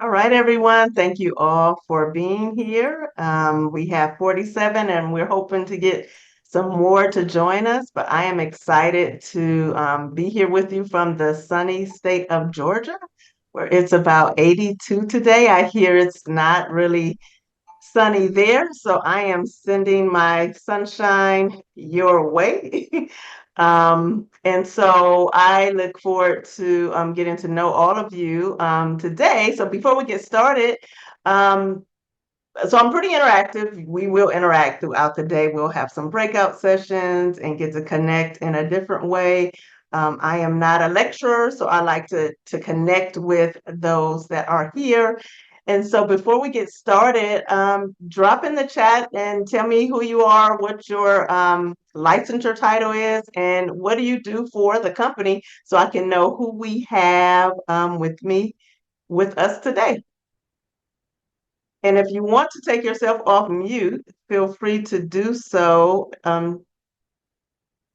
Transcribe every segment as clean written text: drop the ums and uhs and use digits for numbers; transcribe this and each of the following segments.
All right, everyone. Thank you all for being here. We have 47, and we're hoping to get some more to join us. But I am excited to be here with you from the sunny state of Georgia, where it's about 82 today. I hear it's not really sunny there. So I am sending my sunshine your way. And so I look forward to getting to know all of you today. So before we get started, um, so I'm pretty interactive. We will interact throughout the day. We'll have some breakout sessions and get to connect in a different way. I am not a lecturer, so I like to connect with those that are here. And so before we get started, drop in the chat and tell me who you are, what your licensure title is, and what do you do for the company so I can know who we have with us today. And if you want to take yourself off mute, feel free to do so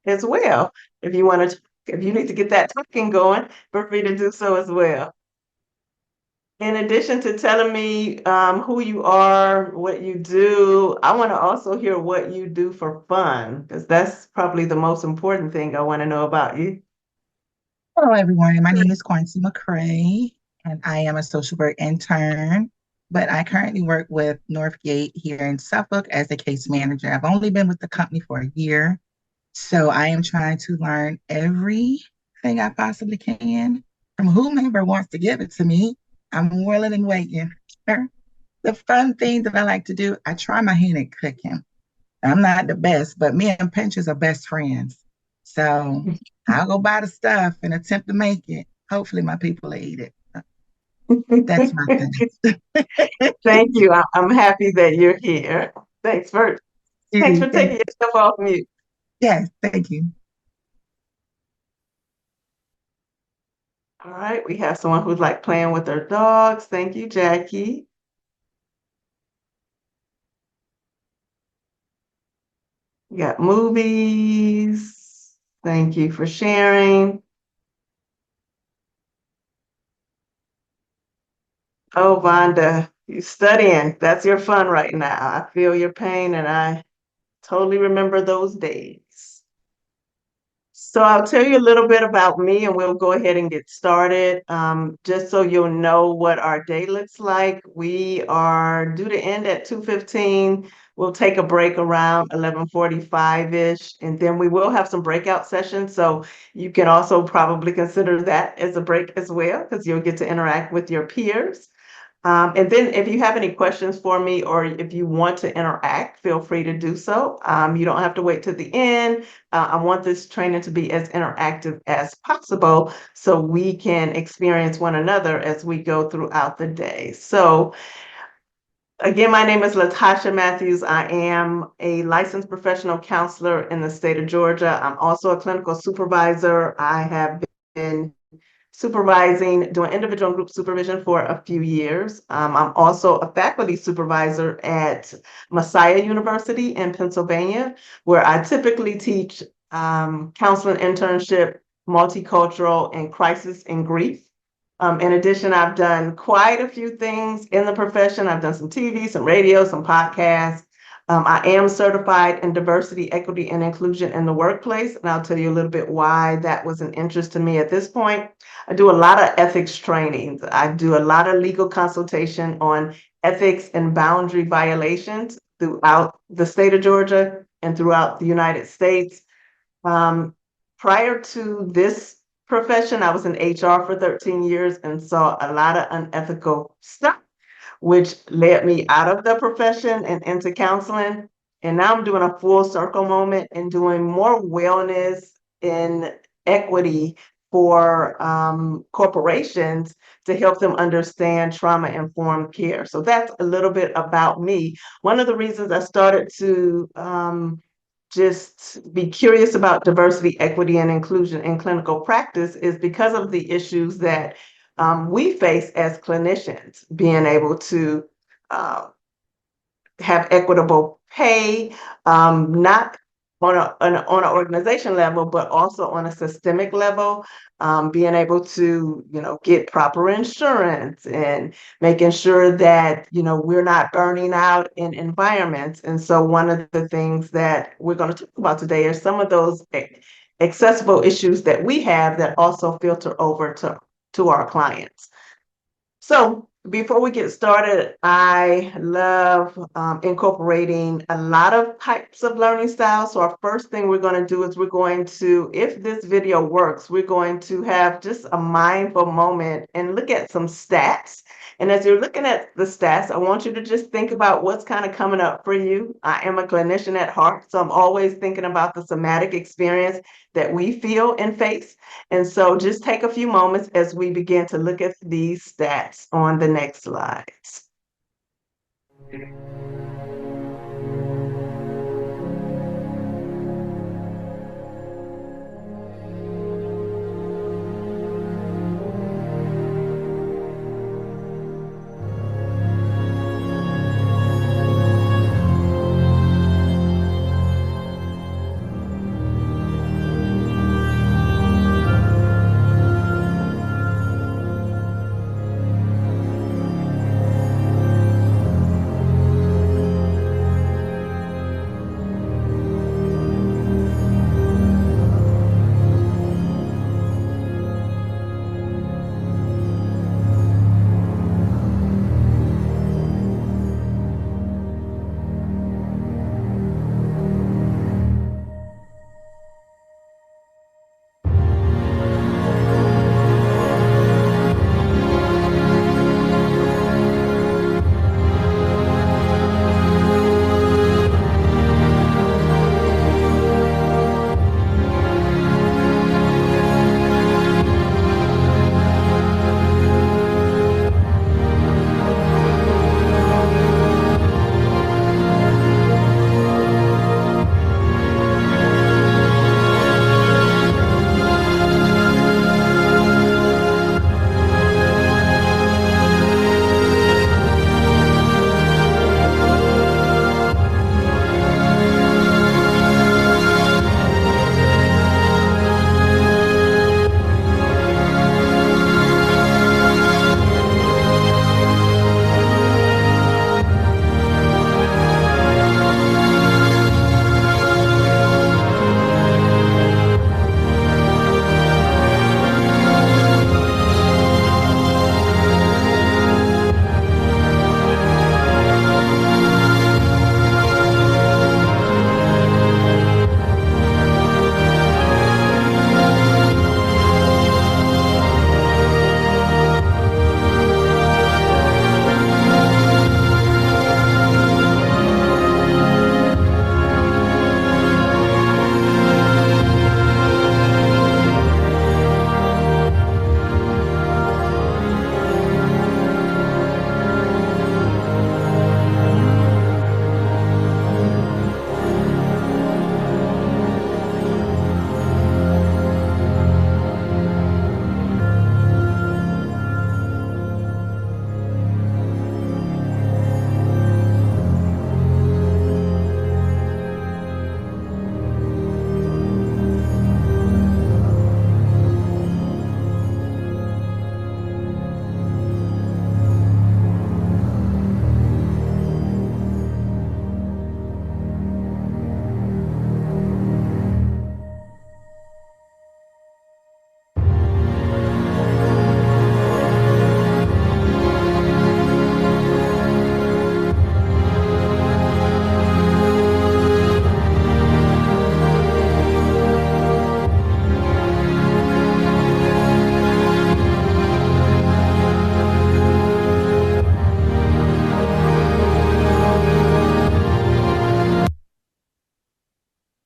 as well. If you need to get that talking going, feel free to do so as well. In addition to telling me who you are, what you do, I want to also hear what you do for fun, because that's probably the most important thing I want to know about you. Hello, everyone. My name is Quincy McCrae, and I am a social work intern. But I currently work with Northgate here in Suffolk as a case manager. I've only been with the company for a year, so I am trying to learn everything I possibly can from whomever wants to give it to me. I'm willing and waiting. The fun thing that I like to do, I try my hand at cooking. I'm not the best, but me and Pinterest are best friends. So I'll go buy the stuff and attempt to make it. Hopefully, my people will eat it. That's my thing. Thank you. I'm happy that you're here. Thanks for thanks for Thank taking yourself off mute. Yes, thank you. All right, we have someone who's like playing with their dogs. Thank you, Jackie. We got movies. Thank you for sharing. Oh, Vonda, you studying. That's your fun right now. I feel your pain and I totally remember those days. So I'll tell you a little bit about me and we'll go ahead and get started. Just so you'll know what our day looks like. We are due to end at 2:15. We'll take a break around 11:45-ish, and then we will have some breakout sessions. So you can also probably consider that as a break as well, because you'll get to interact with your peers. And then if you have any questions for me or if you want to interact, feel free to do so. You don't have to wait to the end. I want this training to be as interactive as possible so we can experience one another as we go throughout the day. So again, my name is Latasha Matthews. I am a licensed professional counselor in the state of Georgia. I'm also a clinical supervisor. I have been supervising, doing individual and group supervision for a few years. I'm also a faculty supervisor at Messiah University in Pennsylvania, where I typically teach counseling internship, multicultural, and crisis and grief. In addition, I've done quite a few things in the profession. I've done some TV, some radio, some podcasts. I am certified in diversity, equity, and inclusion in the workplace, and I'll tell you a little bit why that was an interest to me at this point. I do a lot of ethics trainings. I do a lot of legal consultation on ethics and boundary violations throughout the state of Georgia and throughout the United States. Um, Prior to this profession, I was in HR for 13 years and saw a lot of unethical stuff, which led me out of the profession and into counseling. And now I'm doing a full circle moment and doing more wellness and equity for corporations to help them understand trauma informed care. So that's a little bit about me. One of the reasons I started to just be curious about diversity, equity, and inclusion in clinical practice is because of the issues that we face as clinicians, being able to uh, have equitable pay, not on an organization level, but also on a systemic level, being able to, get proper insurance and making sure that, we're not burning out in environments. And so one of the things that we're going to talk about today are some of those accessible issues that we have that also filter over to our clients. So before we get started, I love incorporating a lot of types of learning styles. So our first thing we're going to do is we're going to, if this video works, we're going to have just a mindful moment and look at some stats. And as you're looking at the stats, I want you to just think about what's kind of coming up for you. I am a clinician at heart, so I'm always thinking about the somatic experience that we feel and face. And so just take a few moments as we begin to look at these stats on the next slides.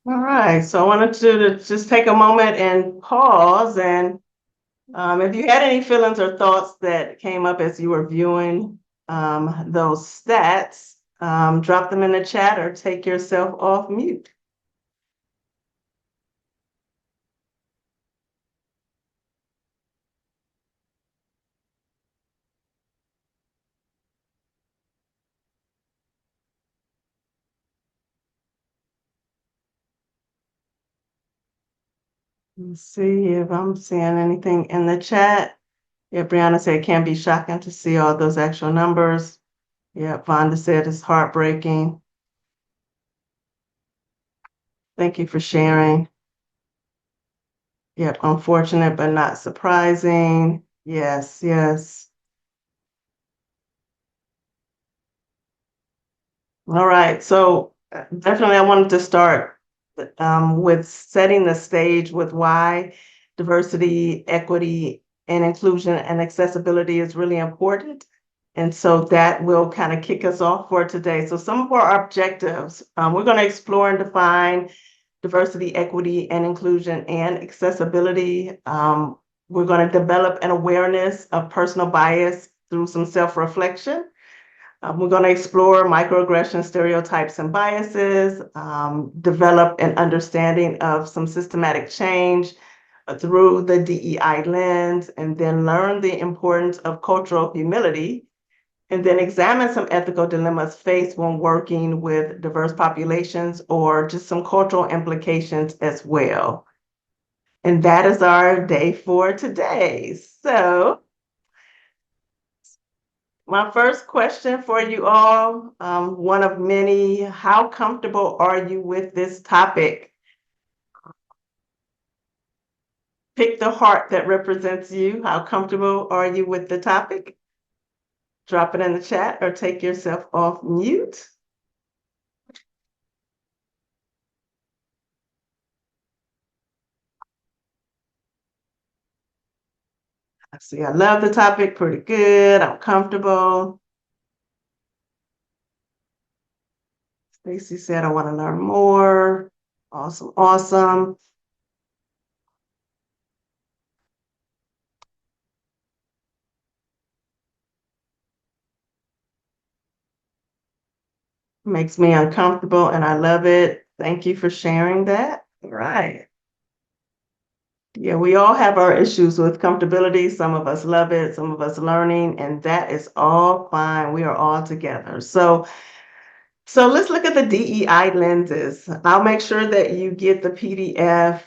All right, so I wanted to just take a moment and pause. And if you had any feelings or thoughts that came up as you were viewing those stats, drop them in the chat or take yourself off mute. Let's see if I'm seeing anything in the chat. Yeah, Brianna said it can be shocking to see all those actual numbers. Yeah, Vonda said it's heartbreaking. Thank you for sharing. Yep, unfortunate but not surprising. Yes, yes. All right. So definitely I wanted to start with setting the stage with why diversity, equity, and inclusion and accessibility is really important. And so that will kind of kick us off for today. So some of our objectives, we're going to explore and define diversity, equity, and inclusion and accessibility. We're going to develop an awareness of personal bias through some self-reflection. We're going to explore microaggression, stereotypes, and biases, develop an understanding of some systematic change through the DEI lens, and then learn the importance of cultural humility, and then examine some ethical dilemmas faced when working with diverse populations or just some cultural implications as well. And that is our day for today. So my first question for you all, one of many, how comfortable are you with this topic? Pick the heart that represents you. How comfortable are you with the topic? Drop it in the chat or take yourself off mute. I see, I love the topic, pretty good. I'm comfortable. Stacy said, I want to learn more. Awesome, awesome. Makes me uncomfortable and I love it. Thank you for sharing that. All right. Yeah, we all have our issues with comfortability. Some of us love it, some of us learning, and that is all fine. We are all together. So let's look at the DEI lenses. I'll make sure that you get the PDF,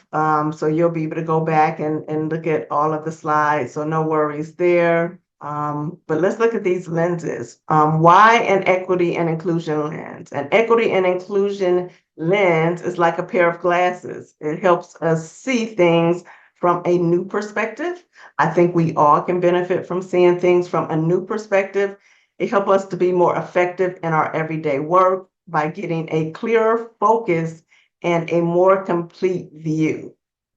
so you'll be able to go back and look at all of the slides. So no worries there. But let's look at these lenses. Why an equity and inclusion lens? An equity and inclusion lens is like a pair of glasses. It helps us see things from a new perspective. I think we all can benefit from seeing things from a new perspective. It helps us to be more effective in our everyday work by getting a clearer focus and a more complete view.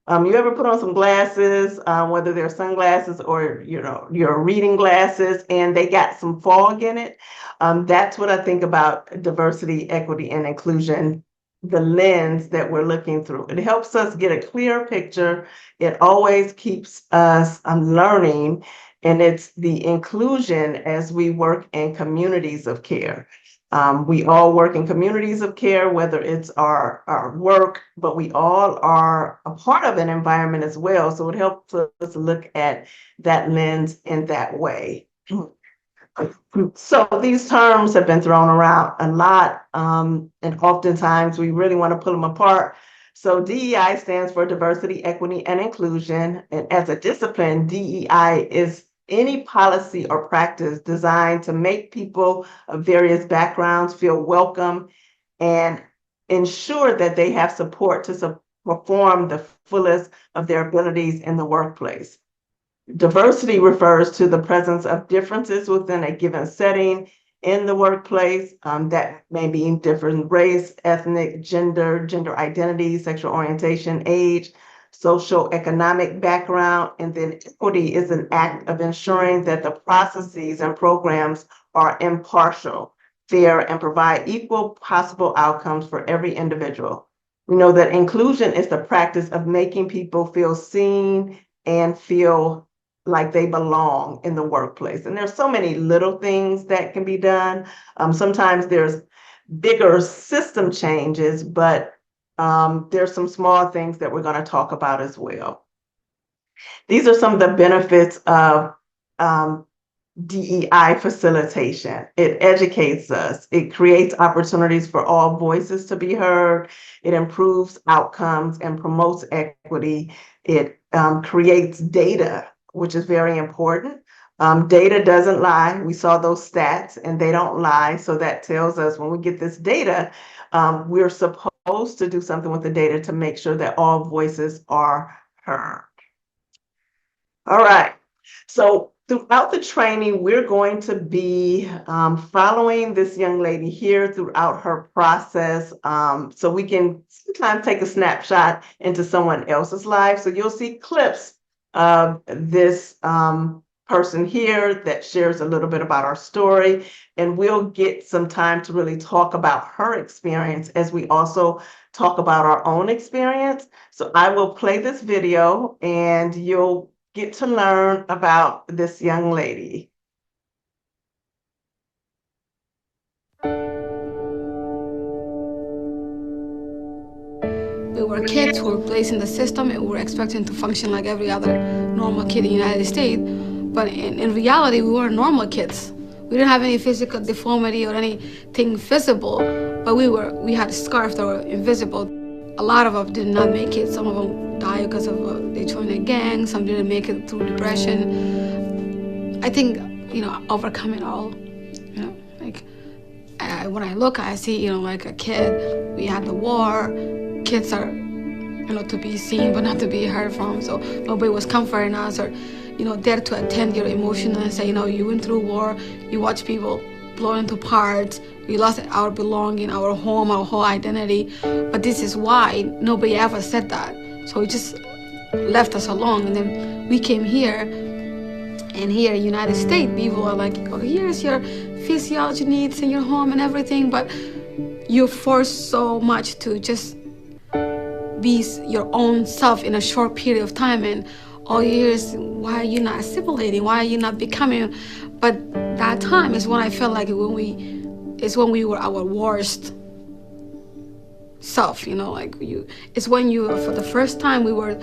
You ever put on some glasses, whether they're sunglasses or your reading glasses, and they got some fog in it? That's what I think about diversity, equity, and inclusion, the lens that we're looking through. It helps us get a clear picture. It always keeps us learning, and it's the inclusion as we work in communities of care. We all work in communities of care, whether it's our work, but we all are a part of an environment as well. So it helps us look at that lens in that way. So these terms have been thrown around a lot, and oftentimes we really want to pull them apart. So DEI stands for diversity, equity, and inclusion. And as a discipline, DEI is any policy or practice designed to make people of various backgrounds feel welcome and ensure that they have support to perform the fullest of their abilities in the workplace. Diversity refers to the presence of differences within a given setting in the workplace, that may be different race, ethnic, gender identity, sexual orientation, age, social, economic background, and then equity is an act of ensuring that the processes and programs are impartial, fair, and provide equal possible outcomes for every individual. We know that inclusion is the practice of making people feel seen and feel like they belong in the workplace. And there's so many little things that can be done. Sometimes there's bigger system changes, but there's some small things that we're going to talk about as well. These are some of the benefits of DEI facilitation. It educates us. It creates opportunities for all voices to be heard. It improves outcomes and promotes equity. It creates data, which is very important. Data doesn't lie. We saw those stats and they don't lie. So that tells us when we get this data, we're supposed to do something with the data to make sure that all voices are heard. All right. So throughout the training, we're going to be following this young lady here throughout her process. So we can sometimes take a snapshot into someone else's life. So you'll see clips of this person here that shares a little bit about our story. And we'll get some time to really talk about her experience as we also talk about our own experience. So I will play this video and you'll get to learn about this young lady. We were kids who were placed in the system and we were expected to function like every other normal kid in the United States. But in reality, we were normal kids. We didn't have any physical deformity or anything visible, but we had scars that were invisible. A lot of them did not make it. Some of them died because of they joined a gang. Some didn't make it through depression. I think, overcome it all. When I look, I see, like a kid. We had the war. Kids are, to be seen but not to be heard from. So nobody was comforting us or, there to attend your emotion and say, you went through war. You watched people blown into parts. We lost our belonging, our home, our whole identity. But this is why nobody ever said that. So it just left us alone. And then we came here, and here in the United States, people are like, oh, here's your physiology needs in your home and everything. But you're forced so much to just be your own self in a short period of time. And all you hear is, why are you not assimilating? Why are you not becoming? But that time is when I felt like when we were our worst self, it's when for the first time, we were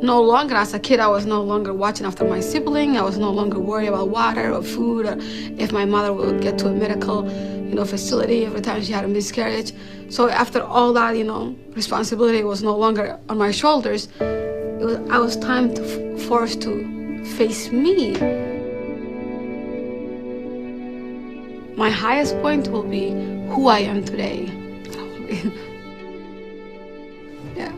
no longer, as a kid, I was no longer watching after my sibling. I was no longer worried about water or food, or if my mother would get to a medical, facility every time she had a miscarriage. So after all that, responsibility was no longer on my shoulders. I was forced to face me. My highest point will be who I am today. Yeah.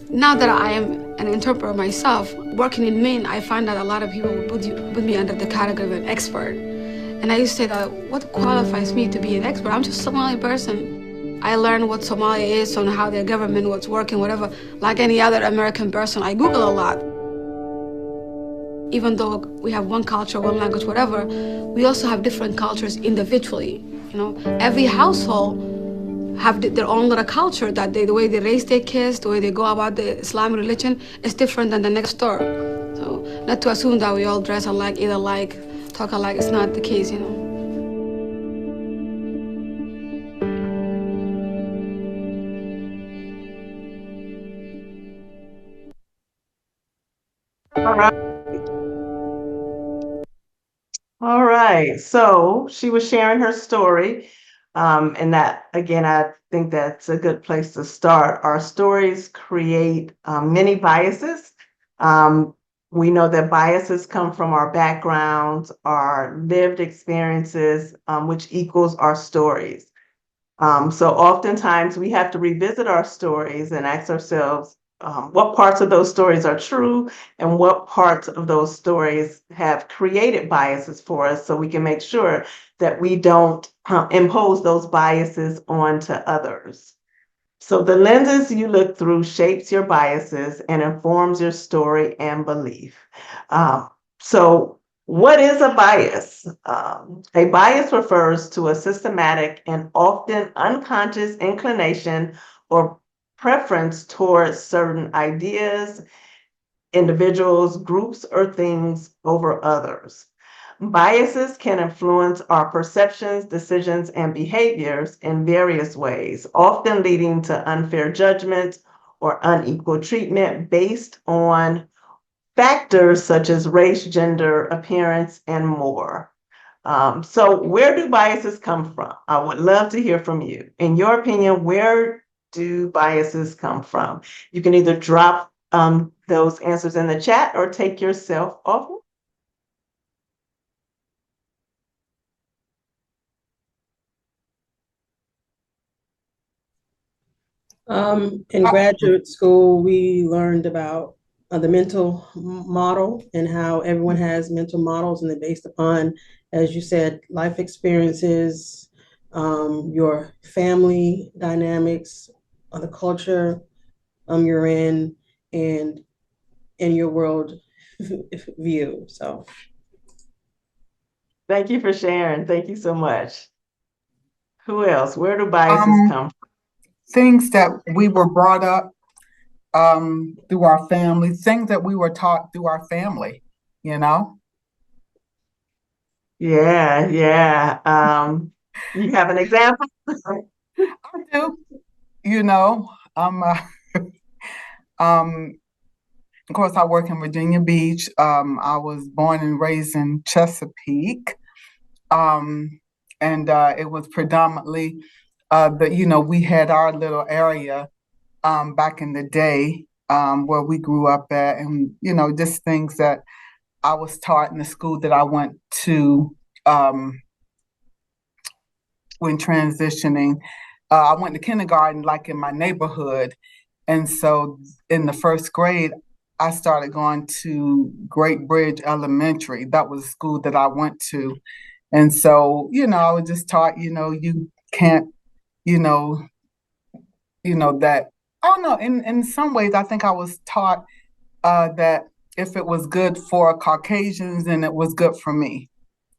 Now that I am an interpreter myself, working in Maine, I find that a lot of people would put me under the category of an expert. And I used to say that, what qualifies me to be an expert? I'm just a Somali person. I learned what Somalia is and how their government was working, whatever. Like any other American person, I Google a lot. Even though we have one culture, one language, whatever, we also have different cultures individually. Every household have their own little culture, that the way they raise their kids, the way they go about the Islamic religion is different than the next door. So not to assume that we all dress alike, eat alike, talk alike. It's not the case, All right. All right. So she was sharing her story. And that, again, I think that's a good place to start. Our stories create many biases. We know that biases come from our backgrounds, our lived experiences, which equals our stories. So oftentimes we have to revisit our stories and ask ourselves what parts of those stories are true and what parts of those stories have created biases for us, so we can make sure that we don't impose those biases onto others. So the lenses you look through shapes your biases and informs your story and belief. So what is a bias? A bias refers to a systematic and often unconscious inclination or preference towards certain ideas, individuals, groups, or things over others. Biases can influence our perceptions, decisions, and behaviors in various ways, often leading to unfair judgments or unequal treatment based on factors such as race, gender, appearance, and more. So where do biases come from? I would love to hear from you. In your opinion, where do biases come from? You can either drop those answers in the chat or take yourself off. In graduate school, we learned about the mental model and how everyone has mental models, and they're based upon, as you said, life experiences, your family dynamics, the culture you're in, and your world view. So, Thank you for sharing. Thank you so much. Who else? Where do biases come from? Things that we were brought up through our family, things that we were taught through our family, you know? Yeah, yeah. You have an example? I do, you know. Um, of course, I work in Virginia Beach. I was born and raised in Chesapeake. And it was predominantly we had our little area back in the day where we grew up at, and just things that I was taught in the school that I went to when transitioning. I went to kindergarten like in my neighborhood, and so in the first grade, I started going to Great Bridge Elementary. That was the school that I went to, and so I was just taught, you can't, you know, that I don't know. In some ways, I think I was taught that if it was good for Caucasians, then it was good for me,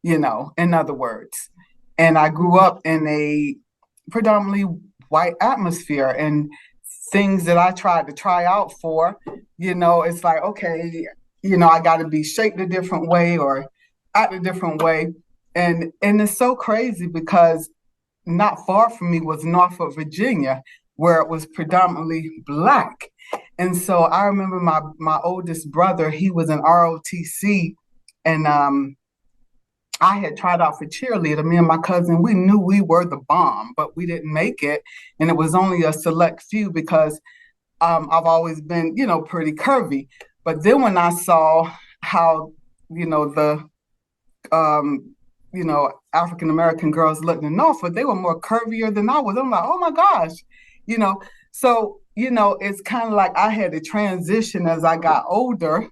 in other words. And I grew up in a predominantly white atmosphere, and things that I tried to try out for, it's like, okay, I got to be shaped a different way or act a different way. And it's so crazy because not far from me was Norfolk, Virginia, where it was predominantly Black. And so I remember my oldest brother, he was in ROTC, and I had tried out for cheerleader. Me and my cousin, we knew we were the bomb, but we didn't make it. And it was only a select few because I've always been, pretty curvy. But then when I saw how, the African American girls looked in Norfolk, they were more curvier than I was. I'm like, oh my gosh, So, it's kind of like I had to transition as I got older,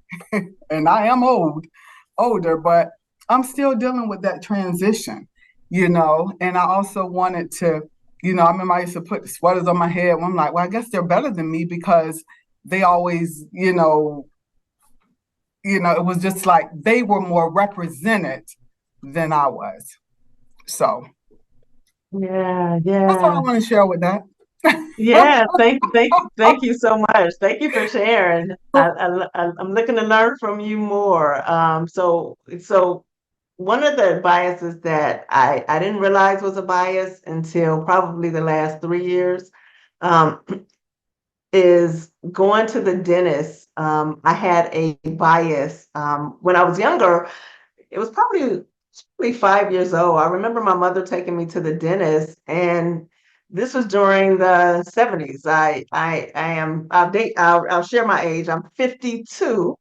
and I am older, but I'm still dealing with that transition, and I also wanted to, I remember I used to put sweaters on my head. I'm like, well, I guess they're better than me because they always, it was just like they were more represented than I was. So Yeah, that's all I yeah. want to share with that. Yeah, thank you so much. Thank you for sharing. I'm looking to learn from you more. So one of the biases that I didn't realize was a bias until probably the last 3 years, um, is going to the dentist. I had a bias when I was younger. It was probably 5 years old. I remember my mother taking me to the dentist, and this was during the 70s. I'll share my age. I'm 52.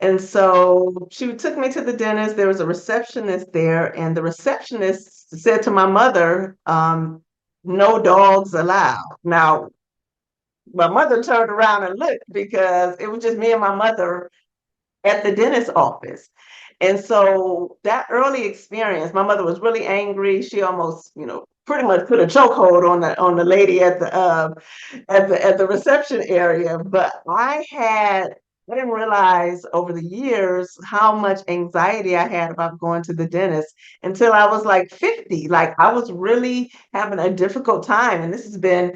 And so she took me to the dentist. There was a receptionist there, and the receptionist said to my mother, no dogs allowed. Now, my mother turned around and looked because it was just me and my mother at the dentist office. And so that early experience, my mother was really angry. She almost, pretty much put a chokehold on the lady at the reception area. But I didn't realize over the years how much anxiety I had about going to the dentist until I was like 50. Like I was really having a difficult time. And this has been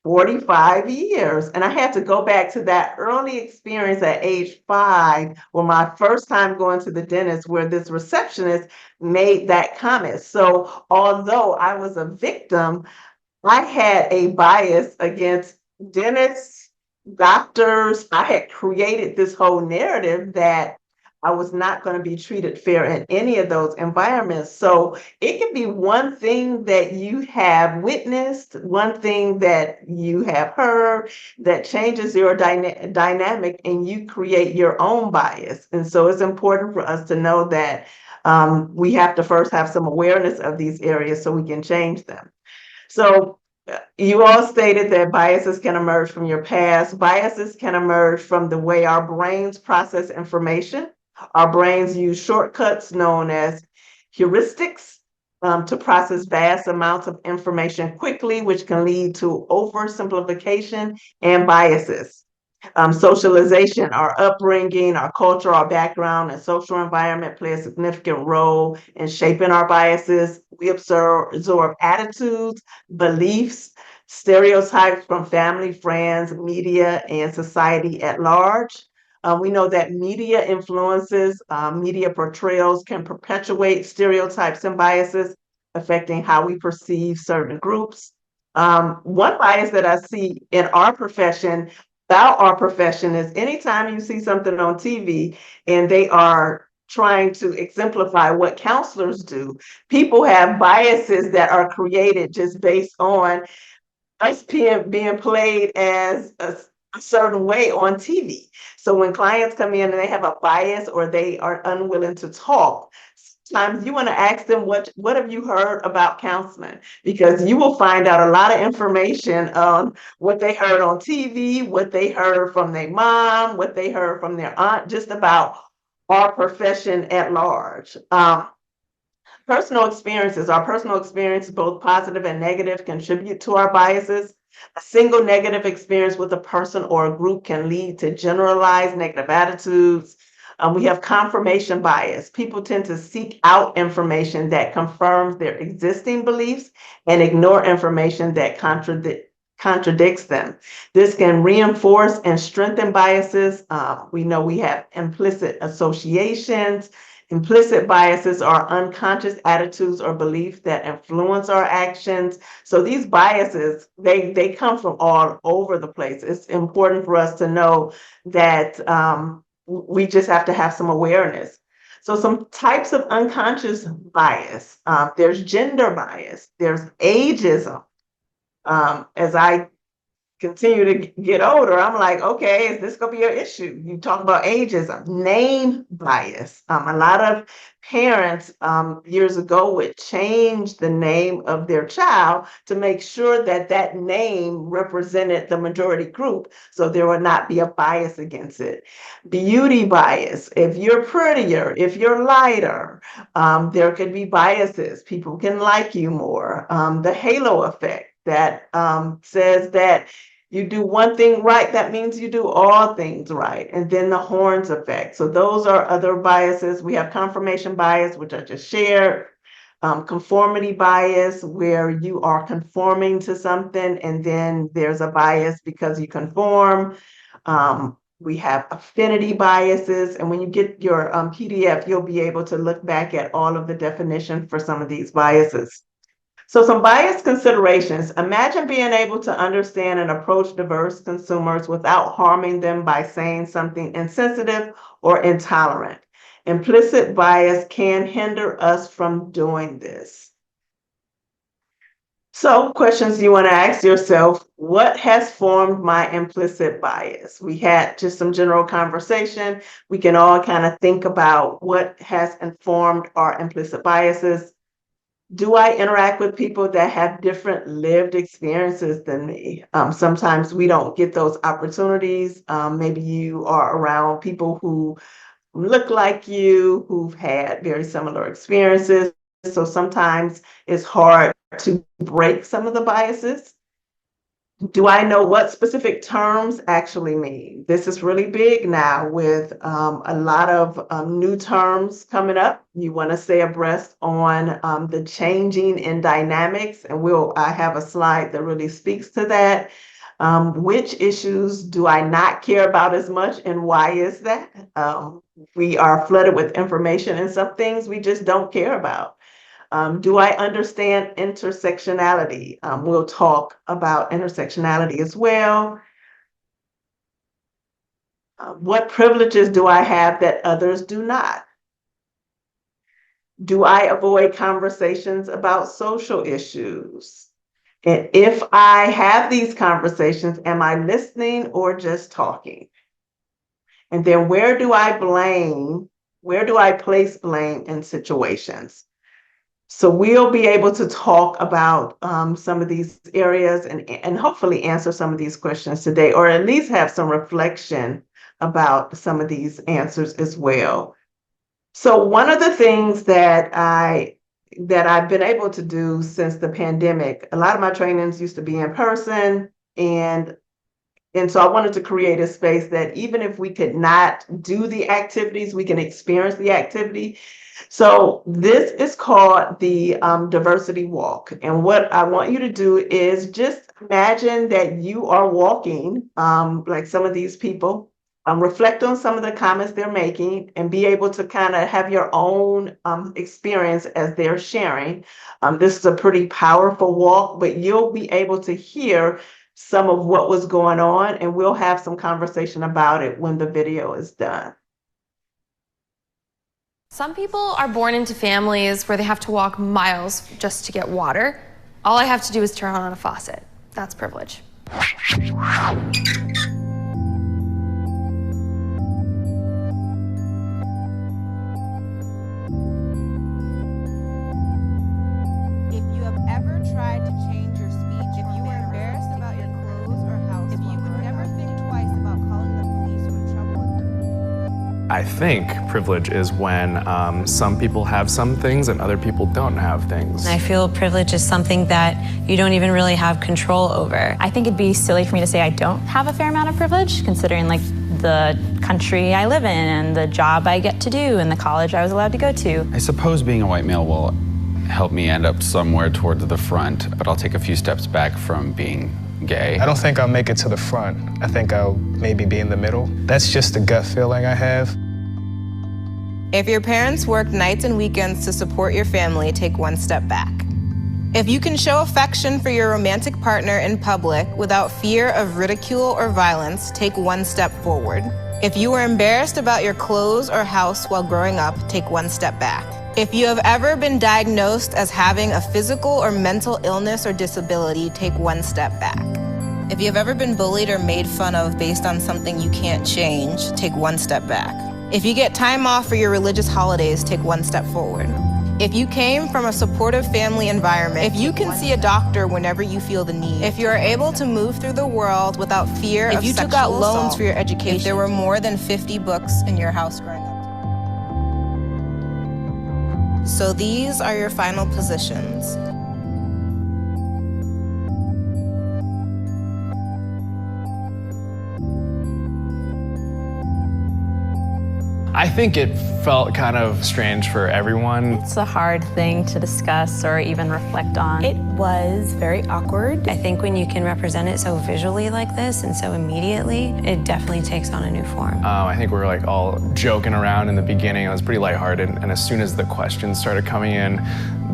45 years. And I had to go back to that early experience at age 5, where my first time going to the dentist, where this receptionist made that comment. So although I was a victim, I had a bias against dentists doctors. I had created this whole narrative that I was not going to be treated fair in any of those environments. So it can be one thing that you have witnessed, one thing that you have heard that changes your dynamic, and you create your own bias. And so it's important for us to know that we have to first have some awareness of these areas so we can change them. So you all stated that biases can emerge from your past. Biases can emerge from the way our brains process information. Our brains use shortcuts known as heuristics to process vast amounts of information quickly, which can lead to oversimplification and biases. Socialization, our upbringing, our culture, our background, and social environment play a significant role in shaping our biases. We absorb attitudes, beliefs, stereotypes from family, friends, media, and society at large. We know that media influences, media portrayals can perpetuate stereotypes and biases, affecting how we perceive certain groups. One bias that I see in our profession about our profession is anytime you see something on TV and they are trying to exemplify what counselors do, people have biases that are created just based on us being played as a certain way on TV. So when clients come in and they have a bias or they are unwilling to talk, sometimes you want to ask them, what have you heard about counseling? Because you will find out a lot of information on what they heard on TV, what they heard from their mom, what they heard from their aunt, just about our profession at large. Personal experiences, our personal experiences, both positive and negative, contribute to our biases. A single negative experience with a person or a group can lead to generalized negative attitudes. We have confirmation bias. People tend to seek out information that confirms their existing beliefs and ignore information that contradicts them. This can reinforce and strengthen biases. We know we have implicit associations. Implicit biases are unconscious attitudes or beliefs that influence our actions. So these biases, they come from all over the place. It's important for us to know that we just have to have some awareness. So some types of unconscious bias, there's gender bias, there's ageism. As I continue to get older, I'm like, okay, is this going to be an issue? You talk about ageism, name bias. A lot of parents years ago would change the name of their child to make sure that that name represented the majority group, so there would not be a bias against it. Beauty bias. If you're prettier, if you're lighter, there could be biases. People can like you more. The halo effect that says that you do one thing right, that means you do all things right. And then the horns effect. So those are other biases. We have confirmation bias, which I just shared. Conformity bias, where you are conforming to something, and then there's a bias because you conform. We have affinity biases, and when you get your PDF, you'll be able to look back at all of the definitions for some of these biases. So some bias considerations. Imagine being able to understand and approach diverse consumers without harming them by saying something insensitive or intolerant. Implicit bias can hinder us from doing this. So questions you want to ask yourself: what has formed my implicit bias? We had just some general conversation. We can all kind of think about what has informed our implicit biases. Do I interact with people that have different lived experiences than me? Sometimes we don't get those opportunities. Maybe you are around people who look like you, who've had very similar experiences. So sometimes it's hard to break some of the biases. Do I know what specific terms actually mean? This is really big now with a lot of new terms coming up. You want to stay abreast on the changing in dynamics, and I have a slide that really speaks to that. Which issues do I not care about as much, and why is that? We are flooded with information, and some things we just don't care about. Do I understand intersectionality? We'll talk about intersectionality as well. What privileges do I have that others do not? Do I avoid conversations about social issues? And if I have these conversations, am I listening or just talking? And then where do I blame? Where do I place blame in situations? So we'll be able to talk about some of these areas and hopefully answer some of these questions today, or at least have some reflection about some of these answers as well. So one of the things that I've been able to do since the pandemic, a lot of my trainings used to be in person, and so I wanted to create a space that even if we could not do the activities, we can experience the activity. So this is called the Diversity Walk. And what I want you to do is just imagine that you are walking like some of these people. Reflect on some of the comments they're making and be able to kind of have your own experience as they're sharing. This is a pretty powerful walk, but you'll be able to hear some of what was going on, and we'll have some conversation about it when the video is done. Some people are born into families where they have to walk miles just to get water. All I have to do is turn on a faucet. That's privilege. I think privilege is when some people have some things and other people don't have things. I feel privilege is something that you don't even really have control over. I think it'd be silly for me to say I don't have a fair amount of privilege, considering like the country I live in and the job I get to do and the college I was allowed to go to. I suppose being a white male will help me end up somewhere towards the front, but I'll take a few steps back from being gay. I don't think I'll make it to the front. I think I'll maybe be in the middle. That's just the gut feeling I have. If your parents work nights and weekends to support your family, take one step back. If you can show affection for your romantic partner in public without fear of ridicule or violence, take one step forward. If you were embarrassed about your clothes or house while growing up, take one step back. If you have ever been diagnosed as having a physical or mental illness or disability, take one step back. If you have ever been bullied or made fun of based on something you can't change, take one step back. If you get time off for your religious holidays, take one step forward. If you came from a supportive family environment, if you can see a doctor whenever you feel the need, if you are able to move through the world without fear of sexual assault, if you took out loans for your education, if there were more than 50 books in your house growing up. So these are your final positions. I think it felt kind of strange for everyone. It's a hard thing to discuss or even reflect on. It was very awkward. I think when you can represent it so visually like this and so immediately, it definitely takes on a new form. I think we were like all joking around in the beginning. It was pretty lighthearted, and as soon as the questions started coming in,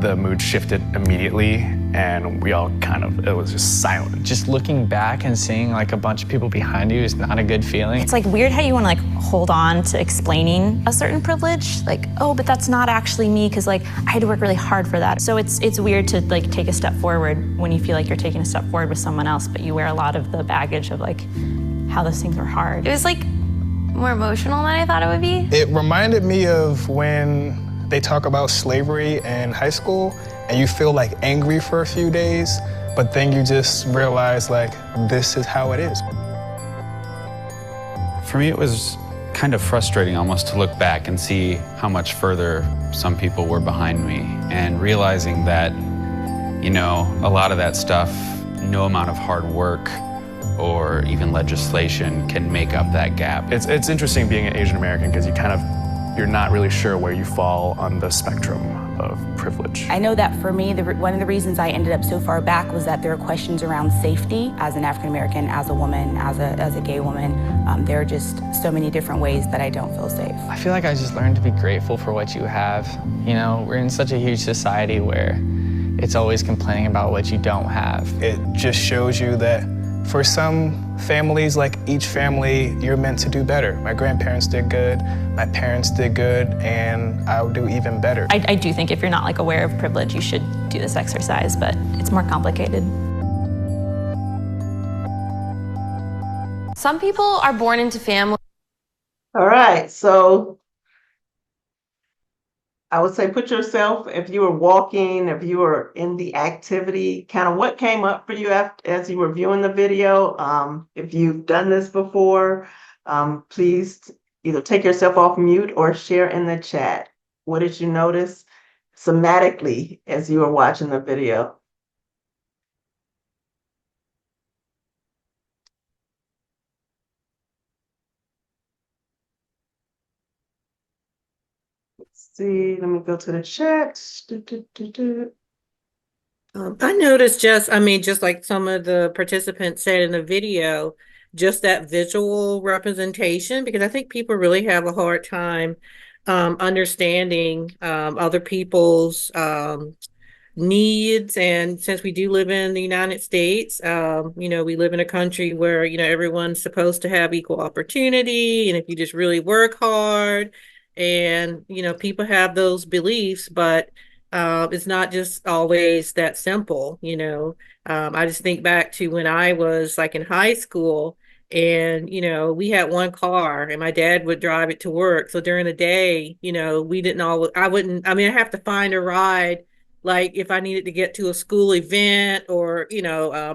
the mood shifted immediately, and we all it was just silent. Just looking back and seeing like a bunch of people behind you is not a good feeling. It's like weird how you want to like hold on to explaining a certain privilege, like, oh, but that's not actually me because like I had to work really hard for that. So it's weird to like take a step forward when you feel like you're taking a step forward with someone else, but you wear a lot of the baggage of like how those things were hard. It was like more emotional than I thought it would be. It reminded me of when they talk about slavery in high school and you feel like angry for a few days, but then you just realize like, this is how it is. For me, it was kind of frustrating almost to look back and see how much further some people were behind me, and realizing that, you know, a lot of that stuff, no amount of hard work or even legislation can make up that gap. It's interesting being an Asian American because you're not really sure where you fall on the spectrum of privilege. I know that for me, one of the reasons I ended up so far back was that there are questions around safety as an African American, as a woman, as a gay woman. There are just so many different ways that I don't feel safe. I feel like I just learned to be grateful for what you have. You know, we're in such a huge society where it's always complaining about what you don't have. It just shows you that For some families, like each family, you're meant to do better. My grandparents did good, my parents did good, and I'll do even better. I do think if you're not like aware of privilege, you should do this exercise, but it's more complicated. Some people are born into families. All right, so I would say put yourself, if you were walking, if you were in the activity, kind of what came up for you as you were viewing the video. If you've done this before, please either take yourself off mute or share in the chat. What did you notice somatically as you were watching the video? Let's see, let me go to the chat. I noticed just like some of the participants said in the video, just that visual representation, because I think people really have a hard time understanding other people's needs. And since we do live in the United States, we live in a country where, everyone's supposed to have equal opportunity. And if you just really work hard and, people have those beliefs, but it's not just always that simple. I just think back to when I was like in high school and, we had one car and my dad would drive it to work. So during the day, we didn't always, I have to find a ride like if I needed to get to a school event or,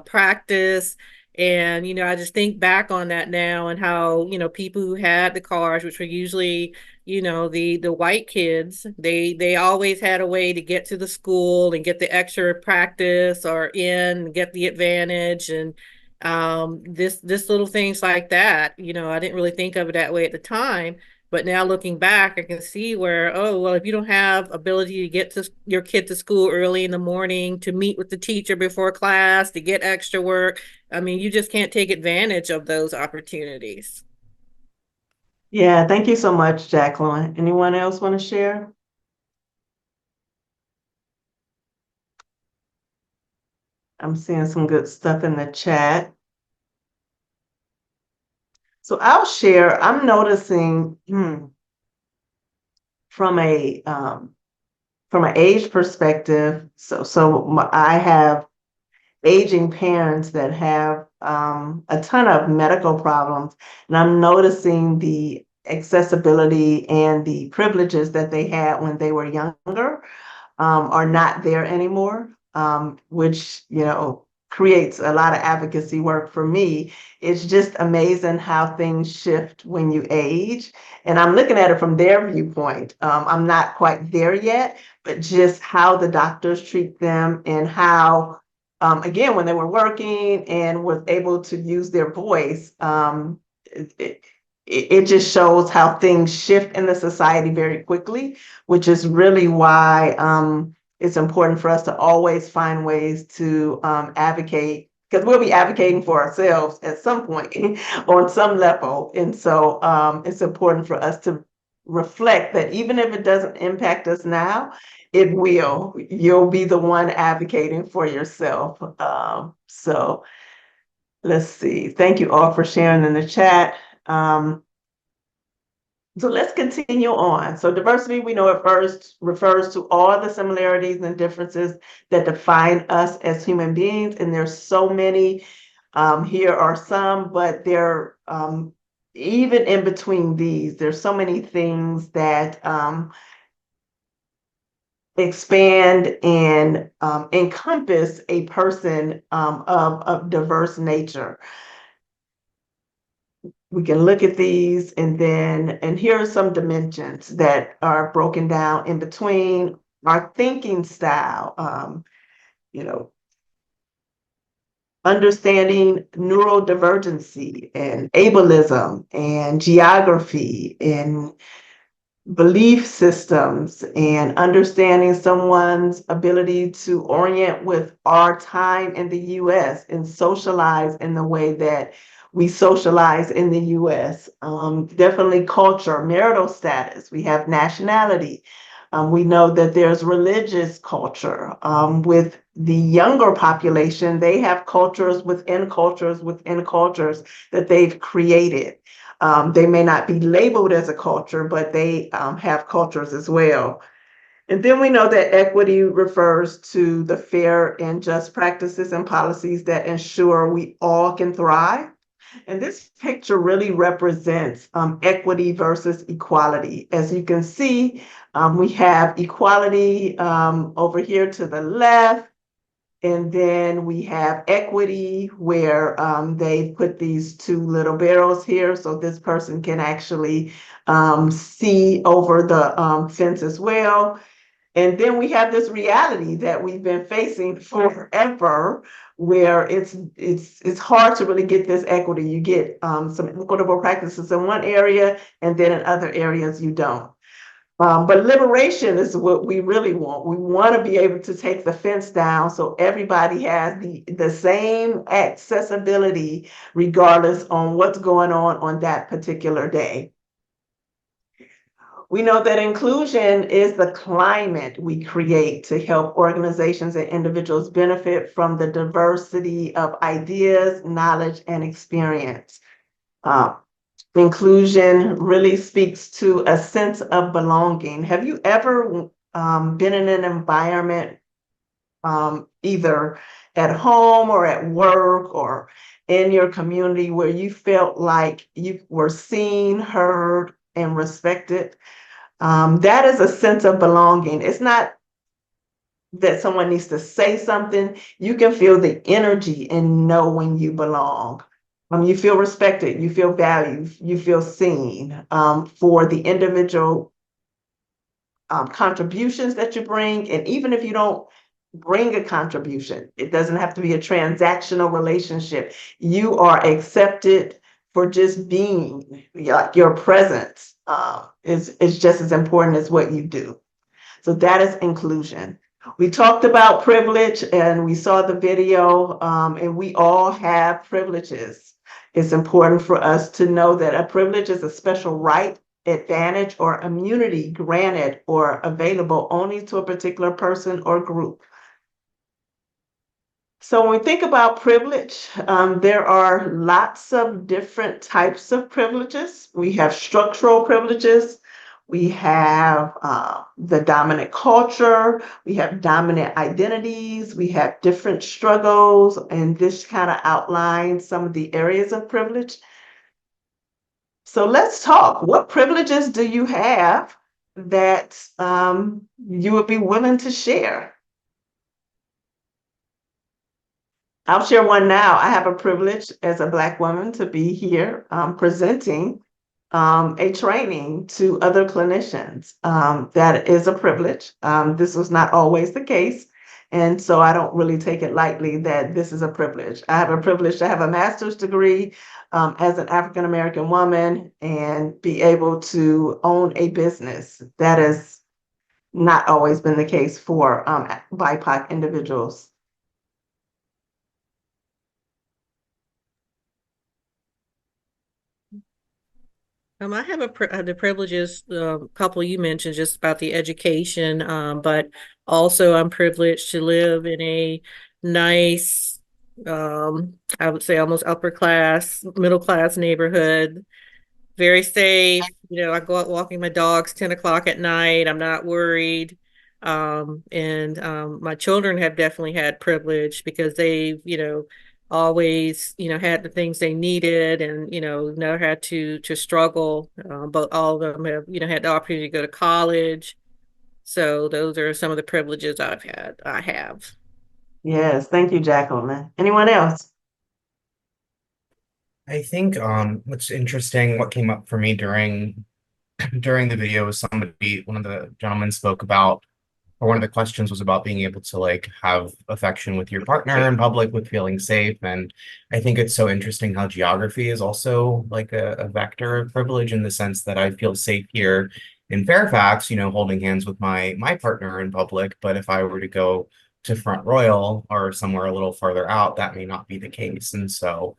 practice. And, I just think back on that now and how, people who had the cars, which were usually, the white kids, they always had a way to get to the school and get the extra practice or get the advantage. And this little things like that, I didn't really think of it that way at the time. But now looking back, I can see where, oh, well, if you don't have ability to get your kid to school early in the morning, to meet with the teacher before class, to get extra work, you just can't take advantage of those opportunities. Yeah, thank you so much, Jacqueline. Anyone else want to share? I'm seeing some good stuff in the chat. So I'll share, I'm noticing from an age perspective, I have aging parents that have a ton of medical problems, and I'm noticing the accessibility and the privileges that they had when they were younger are not there anymore, which, creates a lot of advocacy work for me. It's just amazing how things shift when you age. And I'm looking at it from their viewpoint. I'm not quite there yet, but just how the doctors treat them and how, again, when they were working and was able to use their voice, it just shows how things shift in the society very quickly, which is really why it's important for us to always find ways to advocate, because we'll be advocating for ourselves at some point on some level. And so it's important for us to reflect that even if it doesn't impact us now, it will. You'll be the one advocating for yourself. So let's see. Thank you all for sharing in the chat. So let's continue on. So diversity, we know it first refers to all the similarities and differences that define us as human beings. And there's so many, here are some, but there, even in between these, there's so many things that expand and encompass a person of diverse nature. We can look at these and here are some dimensions that are broken down in between our thinking style, understanding neurodivergency and ableism and geography and belief systems and understanding someone's ability to orient with our time in the US and socialize in the way that we socialize in the US. Definitely culture, marital status, we have nationality. We know that there's religious culture with the younger population, they have cultures within cultures within cultures that they've created. They may not be labeled as a culture, but they have cultures as well. And then we know that equity refers to the fair and just practices and policies that ensure we all can thrive. And this picture really represents equity versus equality. As you can see, we have equality over here to the left, and then we have equity where they put these two little barrels here so this person can actually see over the fence as well. And then we have this reality that we've been facing forever, where it's hard to really get this equity. You get some equitable practices in one area, and then in other areas you don't. But liberation is what we really want. We want to be able to take the fence down so everybody has the same accessibility, regardless on what's going on that particular day. We know that inclusion is the climate we create to help organizations and individuals benefit from the diversity of ideas, knowledge, and experience. Inclusion really speaks to a sense of belonging. Have you ever been in an environment, either at home or at work or in your community, where you felt like you were seen, heard, and respected? That is a sense of belonging. It's not that someone needs to say something. You can feel the energy and know when you belong. You feel respected, you feel valued, you feel seen for the individual contributions that you bring. And even if you don't bring a contribution, it doesn't have to be a transactional relationship. You are accepted for just being. Like your presence is just as important as what you do. So that is inclusion. We talked about privilege and we saw the video, and we all have privileges. It's important for us to know that a privilege is a special right, advantage, or immunity granted or available only to a particular person or group. So when we think about privilege, there are lots of different types of privileges. We have structural privileges. We have the dominant culture. We have dominant identities. We have different struggles. And this kind of outlines some of the areas of privilege. So let's talk. What privileges do you have that you would be willing to share? I'll share one now. I have a privilege as a Black woman to be here presenting a training to other clinicians. That is a privilege. This was not always the case. And so I don't really take it lightly that this is a privilege. I have a privilege to have a master's degree as an African-American woman and be able to own a business. That has not always been the case for BIPOC individuals. I have the privileges, a couple you mentioned just about the education, but also I'm privileged to live in a nice, I would say almost upper class, middle class neighborhood, very safe. I go out walking my dogs 10 o'clock at night. I'm not worried. And my children have definitely had privilege because they've, always, had the things they needed and, never had to struggle. But all of them have, had the opportunity to go to college. So those are some of the privileges I have. Yes, thank you, Jacqueline. Anyone else? I think what's interesting, what came up for me during the video was one of the gentlemen spoke about, or one of the questions was about being able to like have affection with your partner in public with feeling safe. And I think it's so interesting how geography is also like a vector of privilege in the sense that I feel safe here in Fairfax, holding hands with my partner in public. But if I were to go to Front Royal or somewhere a little farther out, that may not be the case. And so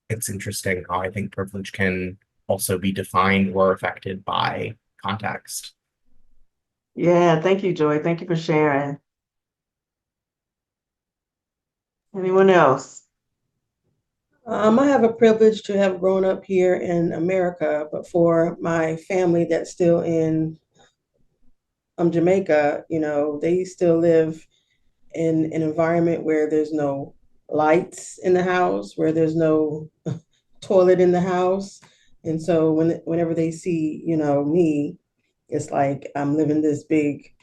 it's interesting how I think privilege can also be defined or affected by context. Yeah, thank you, Joy. Thank you for sharing. Anyone else? I have a privilege to have grown up here in America, but for my family that's still in Jamaica, they still live in an environment where there's no lights in the house, where there's no toilet in the house. And so whenever they see, me, it's like I'm living this big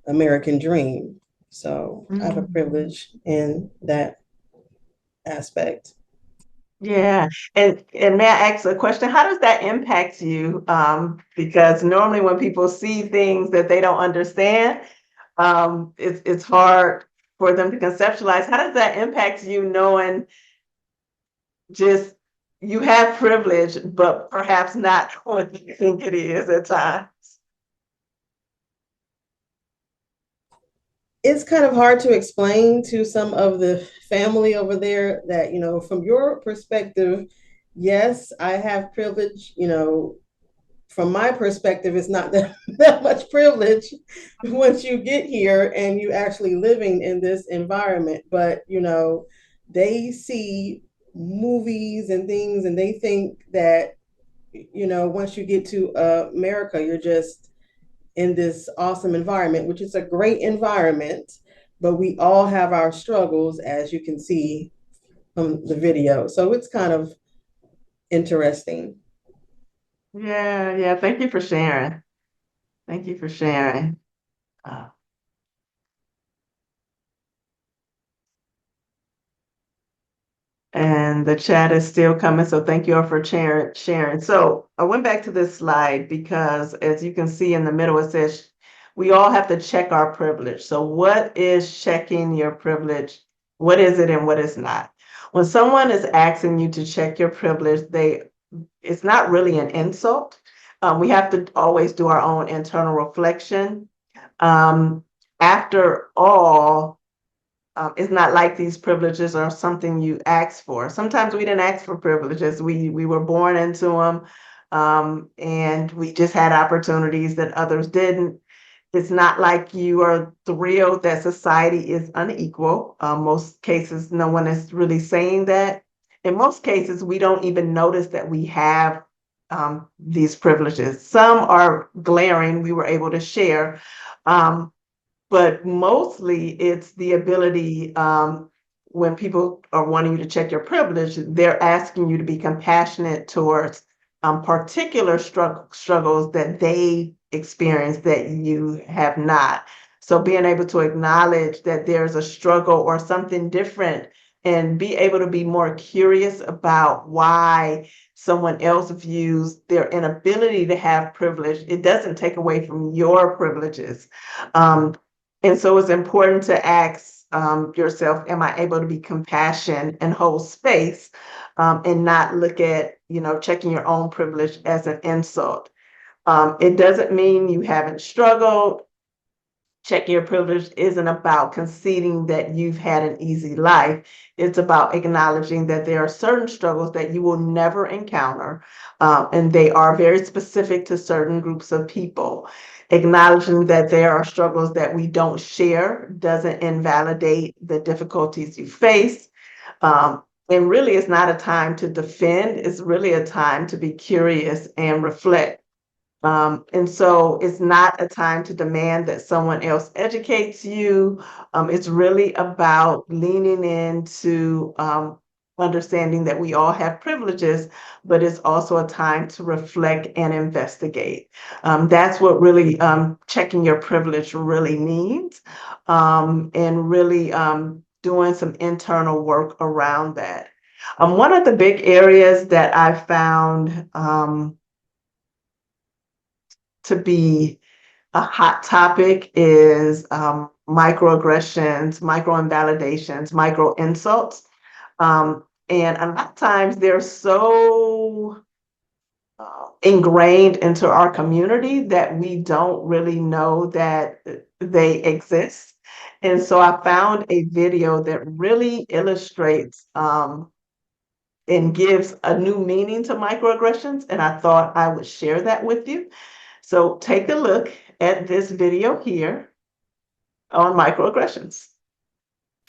American dream. So I have a privilege in that aspect. Yeah, and may I ask a question? How does that impact you? Because normally when people see things that they don't understand, it's hard for them to conceptualize. How does that impact you knowing just you have privilege, but perhaps not what you think it is at times? It's kind of hard to explain to some of the family over there that, from your perspective, yes, I have privilege. From my perspective, it's not that much privilege once you get here and you actually living in this environment. But, they see movies and things and they think that, once you get to America, you're just in this awesome environment, which is a great environment, but we all have our struggles, as you can see from the video. So it's kind of interesting. Yeah, yeah. Thank you for sharing. Thank you for sharing. Uh, and the chat is still coming, so thank you all for sharing. So I went back to this slide because as you can see in the middle, it says we all have to check our privilege. So what is checking your privilege? What is it and what is not? When someone is asking you to check your privilege, it's not really an insult. We have to always do our own internal reflection. After all, it's not like these privileges are something you ask for. Sometimes we didn't ask for privileges. We were born into them, and we just had opportunities that others didn't. It's not like you are thrilled that society is unequal. Most cases, no one is really saying that. In most cases, we don't even notice that we have these privileges. Some are glaring, we were able to share. But mostly it's the ability, when people are wanting you to check your privilege, they're asking you to be compassionate towards particular struggles that they experience that you have not. So being able to acknowledge that there's a struggle or something different and be able to be more curious about why someone else views their inability to have privilege, it doesn't take away from your privileges. And so it's important to ask yourself, am I able to be compassionate and hold space, and not look at, checking your own privilege as an insult. It doesn't mean you haven't struggled. Checking your privilege isn't about conceding that you've had an easy life. It's about acknowledging that there are certain struggles that you will never encounter, and they are very specific to certain groups of people. Acknowledging that there are struggles that we don't share doesn't invalidate the difficulties you face. And really, it's not a time to defend, it's really a time to be curious and reflect. And so it's not a time to demand that someone else educates you. It's really about leaning into understanding that we all have privileges, but it's also a time to reflect and investigate. That's what really checking your privilege really means, and really doing some internal work around that. One of the big areas that I found to be a hot topic is microaggressions, micro invalidations, micro insults. And a lot of times they're so ingrained into our community that we don't really know that they exist. And so I found a video that really illustrates and gives a new meaning to microaggressions, and I thought I would share that with you. So take a look at this video here on microaggressions.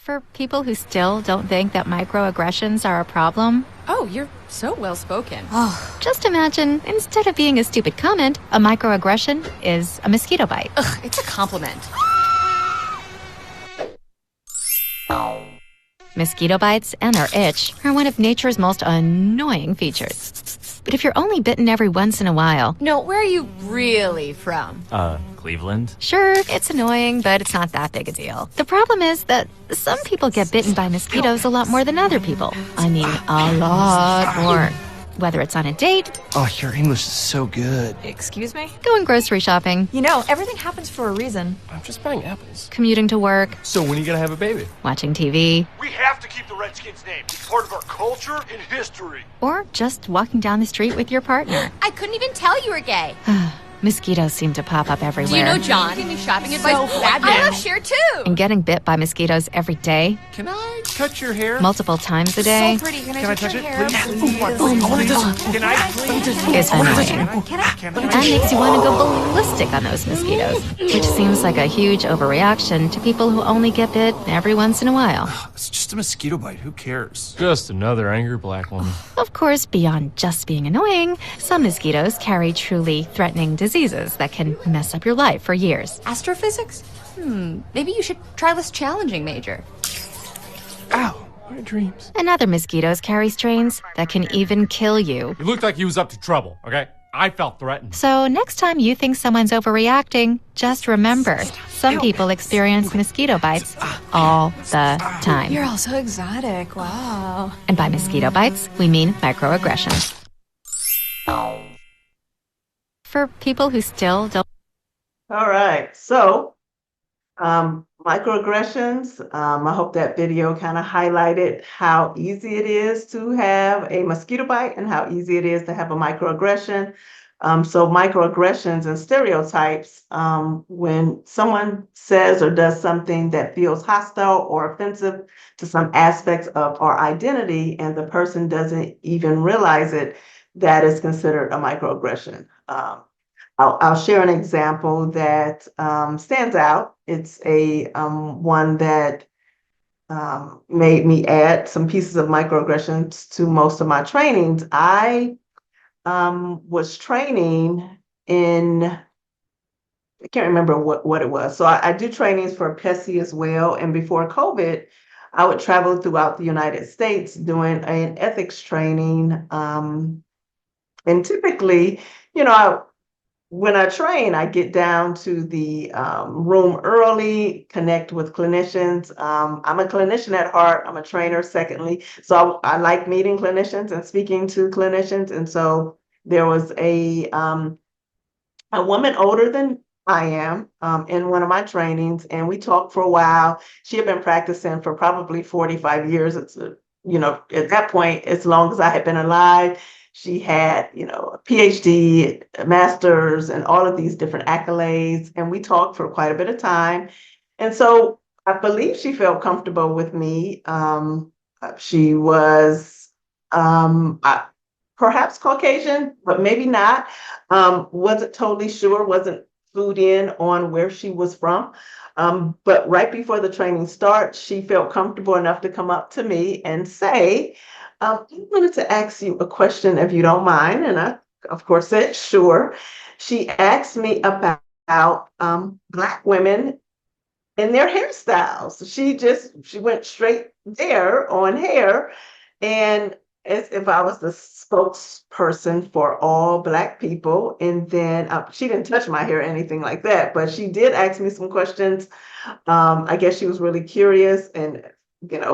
For people who still don't think that microaggressions are a problem, Oh, you're so well spoken. just imagine instead of being a stupid comment, a microaggression is a mosquito bite. Ugh, it's a compliment. Mosquito bites and their itch are one of nature's most annoying features. But if you're only bitten every once in a while, No, where are you really from? Cleveland? sure, it's annoying, but it's not that big a deal. The problem is that some people get bitten by mosquitoes a lot more than other people. I mean, a lot more. Whether it's on a date, Oh, your English is so good. Excuse me? going grocery shopping, You know, everything happens for a reason. I'm just buying apples. commuting to work, So when are you gonna have a baby? watching TV, We have to keep the Redskins name. It's part of our culture and history. or just walking down the street with your partner. I couldn't even tell you were gay. Mosquitoes seem to pop up everywhere. Do you know John? Give me shopping advice. I love Cher too. And getting bit by mosquitoes every day, Can I touch your hair? multiple times a day, So pretty. Can Can I touch touch your it, hair? please? I want to Can I please? is annoying. That makes you want to go ballistic on those mosquitoes, which seems like a huge overreaction to people who only get bit every once in a while. It's just a mosquito bite. Who cares? Just another angry black woman. Of course, beyond just being annoying, some mosquitoes carry truly threatening diseases that can mess up your life for years. Astrophysics? Maybe you should try this challenging major. Ow, my dreams. And other mosquitoes carry strains that can even kill you. He looked like he was up to trouble, okay? I felt threatened. So next time you think someone's overreacting, just remember, some people experience mosquito bites all the time. You're all so exotic. Wow. And by mosquito bites, we mean microaggressions. For people who still don't. All right. So, microaggressions. I hope that video kind of highlighted how easy it is to have a mosquito bite and how easy it is to have a microaggression. So microaggressions and stereotypes, when someone says or does something that feels hostile or offensive to some aspects of our identity and the person doesn't even realize it, that is considered a microaggression. I'll share an example that stands out. It's a one that made me add some pieces of microaggressions to most of my trainings. I was training in, I can't remember what it was. So I do trainings for PESI as well. And before COVID, I would travel throughout the United States doing an ethics training. And typically, when I train, I get down to the room early, connect with clinicians. I'm a clinician at heart. I'm a trainer, secondly. So I like meeting clinicians and speaking to clinicians. And so there was a woman older than I am in one of my trainings, and we talked for a while. She had been practicing for probably 45 years. It's, at that point, as long as I had been alive. She had, a PhD, a master's, and all of these different accolades. And we talked for quite a bit of time. And so I believe she felt comfortable with me. She was perhaps Caucasian, but maybe not. Wasn't totally sure, wasn't clued in on where she was from. But right before the training starts, she felt comfortable enough to come up to me and say, I wanted to ask you a question, if you don't mind. And I, of course, said, sure. She asked me about Black women and their hairstyles. She went straight there on hair. And as if I was the spokesperson for all Black people. And then she didn't touch my hair or anything like that, but she did ask me some questions. I guess she was really curious and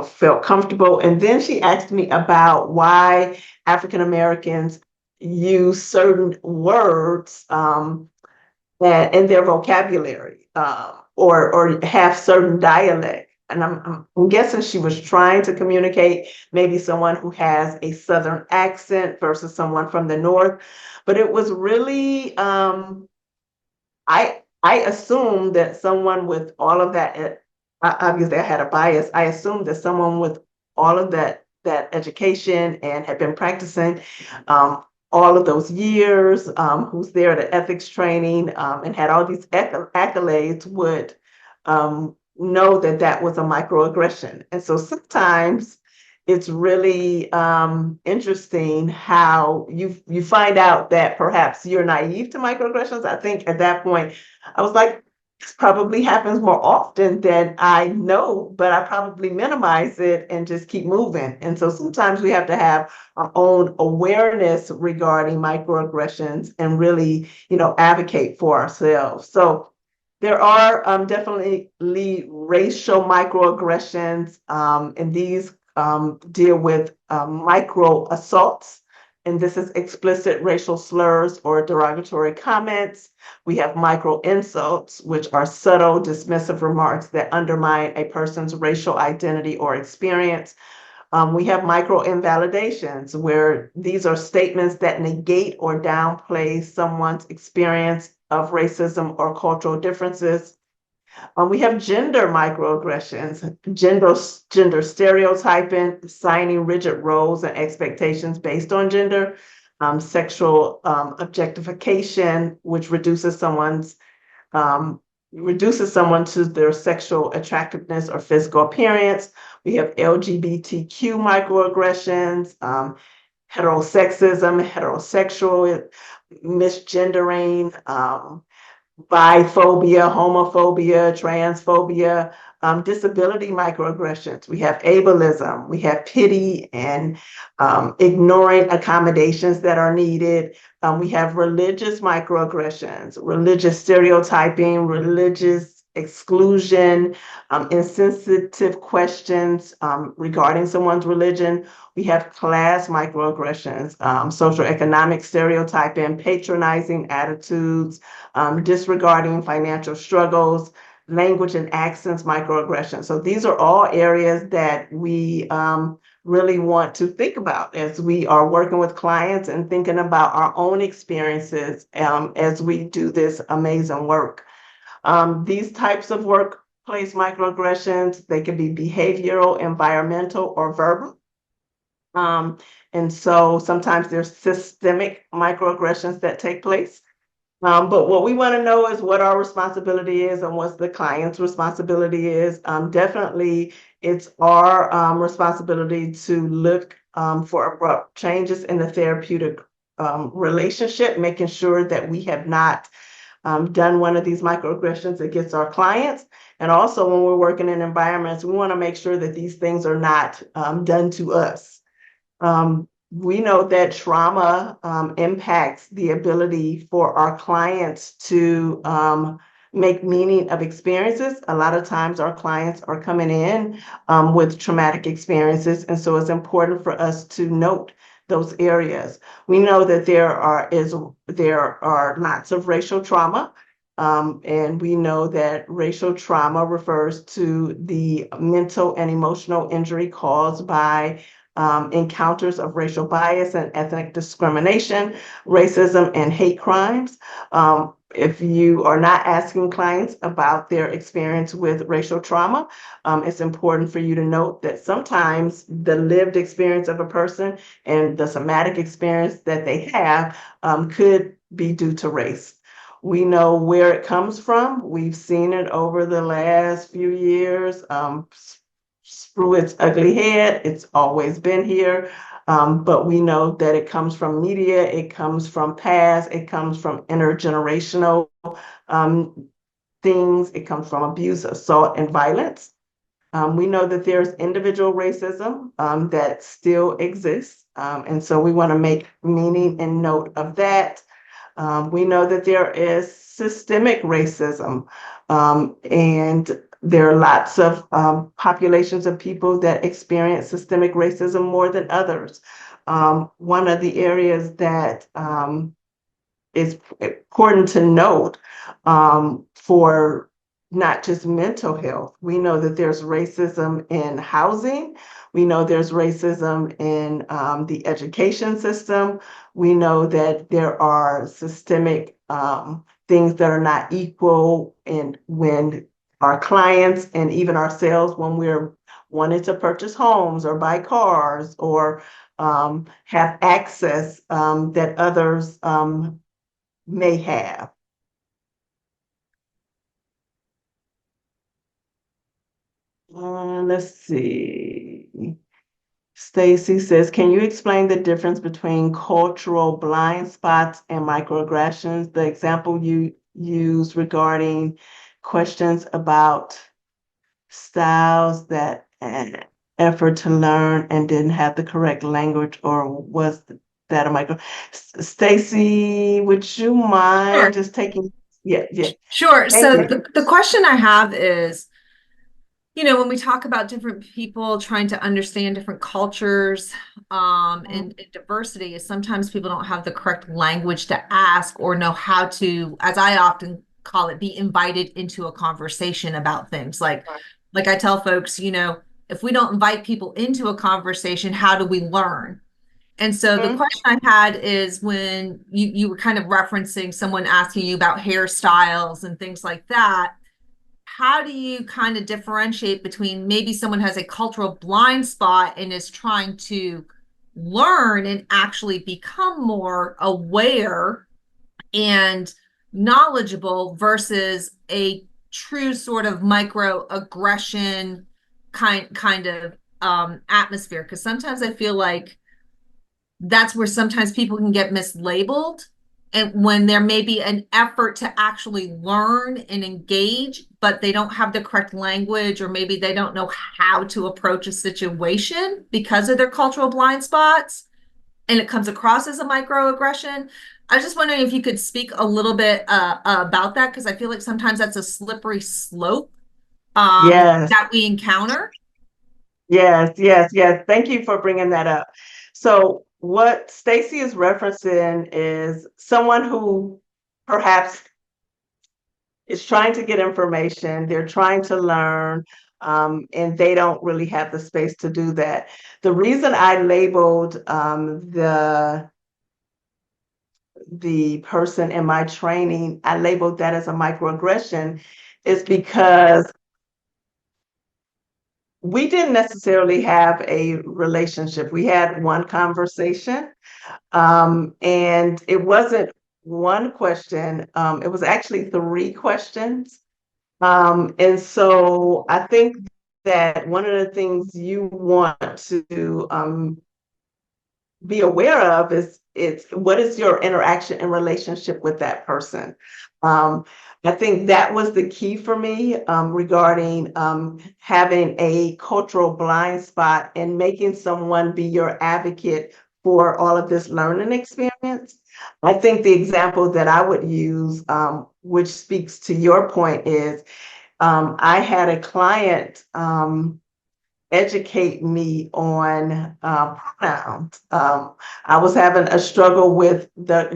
felt comfortable. And then she asked me about why African Americans use certain words in their vocabulary or have certain dialect. And I'm guessing she was trying to communicate maybe someone who has a Southern accent versus someone from the North. But it was really, I assumed that someone with all of that, obviously I had a bias. I assumed that someone with all of that education and had been practicing all of those years, who's there at an ethics training and had all these accolades would know that that was a microaggression. And so sometimes it's really interesting how you find out that perhaps you're naive to microaggressions. I think at that point, I was like, this probably happens more often than I know, but I probably minimize it and just keep moving. And so sometimes we have to have our own awareness regarding microaggressions and really, advocate for ourselves. So there are definitely racial microaggressions, and these deal with micro assaults. And this is explicit racial slurs or derogatory comments. We have micro insults, which are subtle, dismissive remarks that undermine a person's racial identity or experience. We have micro invalidations, where these are statements that negate or downplay someone's experience of racism or cultural differences. We have gender microaggressions, gender stereotyping, assigning rigid roles and expectations based on gender, sexual objectification, which reduces someone to their sexual attractiveness or physical appearance. We have LGBTQ microaggressions, heterosexism, heterosexual misgendering, biphobia, homophobia, transphobia, disability microaggressions. We have ableism, we have pity and ignoring accommodations that are needed. We have religious microaggressions, religious stereotyping, religious exclusion, insensitive questions regarding someone's religion. We have class microaggressions, socioeconomic stereotyping, patronizing attitudes, disregarding financial struggles, language and accents microaggressions. So these are all areas that we really want to think about as we are working with clients and thinking about our own experiences as we do this amazing work. These types of workplace microaggressions, they can be behavioral, environmental, or verbal. And so sometimes there's systemic microaggressions that take place. But what we want to know is what our responsibility is and what the client's responsibility is. Definitely, it's our responsibility to look for abrupt changes in the therapeutic relationship, making sure that we have not done one of these microaggressions against our clients. And also, when we're working in environments, we want to make sure that these things are not done to us. We know that trauma impacts the ability for our clients to make meaning of experiences. A lot of times our clients are coming in with traumatic experiences, and so it's important for us to note those areas. We know that there are lots of racial trauma, and we know that racial trauma refers to the mental and emotional injury caused by encounters of racial bias and ethnic discrimination, racism, and hate crimes. If you are not asking clients about their experience with racial trauma, it's important for you to note that sometimes the lived experience of a person and the somatic experience that they have could be due to race. We know where it comes from. We've seen it over the last few years. Through its ugly head, it's always been here, but we know that it comes from media, it comes from past, it comes from intergenerational things, it comes from abuse, assault, and violence. We know that there's individual racism that still exists, and so we want to make meaning and note of that. We know that there is systemic racism, and there are lots of populations of people that experience systemic racism more than others. One of the areas that is important to note for not just mental health, we know that there's racism in housing. We know there's racism in the education system. We know that there are systemic things that are not equal, and when our clients and even ourselves, when we're wanting to purchase homes or buy cars or have access that others may have. Let's see. Stacy says, can you explain the difference between cultural blind spots and microaggressions? The example you used regarding questions about styles that an effort to learn and didn't have the correct language, or was that a micro? Stacy, would you mind just taking? Yeah, yeah. Sure. Thank So you. the question I have is, when we talk about different people trying to understand different cultures, and diversity, is sometimes people don't have the correct language to ask or know how to, as I often call it, be invited into a conversation about things. Like I tell folks, if we don't invite people into a conversation, how do we learn? And so the question I had is, when you were kind of referencing someone asking you about hairstyles and things like that, how do you kind of differentiate between maybe someone has a cultural blind spot and is trying to learn and actually become more aware and knowledgeable versus a true sort of microaggression kind of atmosphere? Because sometimes I feel like that's where sometimes people can get mislabeled, and when there may be an effort to actually learn and engage, but they don't have the correct language, or maybe they don't know how to approach a situation because of their cultural blind spots, and it comes across as a microaggression. I was just wondering if you could speak a little bit about that, because I feel like sometimes that's a slippery slope Yes. that we encounter. Yes, yes, yes. Thank you for bringing that up. So what Stacy is referencing is someone who perhaps is trying to get information, they're trying to learn, and they don't really have the space to do that. The reason I labeled the person in my training, I labeled that as a microaggression, is because we didn't necessarily have a relationship. We had one conversation, and it wasn't one question. It was actually three questions. And so I think that one of the things you want to be aware of is what is your interaction and relationship with that person. I think that was the key for me regarding having a cultural blind spot and making someone be your advocate for all of this learning experience. I think the example that I would use, which speaks to your point, is I had a client educate me on pronouns. I was having a struggle with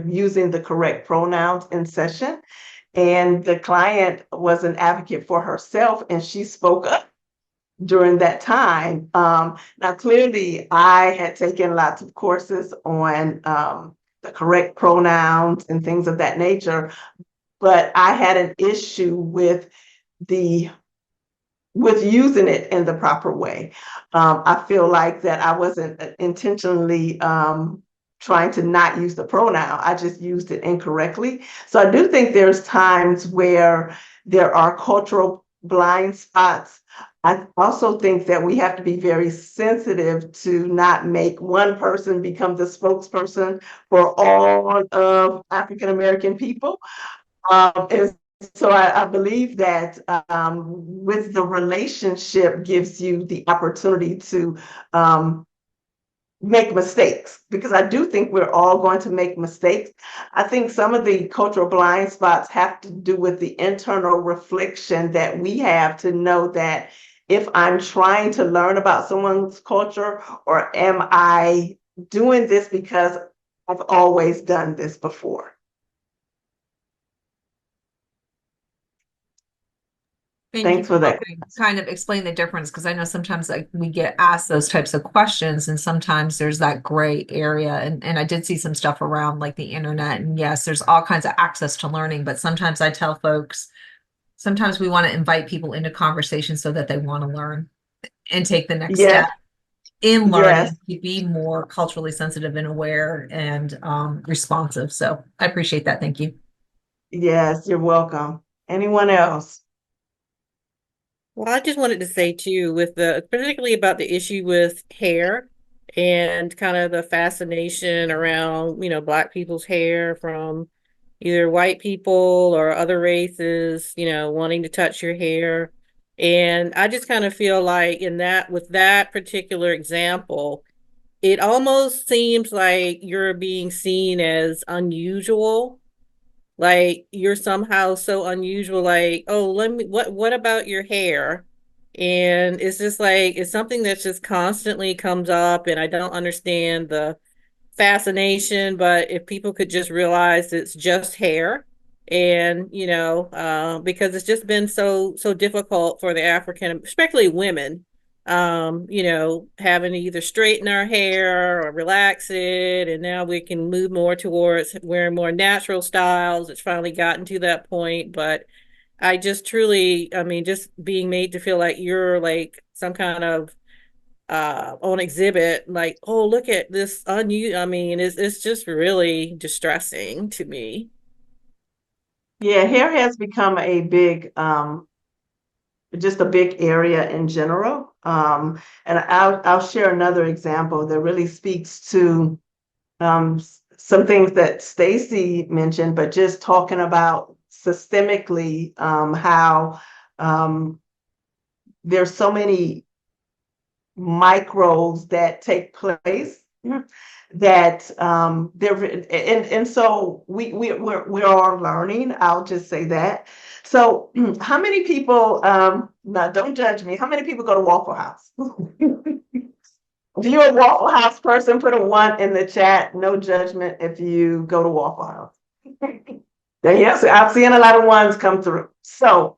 using the correct pronouns in session, and the client was an advocate for herself, and she spoke up during that time. Now, clearly, I had taken lots of courses on the correct pronouns and things of that nature, but I had an issue with using it in the proper way. I feel like that I wasn't intentionally trying to not use the pronoun. I just used it incorrectly. So I do think there's times where there are cultural blind spots. I also think that we have to be very sensitive to not make one person become the spokesperson for all of African American people. And so I believe that with the relationship gives you the opportunity to make mistakes, because I do think we're all going to make mistakes. I think some of the cultural blind spots have to do with the internal reflection that we have to know that if I'm trying to learn about someone's culture, or am I doing this because I've always done this before? Thank you Thanks for that. kind of explain the difference, because I know sometimes we get asked those types of questions, and sometimes there's that gray area. And I did see some stuff around like the internet, and yes, there's all kinds of access to learning, but sometimes I tell folks, sometimes we want to invite people into conversation so that they want to learn and take the next step in learning to be more culturally sensitive and aware and responsive. So I appreciate that. Thank you. Yes, you're welcome. Anyone else? Well, I just wanted to say too, particularly about the issue with hair and kind of the fascination around, Black people's hair from either white people or other races, wanting to touch your hair. And I just kind of feel like with that particular example, it almost seems like you're being seen as unusual, like you're somehow so unusual, like, oh, what about your hair? And it's just like it's something that just constantly comes up, and I don't understand the fascination. But if people could just realize it's just hair, and because it's just been so difficult for the African, especially women, having to either straighten our hair or relax it, and now we can move more towards wearing more natural styles. It's finally gotten to that point, but I just truly, I mean, just being made to feel like you're like some kind of on exhibit, like, oh, look at this I mean, it's just really distressing to me. Yeah, hair has become a big just a big area in general. And I'll share another example that really speaks to some things that Stacy mentioned, but just talking about systemically how there's so many microbes that take place that there and so we're all learning. I'll just say that. So how many people now don't judge me, how many people go to Waffle House? If you're a Waffle House person, put a 1 in the chat. No judgment if you go to Waffle House. Yes, I've seen a lot of ones come through. So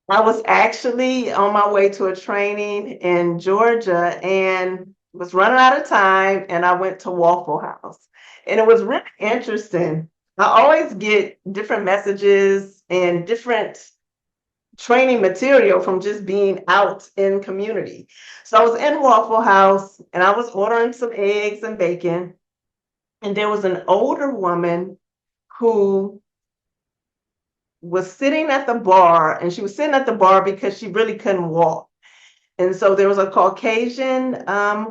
I was actually on my way to a training in Georgia and was running out of time, and I went to Waffle House. And it was really interesting. I always get different messages and different training material from just being out in community. So I was in Waffle House and I was ordering some eggs and bacon, and there was an older woman who was sitting at the bar, and she was sitting at the bar because she really couldn't walk. And so there was a Caucasian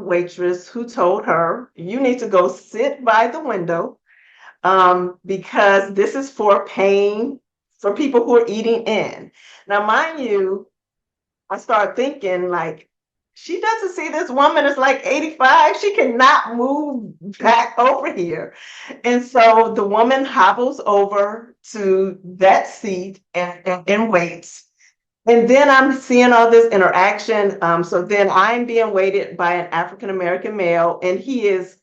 waitress who told her, you need to go sit by the window because this is for people who are eating in. Now, mind you, I started thinking, like, she doesn't see this woman is like 85. She cannot move back over here. And so the woman hobbles over to that seat and waits. And then I'm seeing all this interaction. So then I'm being waited by an African American male, and he is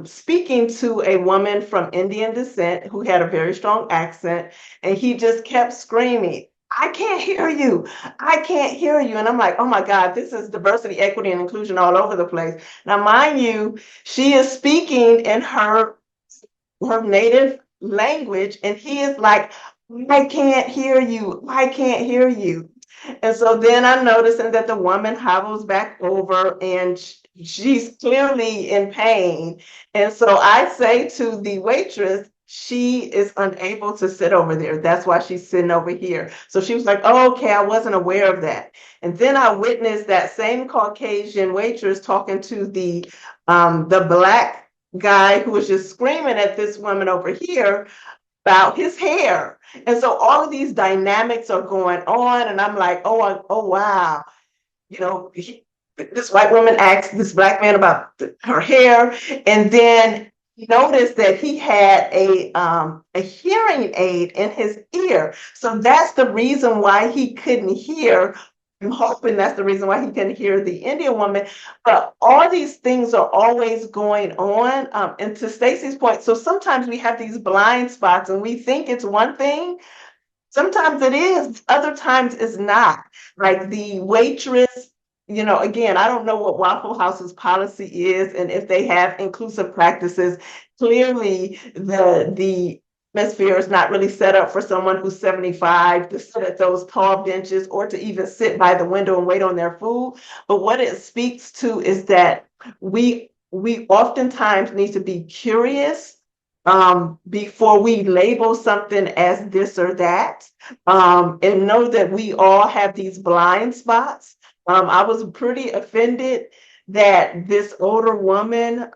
speaking to a woman from Indian descent who had a very strong accent, and he just kept screaming, I can't hear you. I can't hear you. And I'm like, oh my God, this is diversity, equity, and inclusion all over the place. Now, mind you, she is speaking in her native language, and he is like, I can't hear you. I can't hear you. And so then I'm noticing that the woman hobbles back over, and she's clearly in pain. And so I say to the waitress, she is unable to sit over there. That's why she's sitting over here. So she was like, oh, okay, I wasn't aware of that. And then I witnessed that same Caucasian waitress talking to the Black guy who was just screaming at this woman over here about his hair. And so all of these dynamics are going on, and I'm like, oh wow, this white woman asked this Black man about her hair, and then noticed that he had a hearing aid in his ear. So that's the reason why he couldn't hear. I'm hoping that's the reason why he couldn't hear the Indian woman. But all these things are always going on. And to Stacy's point, so sometimes we have these blind spots and we think it's one thing. Sometimes it is, other times it's not. Like the waitress, again, I don't know what Waffle House's policy is and if they have inclusive practices. Clearly, the atmosphere is not really set up for someone who's 75 to sit at those tall benches or to even sit by the window and wait on their food. But what it speaks to is that we oftentimes need to be curious before we label something as this or that, and know that we all have these blind spots. I was pretty offended that this older woman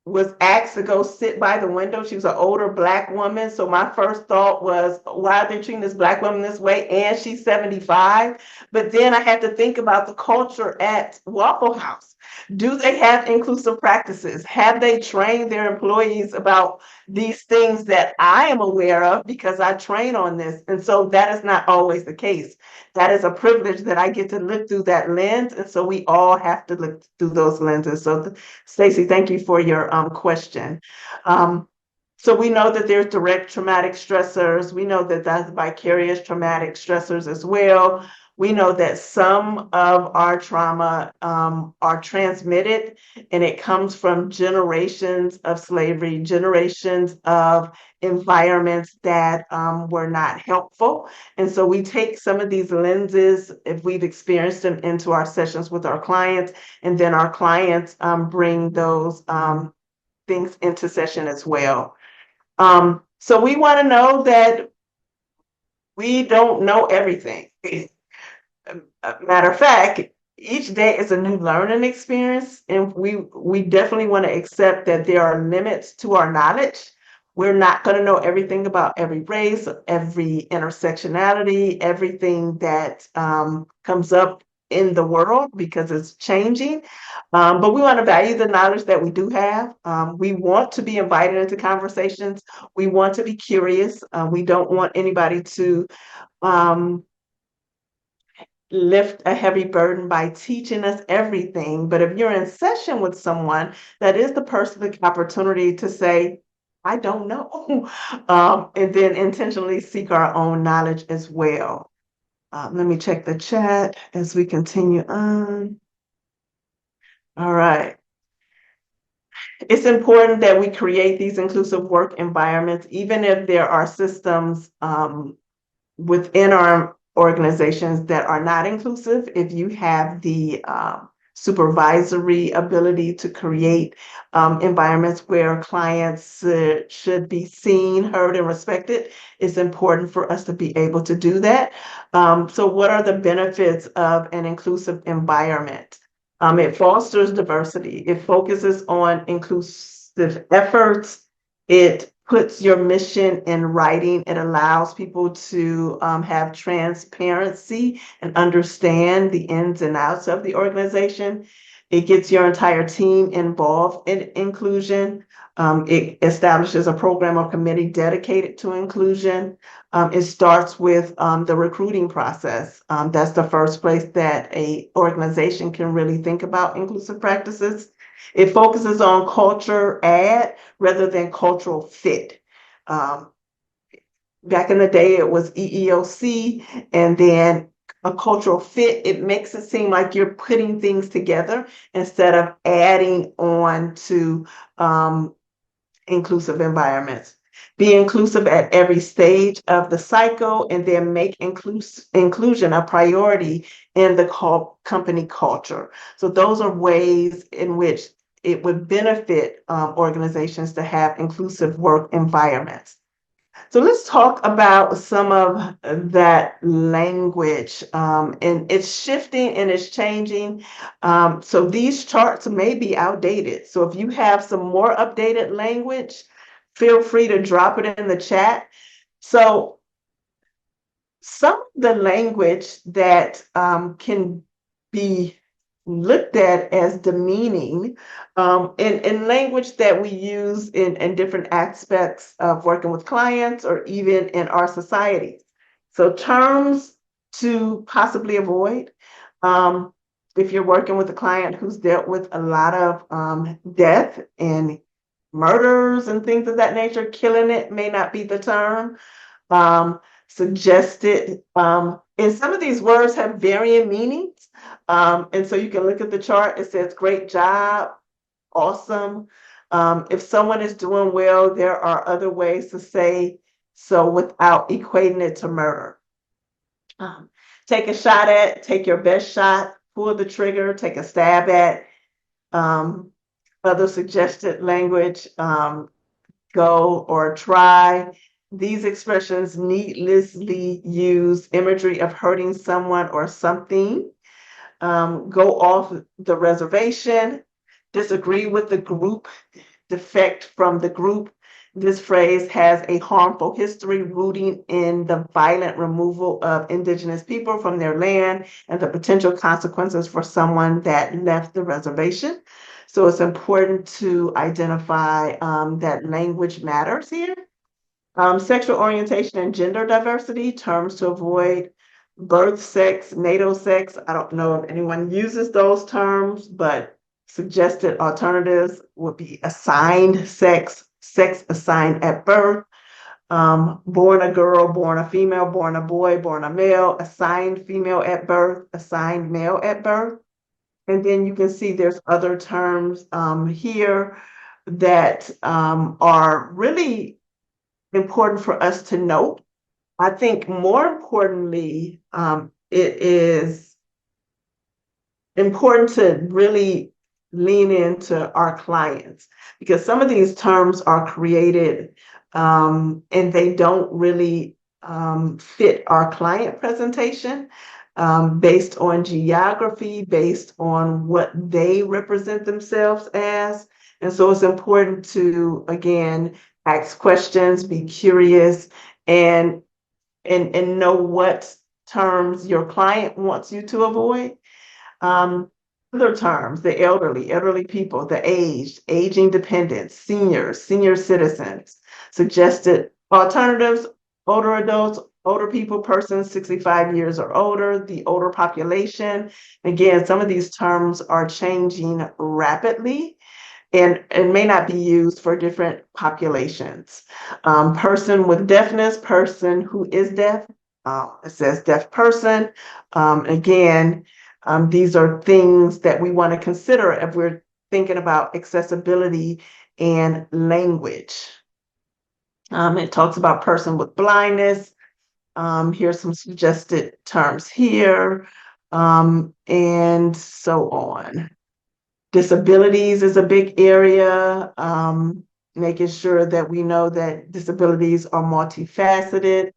was asked to go sit by the window. She was an older Black woman. So my first thought was, why are they treating this Black woman this way? And she's 75. But then I had to think about the culture at Waffle House. Do they have inclusive practices? Have they trained their employees about these things that I am aware of because I train on this? And so that is not always the case. That is a privilege that I get to look through that lens. And so we all have to look through those lenses. So Stacey, thank you for your question. So we know that there's direct traumatic stressors. We know that that's vicarious traumatic stressors as well. We know that some of our trauma are transmitted, and it comes from generations of slavery, generations of environments that were not helpful. And so we take some of these lenses, if we've experienced them, into our sessions with our clients, and then our clients bring those things into session as well. So we want to know that we don't know everything. Matter of fact, each day is a new learning experience, and we definitely want to accept that there are limits to our knowledge. We're not going to know everything about every race, every intersectionality, everything that comes up in the world, because it's changing. But we want to value the knowledge that we do have. We want to be invited into conversations. We want to be curious. We don't want anybody to lift a heavy burden by teaching us everything. But if you're in session with someone, that is the perfect opportunity to say, I don't know, and then intentionally seek our own knowledge as well. Let me check the chat as we continue on. All right. It's important that we create these inclusive work environments, even if there are systems within our organizations that are not inclusive. If you have the supervisory ability to create environments where clients should be seen, heard, and respected, it's important for us to be able to do that. So what are the benefits of an inclusive environment? It fosters diversity. It focuses on inclusive efforts. It puts your mission in writing. It allows people to have transparency and understand the ins and outs of the organization. It gets your entire team involved in inclusion. It establishes a program or committee dedicated to inclusion. It starts with the recruiting process. That's the first place that an organization can really think about inclusive practices. It focuses on culture add rather than cultural fit. Back in the day, it was EEOC, and then a cultural fit. It makes it seem like you're putting things together instead of adding on to inclusive environments. Be inclusive at every stage of the cycle, and then make inclusion a priority in the company culture. So those are ways in which it would benefit organizations to have inclusive work environments. So let's talk about some of that language, and it's shifting and it's changing. So these charts may be outdated. So if you have some more updated language, feel free to drop it in the chat. So some of the language that can be looked at as demeaning in language that we use in different aspects of working with clients or even in our society. So terms to possibly avoid. If you're working with a client who's dealt with a lot of death and murders and things of that nature, killing it may not be the term. Suggested, and some of these words have varying meanings. And so you can look at the chart. It says great job, awesome. If someone is doing well, there are other ways to say so without equating it to murder. Take a shot at, take your best shot, pull the trigger, take a stab at. other suggested language, go or try. These expressions needlessly use imagery of hurting someone or something. Go off the reservation, disagree with the group, defect from the group. This phrase has a harmful history rooting in the violent removal of indigenous people from their land and the potential consequences for someone that left the reservation. So it's important to identify that language matters here. Sexual orientation and gender diversity, terms to avoid: birth sex, natal sex. I don't know if anyone uses those terms, but suggested alternatives would be assigned sex, sex assigned at birth, born a girl, born a female, born a boy, born a male, assigned female at birth, assigned male at birth. And then you can see there's other terms here that are really important for us to note. I think more importantly, it is important to really lean into our clients, because some of these terms are created and they don't really fit our client presentation based on geography, based on what they represent themselves as. And so it's important to, again, ask questions, be curious, and know what terms your client wants you to avoid. Other terms: the elderly people, the aged, aging dependents, seniors, senior citizens. Suggested alternatives: older adults, older people, persons 65 years or older, the older population. Again, some of these terms are changing rapidly and may not be used for different populations. Person with deafness, person who is deaf, it says deaf person. Again, these are things that we want to consider if we're thinking about accessibility and language. It talks about person with blindness. Here's some suggested terms here, and so on. Disabilities is a big area, making sure that we know that disabilities are multifaceted.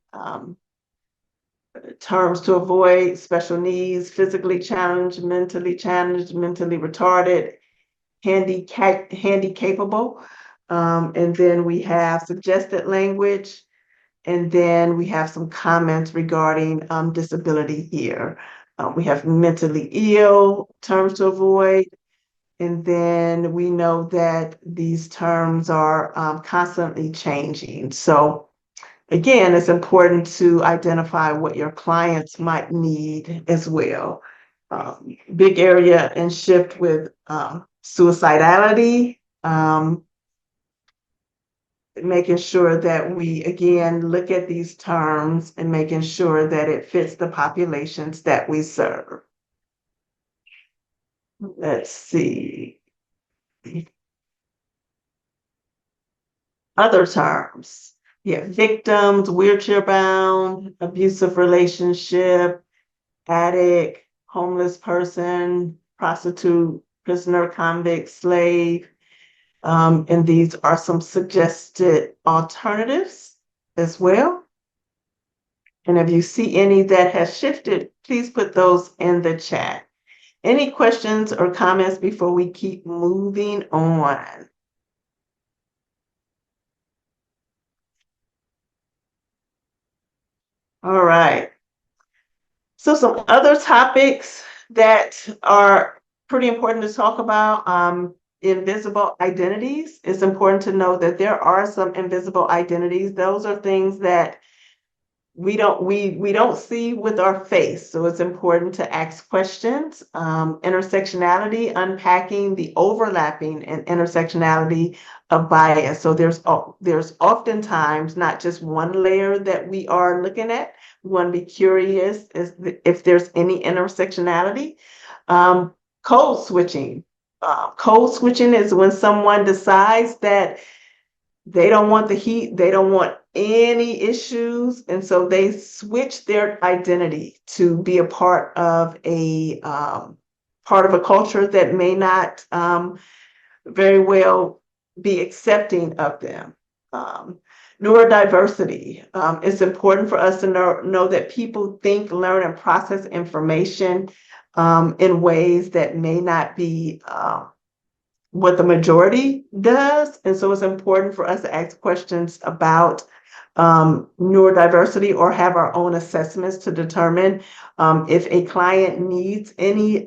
Terms to avoid: special needs, physically challenged, mentally retarded, handicapable. And then we have suggested language, and then we have some comments regarding disability here. We have mentally ill, terms to avoid. And then we know that these terms are constantly changing. So again, it's important to identify what your clients might need as well. Big area and shift with suicidality, making sure that we, again, look at these terms and making sure that it fits the populations that we serve. Let's see. Other terms. Yeah, victims, wheelchair bound, abusive relationship, addict, homeless person, prostitute, prisoner, convict, slave. And these are some suggested alternatives as well. And if you see any that has shifted, please put those in the chat. Any questions or comments before we keep moving on? All right. So some other topics that are pretty important to talk about. Invisible identities. It's important to know that there are some invisible identities. Those are things that we don't see with our face. So it's important to ask questions. Intersectionality, unpacking the overlapping and intersectionality of bias. So there's oftentimes not just one layer that we are looking at. We want to be curious as if there's any intersectionality. Code switching. Code switching is when someone decides that they don't want the heat, they don't want any issues, and so they switch their identity to be a part of a culture that may not very well be accepting of them. Neurodiversity. It's important for us to know that people think, learn, and process information in ways that may not be what the majority does. And so it's important for us to ask questions about neurodiversity or have our own assessments to determine if a client needs any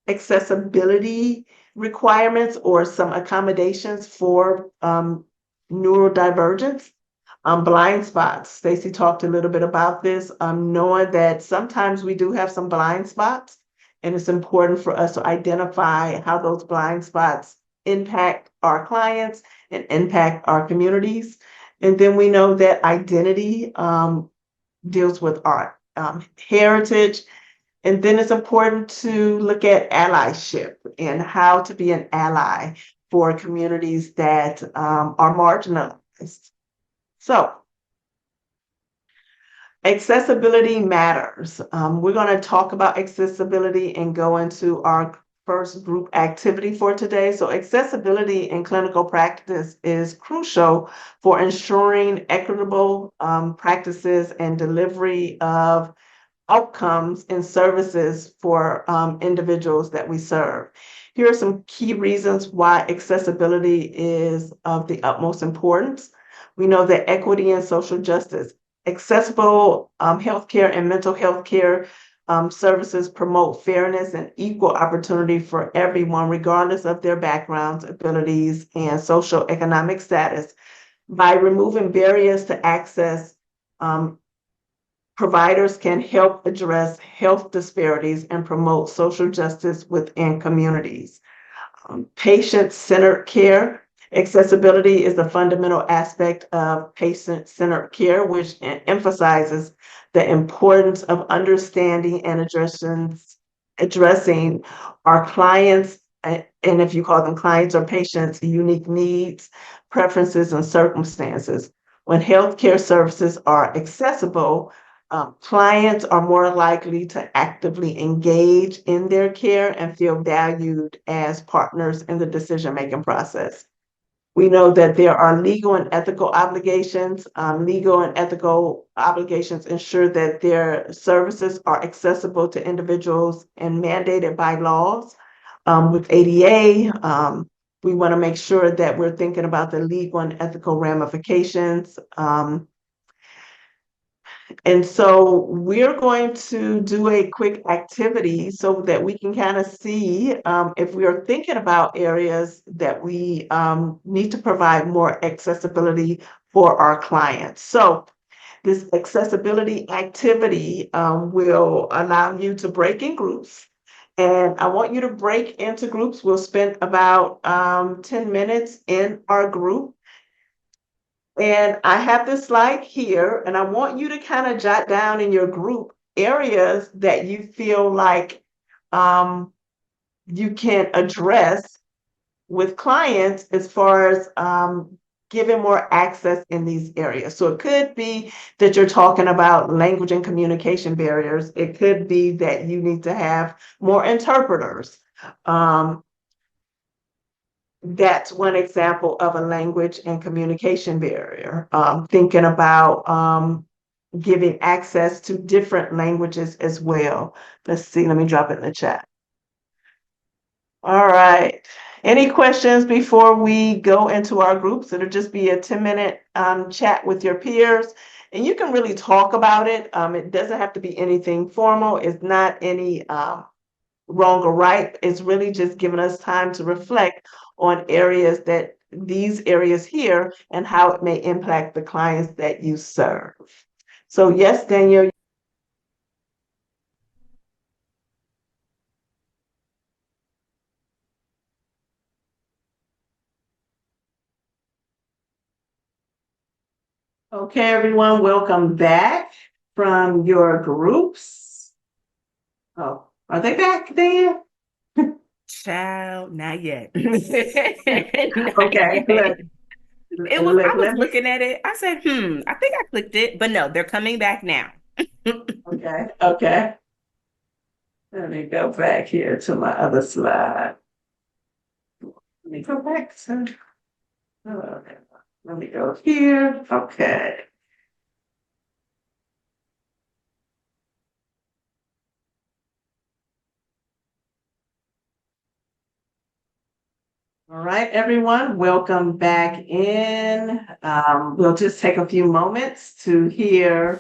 accessibility requirements or some accommodations for neurodivergence. Blind spots. Stacy talked a little bit about this, knowing that sometimes we do have some blind spots, and it's important for us to identify how those blind spots impact our clients and impact our communities. And then we know that identity deals with our heritage. And then it's important to look at allyship and how to be an ally for communities that are marginalized. So, accessibility matters. We're going to talk about accessibility and go into our first group activity for today. So, accessibility in clinical practice is crucial for ensuring equitable practices and delivery of outcomes and services for individuals that we serve. Here are some key reasons why accessibility is of the utmost importance. We know that equity and social justice, accessible healthcare and mental health care services promote fairness and equal opportunity for everyone, regardless of their backgrounds, abilities, and social economic status. By removing barriers to access, providers can help address health disparities and promote social justice within communities. Patient-centered care. Accessibility is the fundamental aspect of patient-centered care, which emphasizes the importance of understanding and addressing our clients, and if you call them clients or patients, unique needs, preferences, and circumstances. When healthcare services are accessible, clients are more likely to actively engage in their care and feel valued as partners in the decision-making process. We know that there are legal and ethical obligations. Legal and ethical obligations ensure that their services are accessible to individuals and mandated by laws. With ADA, we want to make sure that we're thinking about the legal and ethical ramifications. And so we're going to do a quick activity so that we can kind of see if we are thinking about areas that we need to provide more accessibility for our clients. So this accessibility activity will allow you to break in groups. And I want you to break into groups. We'll spend about 10 minutes in our group. And I have this slide here, and I want you to kind of jot down in your group areas that you feel like you can address with clients as far as giving more access in these areas. So it could be that you're talking about language and communication barriers. It could be that you need to have more interpreters. That's one example of a language and communication barrier. Thinking about giving access to different languages as well. Let's see, let me drop it in the chat. All right. Any questions before we go into our groups? It'll just be a 10-minute chat with your peers, and you can really talk about it. It doesn't have to be anything formal. It's not any wrong or right. It's really just giving us time to reflect on these areas here and how it may impact the clients that you serve. So yes, Danielle. Okay, everyone, welcome back from your groups. Oh, are they back, Dan? Child, not yet. Okay. I was looking at it. I said, I think I clicked it, but no, they're coming back now. Okay. Let me go back here to my other slide. me go back to, let me go here. Okay. All right, everyone, welcome back in. We'll just take a few moments to hear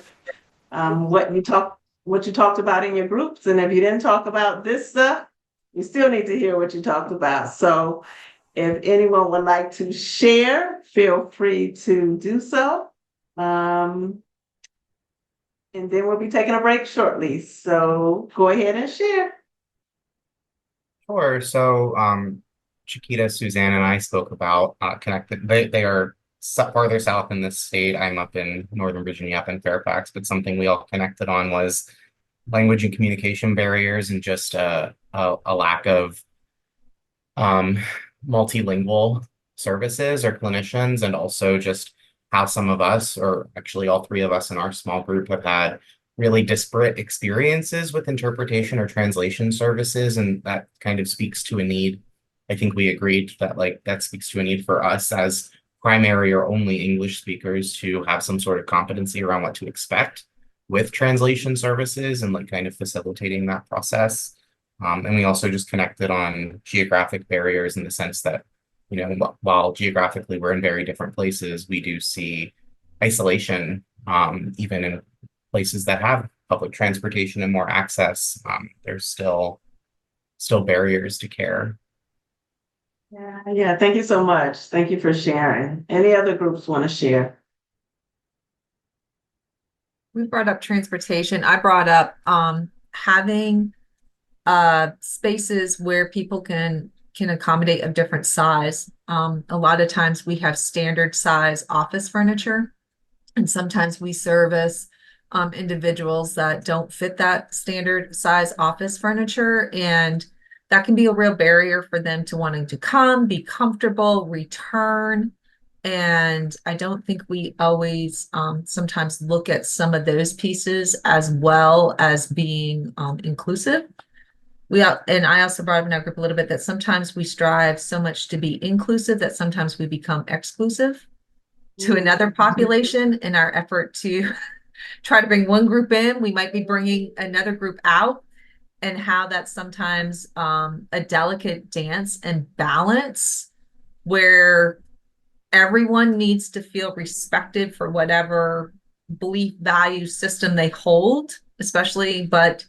what you talked about in your groups. And if you didn't talk about this stuff, you still need to hear what you talked about. So if anyone would like to share, feel free to do so. And then we'll be taking a break shortly. So go ahead and share. Sure. So, Chiquita, Suzanne, and I spoke about connected. They are farther south in this state. I'm up in Northern Virginia, up in Fairfax. But something we all connected on was language and communication barriers, and just a lack of multilingual services or clinicians, and also just how some of us, or actually all three of us in our small group, have had really disparate experiences with interpretation or translation services, and that kind of speaks to a need. I think we agreed that that speaks to a need for us as primary or only English speakers to have some sort of competency around what to expect with translation services, and kind of facilitating that process. And we also just connected on geographic barriers, in the sense that, while geographically we're in very different places, we do see isolation, even in places that have public transportation and more access. There's still barriers to care. Yeah, thank you so much. Thank you for sharing. Any other groups want to share? We brought up transportation. I brought up having spaces where people can accommodate of different size. A lot of times we have standard size office furniture, and sometimes we service individuals that don't fit that standard size office furniture, and that can be a real barrier for them to wanting to come, be comfortable, return. And I don't think we always sometimes look at some of those pieces as well as being inclusive. And I also brought up in our group a little bit that sometimes we strive so much to be inclusive that sometimes we become exclusive to another population in our effort to try to bring one group in. We might be bringing another group out, and how that's sometimes a delicate dance and balance where everyone needs to feel respected for whatever belief, value system they hold, especially, but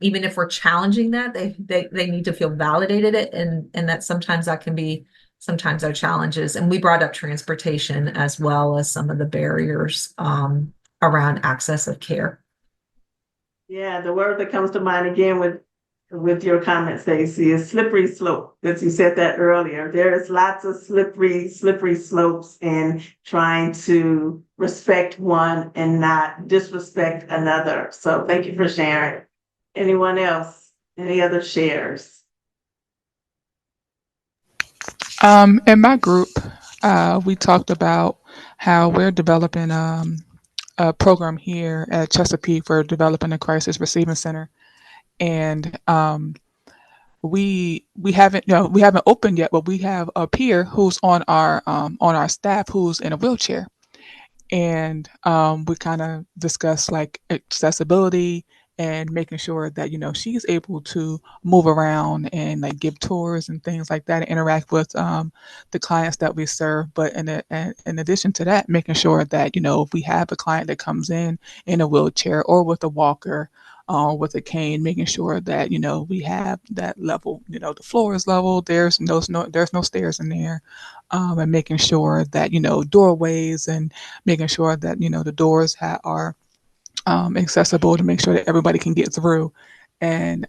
even if we're challenging that, they need to feel validated it, and that sometimes that can be sometimes our challenges. And we brought up transportation as well as some of the barriers around access of care. Yeah, the word that comes to mind again with your comment, Stacey, is slippery slope. As you said that earlier, there's lots of slippery slopes in trying to respect one and not disrespect another. So thank you for sharing. Anyone else? Any other shares? In my group, we talked about how we're developing a program here at Chesapeake for developing a crisis receiving center, and we haven't opened yet, but we have a peer who's on our staff who's in a wheelchair, and we kind of discuss like accessibility and making sure that she's able to move around and like give tours and things like that and interact with the clients that we serve. But in addition to that, making sure that if we have a client that comes in a wheelchair or with a walker, with a cane, making sure that we have that level. The floor is level. There's no stairs in there, and making sure that doorways, and making sure that the doors are accessible to make sure that everybody can get through, and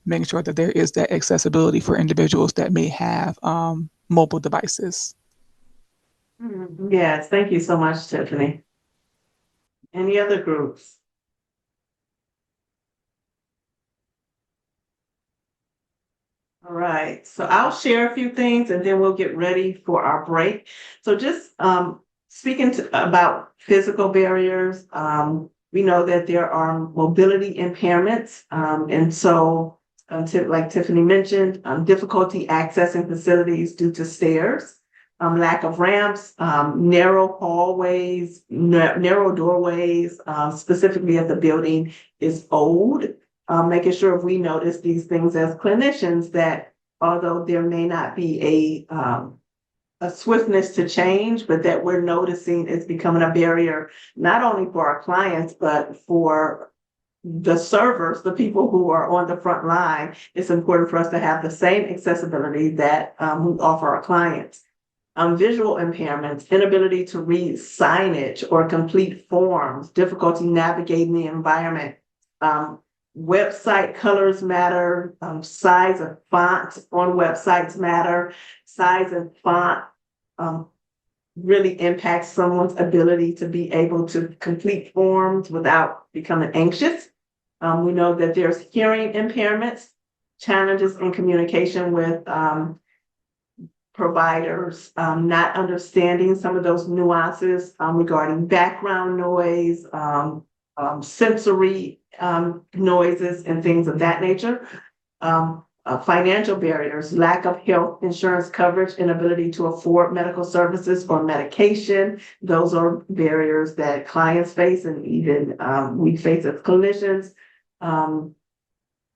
making sure that there is that accessibility for individuals that may have mobile devices. Yes, thank you so much, Tiffany. Any other groups? All right, so I'll share a few things and then we'll get ready for our break. So just speaking about physical barriers, we know that there are mobility impairments. And so like Tiffany mentioned, difficulty accessing facilities due to stairs, lack of ramps, narrow hallways, narrow doorways, specifically if the building is old. Making sure if we notice these things as clinicians that although there may not be a swiftness to change, but that we're noticing it's becoming a barrier, not only for our clients, but for the servers, the people who are on the front line. It's important for us to have the same accessibility that we offer our clients. Visual impairments, inability to read signage or complete forms, difficulty navigating the environment. Website colors matter, size of fonts on websites matter, size and font really impacts someone's ability to be able to complete forms without becoming anxious. We know that there's hearing impairments, challenges in communication with providers, not understanding some of those nuances regarding background noise, sensory noises and things of that nature. Financial barriers, lack of health insurance coverage, inability to afford medical services or medication. Those are barriers that clients face and even we face as clinicians.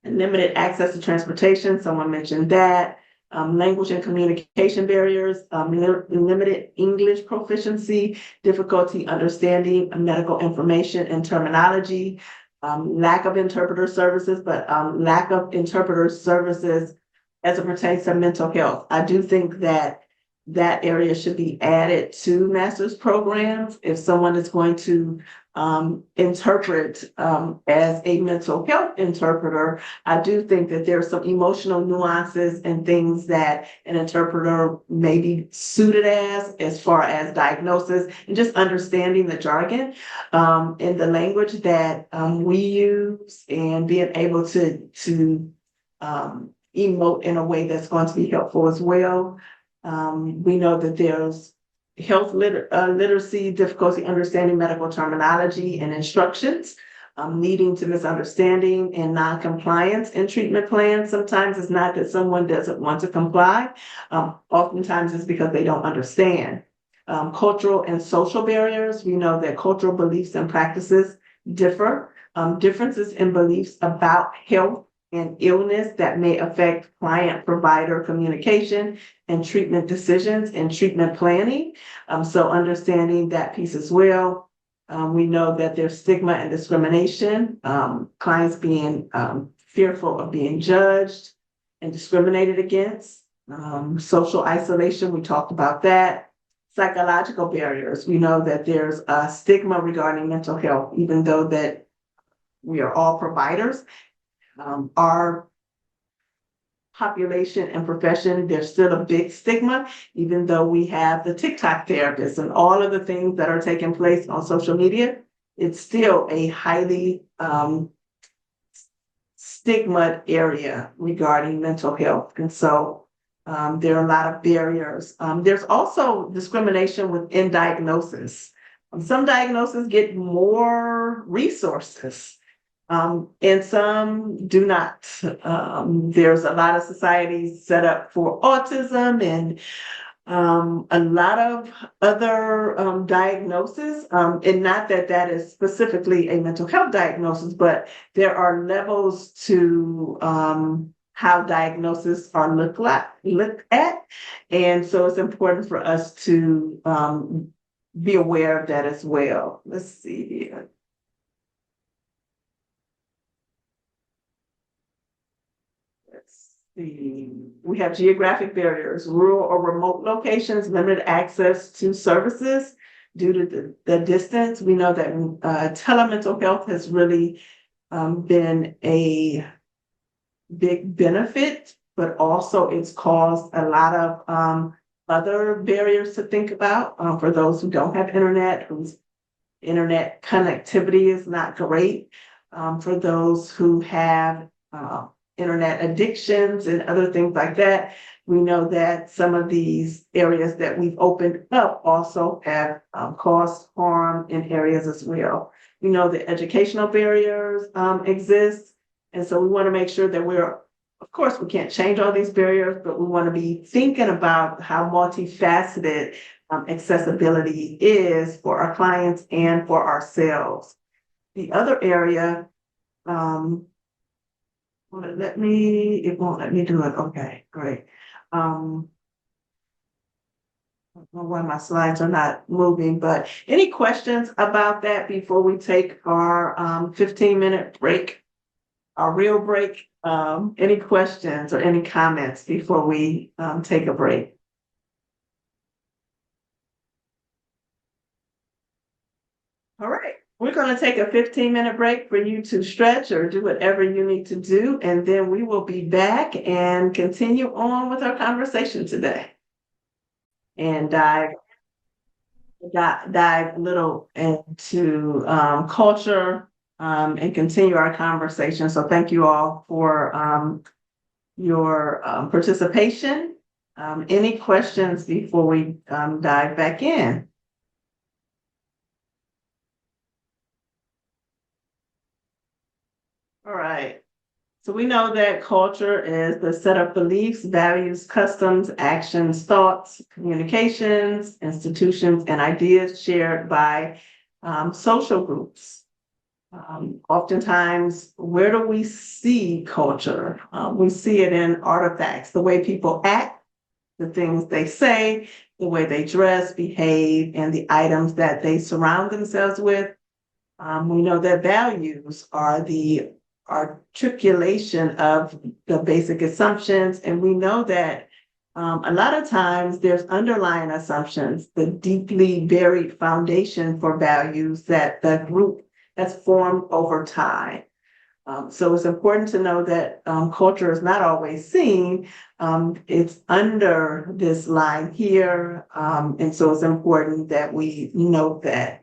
Limited access to transportation, someone mentioned that. Language and communication barriers, limited English proficiency, difficulty understanding medical information and terminology, lack of interpreter services, but lack of interpreter services as it pertains to mental health. I do think that that area should be added to master's programs. If someone is going to interpret as a mental health interpreter, I do think that there are some emotional nuances and things that an interpreter may be suited as far as diagnosis and just understanding the jargon and the language that we use and being able to emote in a way that's going to be helpful as well. We know that there's health literacy, difficulty understanding medical terminology and instructions, leading to misunderstanding and non-compliance in treatment plans. Sometimes it's not that someone doesn't want to comply. Oftentimes it's because they don't understand. Cultural and social barriers. We know that cultural beliefs and practices differ. Differences in beliefs about health and illness that may affect client-provider communication and treatment decisions and treatment planning. So understanding that piece as well. We know that there's stigma and discrimination, clients being fearful of being judged and discriminated against. Social isolation, we talked about that. Psychological barriers, we know that there's a stigma regarding mental health, even though that we are all providers. Our population and profession, there's still a big stigma, even though we have the TikTok therapists and all of the things that are taking place on social media. It's still a highly stigma area regarding mental health. And so there are a lot of barriers. There's also discrimination within diagnosis. Some diagnoses get more resources. And some do not. There's a lot of societies set up for autism and a lot of other diagnoses. And not that that is specifically a mental health diagnosis, but there are levels to how diagnoses are looked at. And so it's important for us to be aware of that as well. Let's see here. We have geographic barriers, rural or remote locations, limited access to services due to the distance. We know that telemental health has really been a big benefit, but also it's caused a lot of other barriers to think about for those who don't have internet, whose internet connectivity is not great, for those who have internet addictions and other things like that. We know that some of these areas that we've opened up also have caused harm in areas as well. We know that educational barriers exist. And so we want to make sure that we're of course, we can't change all these barriers, but we want to be thinking about how multifaceted accessibility is for our clients and for ourselves. The other area, it won't let me do it. Okay, great. I don't know why my slides are not moving, but any questions about that before we take our 15-minute break, our real break? Any questions or any comments before we take a break? All right, we're going to take a 15-minute break for you to stretch or do whatever you need to do, and then we will be back and continue on with our conversation today. And dive a little into culture and continue our conversation. So thank you all for your participation. Any questions before we dive back in? All right. So we know that culture is the set of beliefs, values, customs, actions, thoughts, communications, institutions, and ideas shared by social groups. Oftentimes, where do we see culture? We see it in artifacts, the way people act, the things they say, the way they dress, behave, and the items that they surround themselves with. We know that values are the articulation of the basic assumptions, and we know that a lot of times there's underlying assumptions, the deeply buried foundation for values that the group has formed over time. So it's important to know that culture is not always seen. It's under this line here, and so it's important that we note that.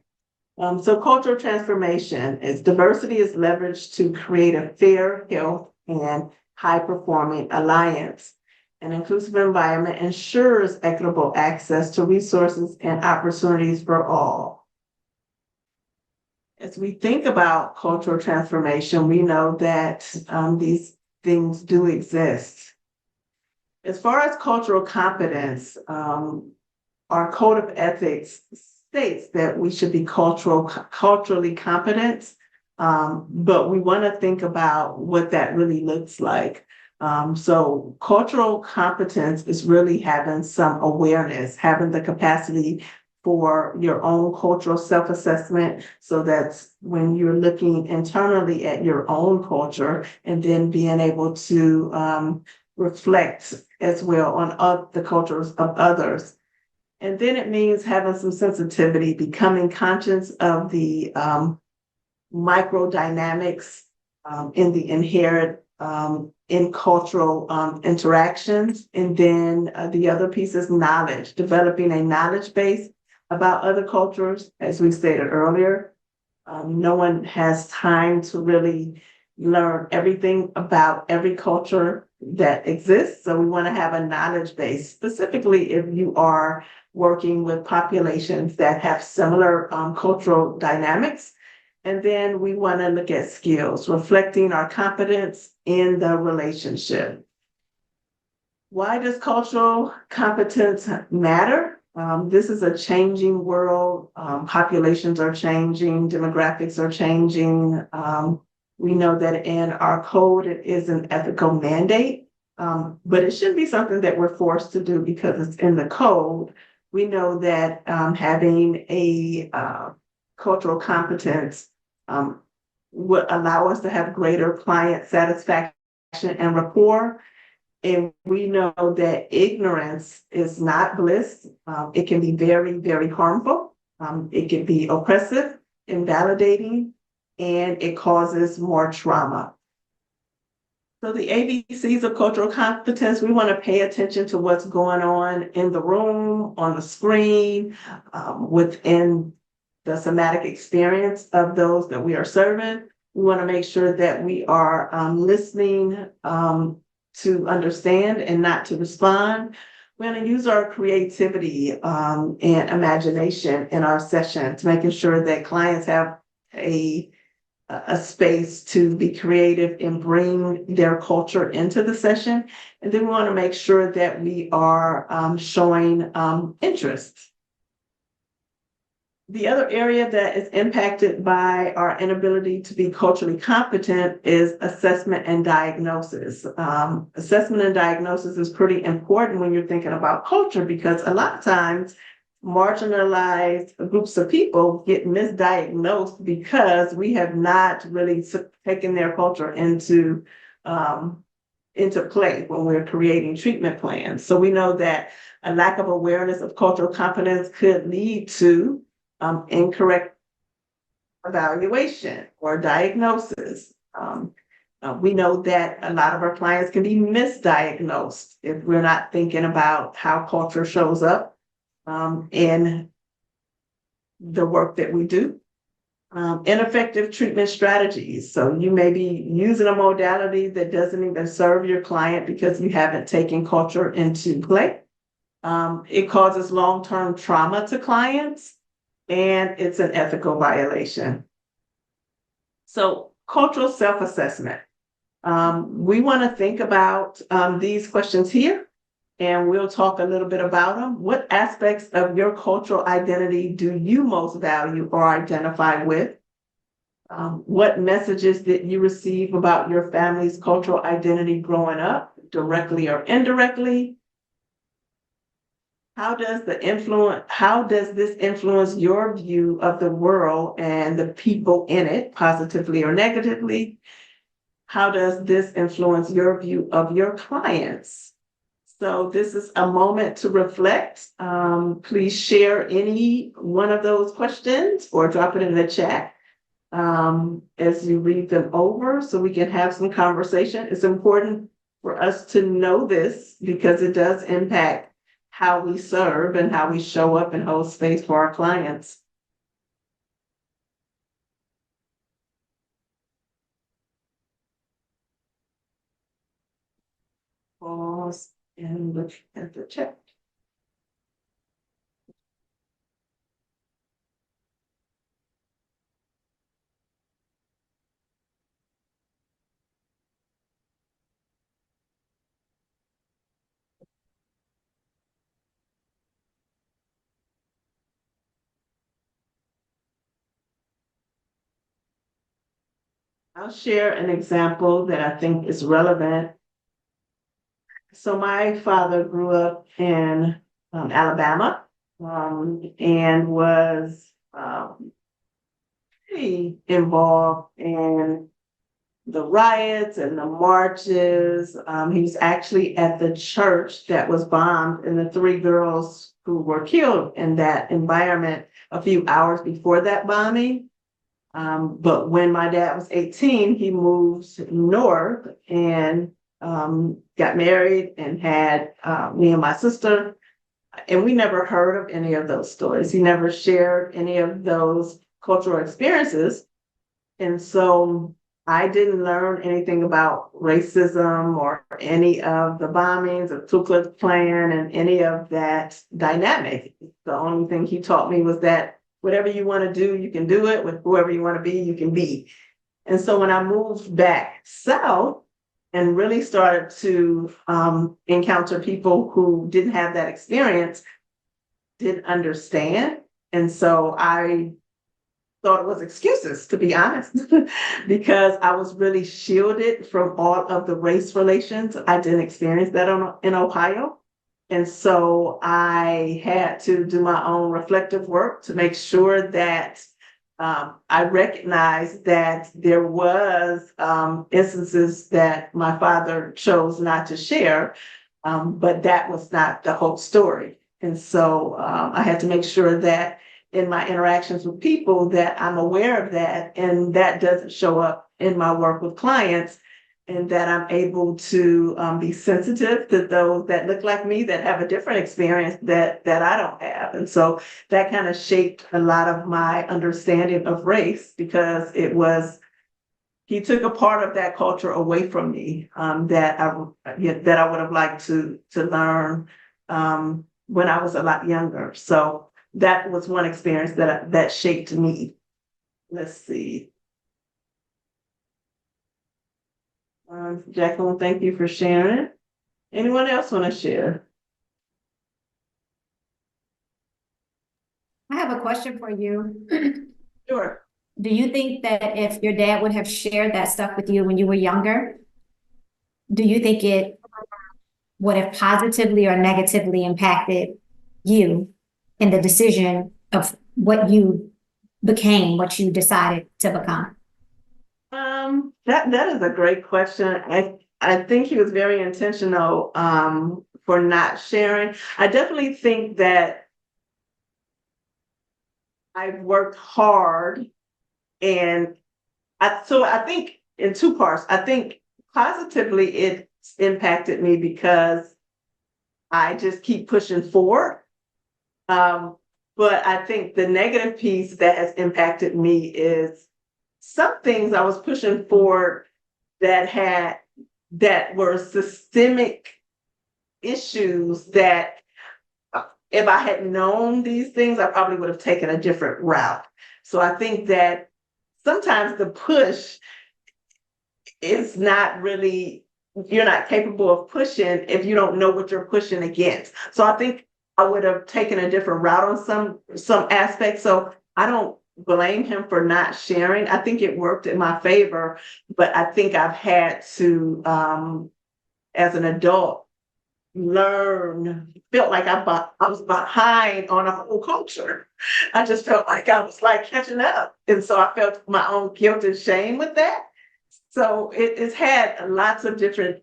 So cultural transformation is diversity is leveraged to create a fair, health, and high-performing alliance. An inclusive environment ensures equitable access to resources and opportunities for all. As we think about cultural transformation, we know that these things do exist. As far as cultural competence, our code of ethics states that we should be culturally competent, but we want to think about what that really looks like. So cultural competence is really having some awareness, having the capacity for your own cultural self-assessment. So that's when you're looking internally at your own culture and then being able to reflect as well on the cultures of others. And then it means having some sensitivity, becoming conscious of the micro dynamics in the inherent in cultural interactions. And then the other piece is knowledge, developing a knowledge base about other cultures. As we stated earlier, no one has time to really learn everything about every culture that exists. So we want to have a knowledge base, specifically if you are working with populations that have similar cultural dynamics. And then we want to look at skills, reflecting our competence in the relationship. Why does cultural competence matter? This is a changing world. Populations are changing, demographics are changing. We know that in our code, it is an ethical mandate, but it shouldn't be something that we're forced to do because it's in the code. We know that having a cultural competence would allow us to have greater client satisfaction and rapport. And we know that ignorance is not bliss. It can be very, very harmful. It can be oppressive, invalidating, and it causes more trauma. So the ABCs of cultural competence, we want to pay attention to what's going on in the room, on the screen, within the somatic experience of those that we are serving. We want to make sure that we are listening to understand and not to respond. We're going to use our creativity and imagination in our sessions, making sure that clients have a a space to be creative and bring their culture into the session. And then we want to make sure that we are showing interest. The other area that is impacted by our inability to be culturally competent is assessment and diagnosis. Assessment and diagnosis is pretty important when you're thinking about culture, because a lot of times marginalized groups of people get misdiagnosed because we have not really taken their culture into play when we're creating treatment plans. So we know that a lack of awareness of cultural competence could lead to incorrect evaluation or diagnosis. We know that a lot of our clients can be misdiagnosed if we're not thinking about how culture shows up in the work that we do. Ineffective treatment strategies. So you may be using a modality that doesn't even serve your client because you haven't taken culture into play. It causes long-term trauma to clients, and it's an ethical violation. So cultural self-assessment. We want to think about these questions here, and we'll talk a little bit about them. What aspects of your cultural identity do you most value or identify with? What messages did you receive about your family's cultural identity growing up, directly or indirectly? How does this influence your view of the world and the people in it, positively or negatively? How does this influence your view of your clients? So this is a moment to reflect. Please share any one of those questions or drop it in the chat as you read them over so we can have some conversation. It's important for us to know this because it does impact how we serve and how we show up and hold space for our clients. Pause and look at the chat. I'll share an example that I think is relevant. So my father grew up in Alabama and was pretty involved in the riots and the marches. He was actually at the church that was bombed and the 3 girls who were killed in that environment a few hours before that bombing. But when my dad was 18, he moved north and got married and had me and my sister. And we never heard of any of those stories. He never shared any of those cultural experiences. And so I didn't learn anything about racism or any of the bombings of Ku Klux Klan and any of that dynamic. The only thing he taught me was that whatever you want to do, you can do it. With whoever you want to be, you can be. And so when I moved back south and really started to encounter people who didn't have that experience, didn't understand. And so I thought it was excuses, to be honest, because I was really shielded from all of the race relations. I didn't experience that in Ohio. And so I had to do my own reflective work to make sure that I recognized that there was instances that my father chose not to share, but that was not the whole story. And so I had to make sure that in my interactions with people that I'm aware of that, and that doesn't show up in my work with clients, and that I'm able to be sensitive to those that look like me, that have a different experience that I don't have. And so that kind of shaped a lot of my understanding of race, because he took a part of that culture away from me that I would have liked to learn when I was a lot younger. So that was one experience that shaped me. Let's see. Jacqueline, thank you for sharing. Anyone else want to share? I have a question for you. Sure. Do you think that if your dad would have shared that stuff with you when you were younger, do you think it would have positively or negatively impacted you in the decision of what you became, what you decided to become? That is a great question. I think he was very intentional for not sharing. I definitely think that I've worked hard, and I think in two parts. I think positively it's impacted me because I just keep pushing forward. But I think the negative piece that has impacted me is some things I was pushing forward that were systemic issues that if I had known these things, I probably would have taken a different route. So I think that sometimes the push is not really, you're not capable of pushing if you don't know what you're pushing against. So I think I would have taken a different route on some aspects. So I don't blame him for not sharing. I think it worked in my favor, but I think I've had to, as an adult, felt like I was behind on a whole culture. I just felt like I was like catching up. And so I felt my own guilt and shame with that. So it's had lots of different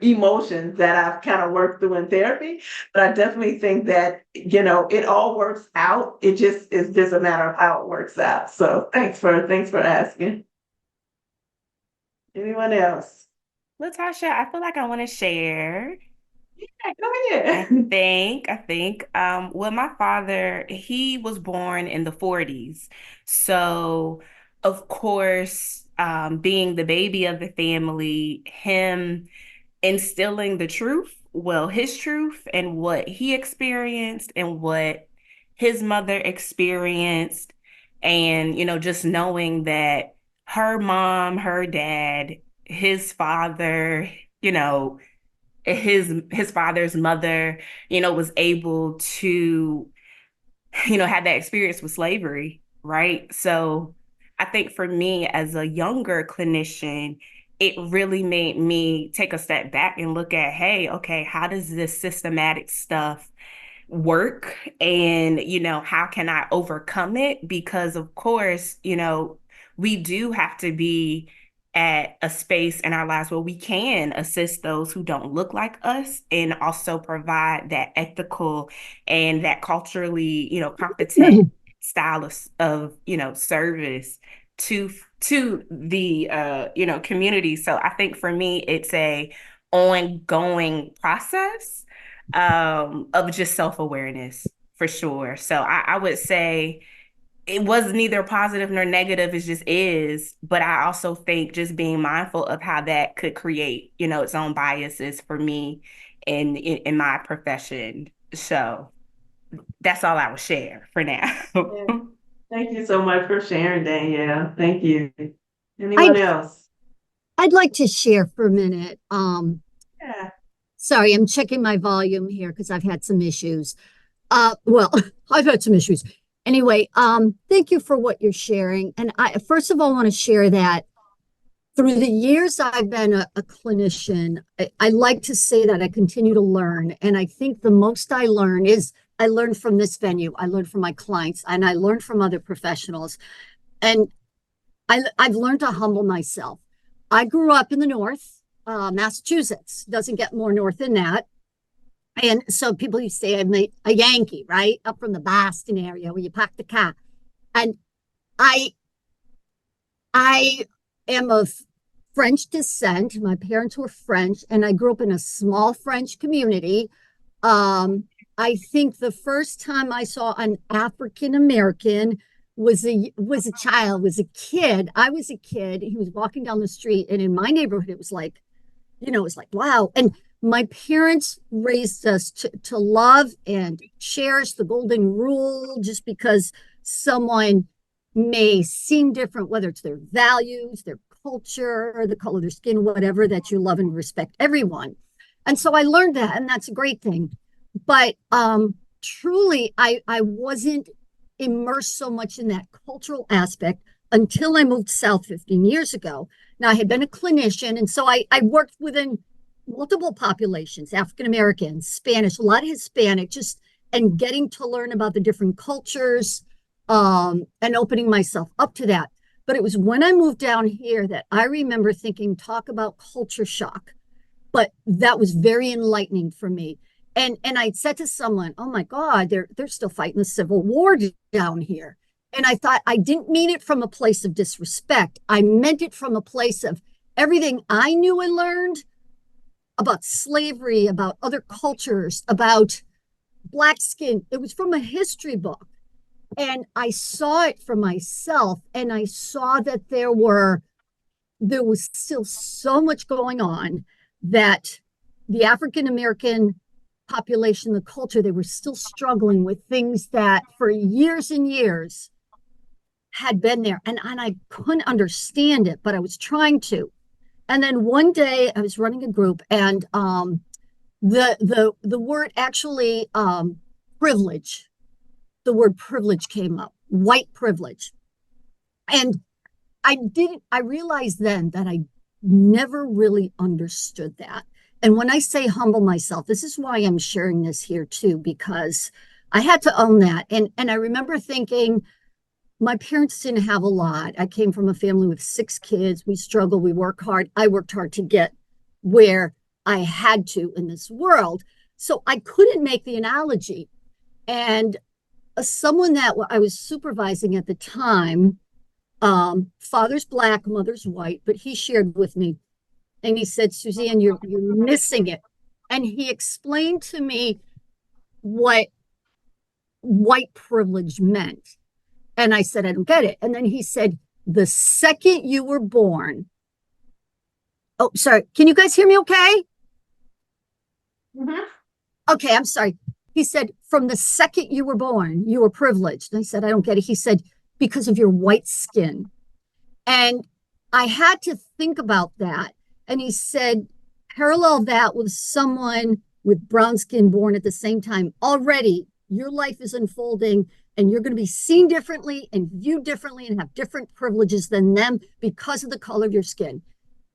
emotions that I've kind of worked through in therapy. But I definitely think that, it all works out. It just is just a matter of how it works out. So thanks for asking. Anyone else? Latasha, I feel like I want to share. Yeah, go ahead. I think, well, my father, he was born in the 40s. So, of course, being the baby of the family, him instilling the truth, well, his truth and what he experienced and what his mother experienced, and, just knowing that her mom, her dad, his father, you know, his father's mother, was able to, have that experience with slavery, right? So I think for me as a younger clinician, it really made me take a step back and look at, hey, okay, how does this systematic stuff work? And, how can I overcome it? Because of course, we do have to be at a space in our lives where we can assist those who don't look like us and also provide that ethical and that culturally, competent style of service to the community. So I think for me it's a ongoing process of just self-awareness for sure. So I would say it was neither positive nor negative, it just is. But I also think just being mindful of how that could create, its own biases for me in my profession. So that's all I will share for now. Yeah. Thank you so much for sharing, Danielle. Thank you. Anyone else? I'd like to share for a minute. Yeah. Sorry, I'm checking my volume here because I've had some issues. Well, I've had some issues. Anyway, thank you for what you're sharing. And I first of all want to share that through the years I've been a clinician, I like to say that I continue to learn. And I think the most I learn is I learned from this venue, I learned from my clients, and I learned from other professionals. And I've learned to humble myself. I grew up in the North, Massachusetts. Doesn't get more north than that. And so people used to say I'm a Yankee, right? Up from the Boston area where you park the car. And I am of French descent. My parents were French, and I grew up in a small French community. I think the first time I saw an African American was a kid. I was a kid. He was walking down the street, and in my neighborhood, it was like, wow. And my parents raised us to love and cherish the golden rule, just because someone may seem different, whether it's their values, their culture or the color of their skin, whatever, that you love and respect everyone. And so I learned that, and that's a great thing. But truly, I wasn't immersed so much in that cultural aspect until I moved south 15 years ago. Now, I had been a clinician, and so I worked within multiple populations, African American, Spanish, a lot of Hispanic, just and getting to learn about the different cultures and opening myself up to that. But it was when I moved down here that I remember thinking, talk about culture shock. But that was very enlightening for me. And I said to someone, oh my God, they're still fighting the Civil War down here. And I thought, I didn't mean it from a place of disrespect. I meant it from a place of everything I knew and learned about slavery, about other cultures, about Black skin. It was from a history book. And I saw it for myself, and I saw that there was still so much going on, that the African American population, the culture, they were still struggling with things that for years and years had been there. And I couldn't understand it, but I was trying to. And then one day I was running a group, and the word actually privilege, the word privilege came up, white privilege. And I realized then that I never really understood that. And when I say humble myself, this is why I'm sharing this here too, because I had to own that. And I remember thinking, my parents didn't have a lot. I came from a family with 6 kids. We struggled, we work hard. I worked hard to get where I had to in this world. So I couldn't make the analogy. And someone that I was supervising at the time, father's Black, mother's white, but he shared with me, and he said, Suzanne, you're missing it. And he explained to me what white privilege meant. And I said, I don't get it. And then he said, the second you were born. Oh, sorry. Can you guys hear me okay? Mm-hmm. Okay, I'm sorry. He said, from the second you were born, you were privileged. And I said, I don't get it. He said, because of your white skin. And I had to think about that. And he said, parallel that with someone with brown skin born at the same time. Already, your life is unfolding, and you're going to be seen differently and viewed differently and have different privileges than them because of the color of your skin.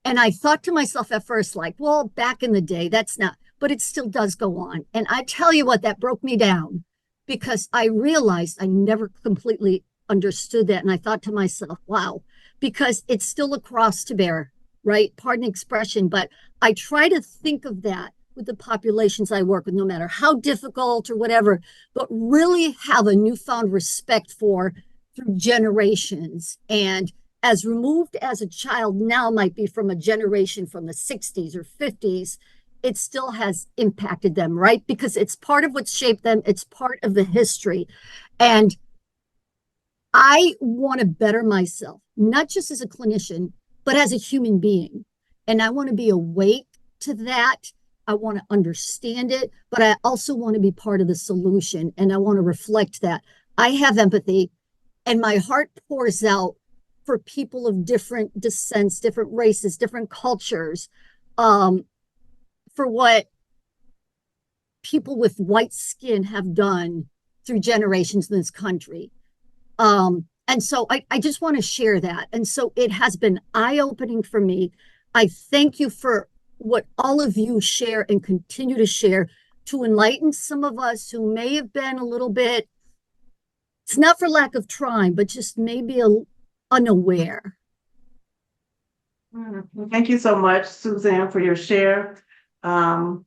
And I thought to myself at first, like, well, back in the day, that's not, but it still does go on. And I tell you what, that broke me down, because I realized I never completely understood that. And I thought to myself, wow, because it's still a cross to bear, right? Pardon the expression, but I try to think of that with the populations I work with, no matter how difficult or whatever, but really have a newfound respect for through generations. And as removed as a child now might be from a generation from the 60s or 50s, it still has impacted them, right? Because it's part of what's shaped them. It's part of the history. And I want to better myself, not just as a clinician, but as a human being. And I want to be awake to that. I want to understand it, but I also want to be part of the solution. And I want to reflect that. I have empathy, and my heart pours out for people of different descents, different races, different cultures, for what people with white skin have done through generations in this country. And so I just want to share that. And so it has been eye-opening for me. I thank you for what all of you share and continue to share to enlighten some of us who may have been a little bit, it's not for lack of trying, but just maybe unaware. Thank you so much, Suzanne, for your share. I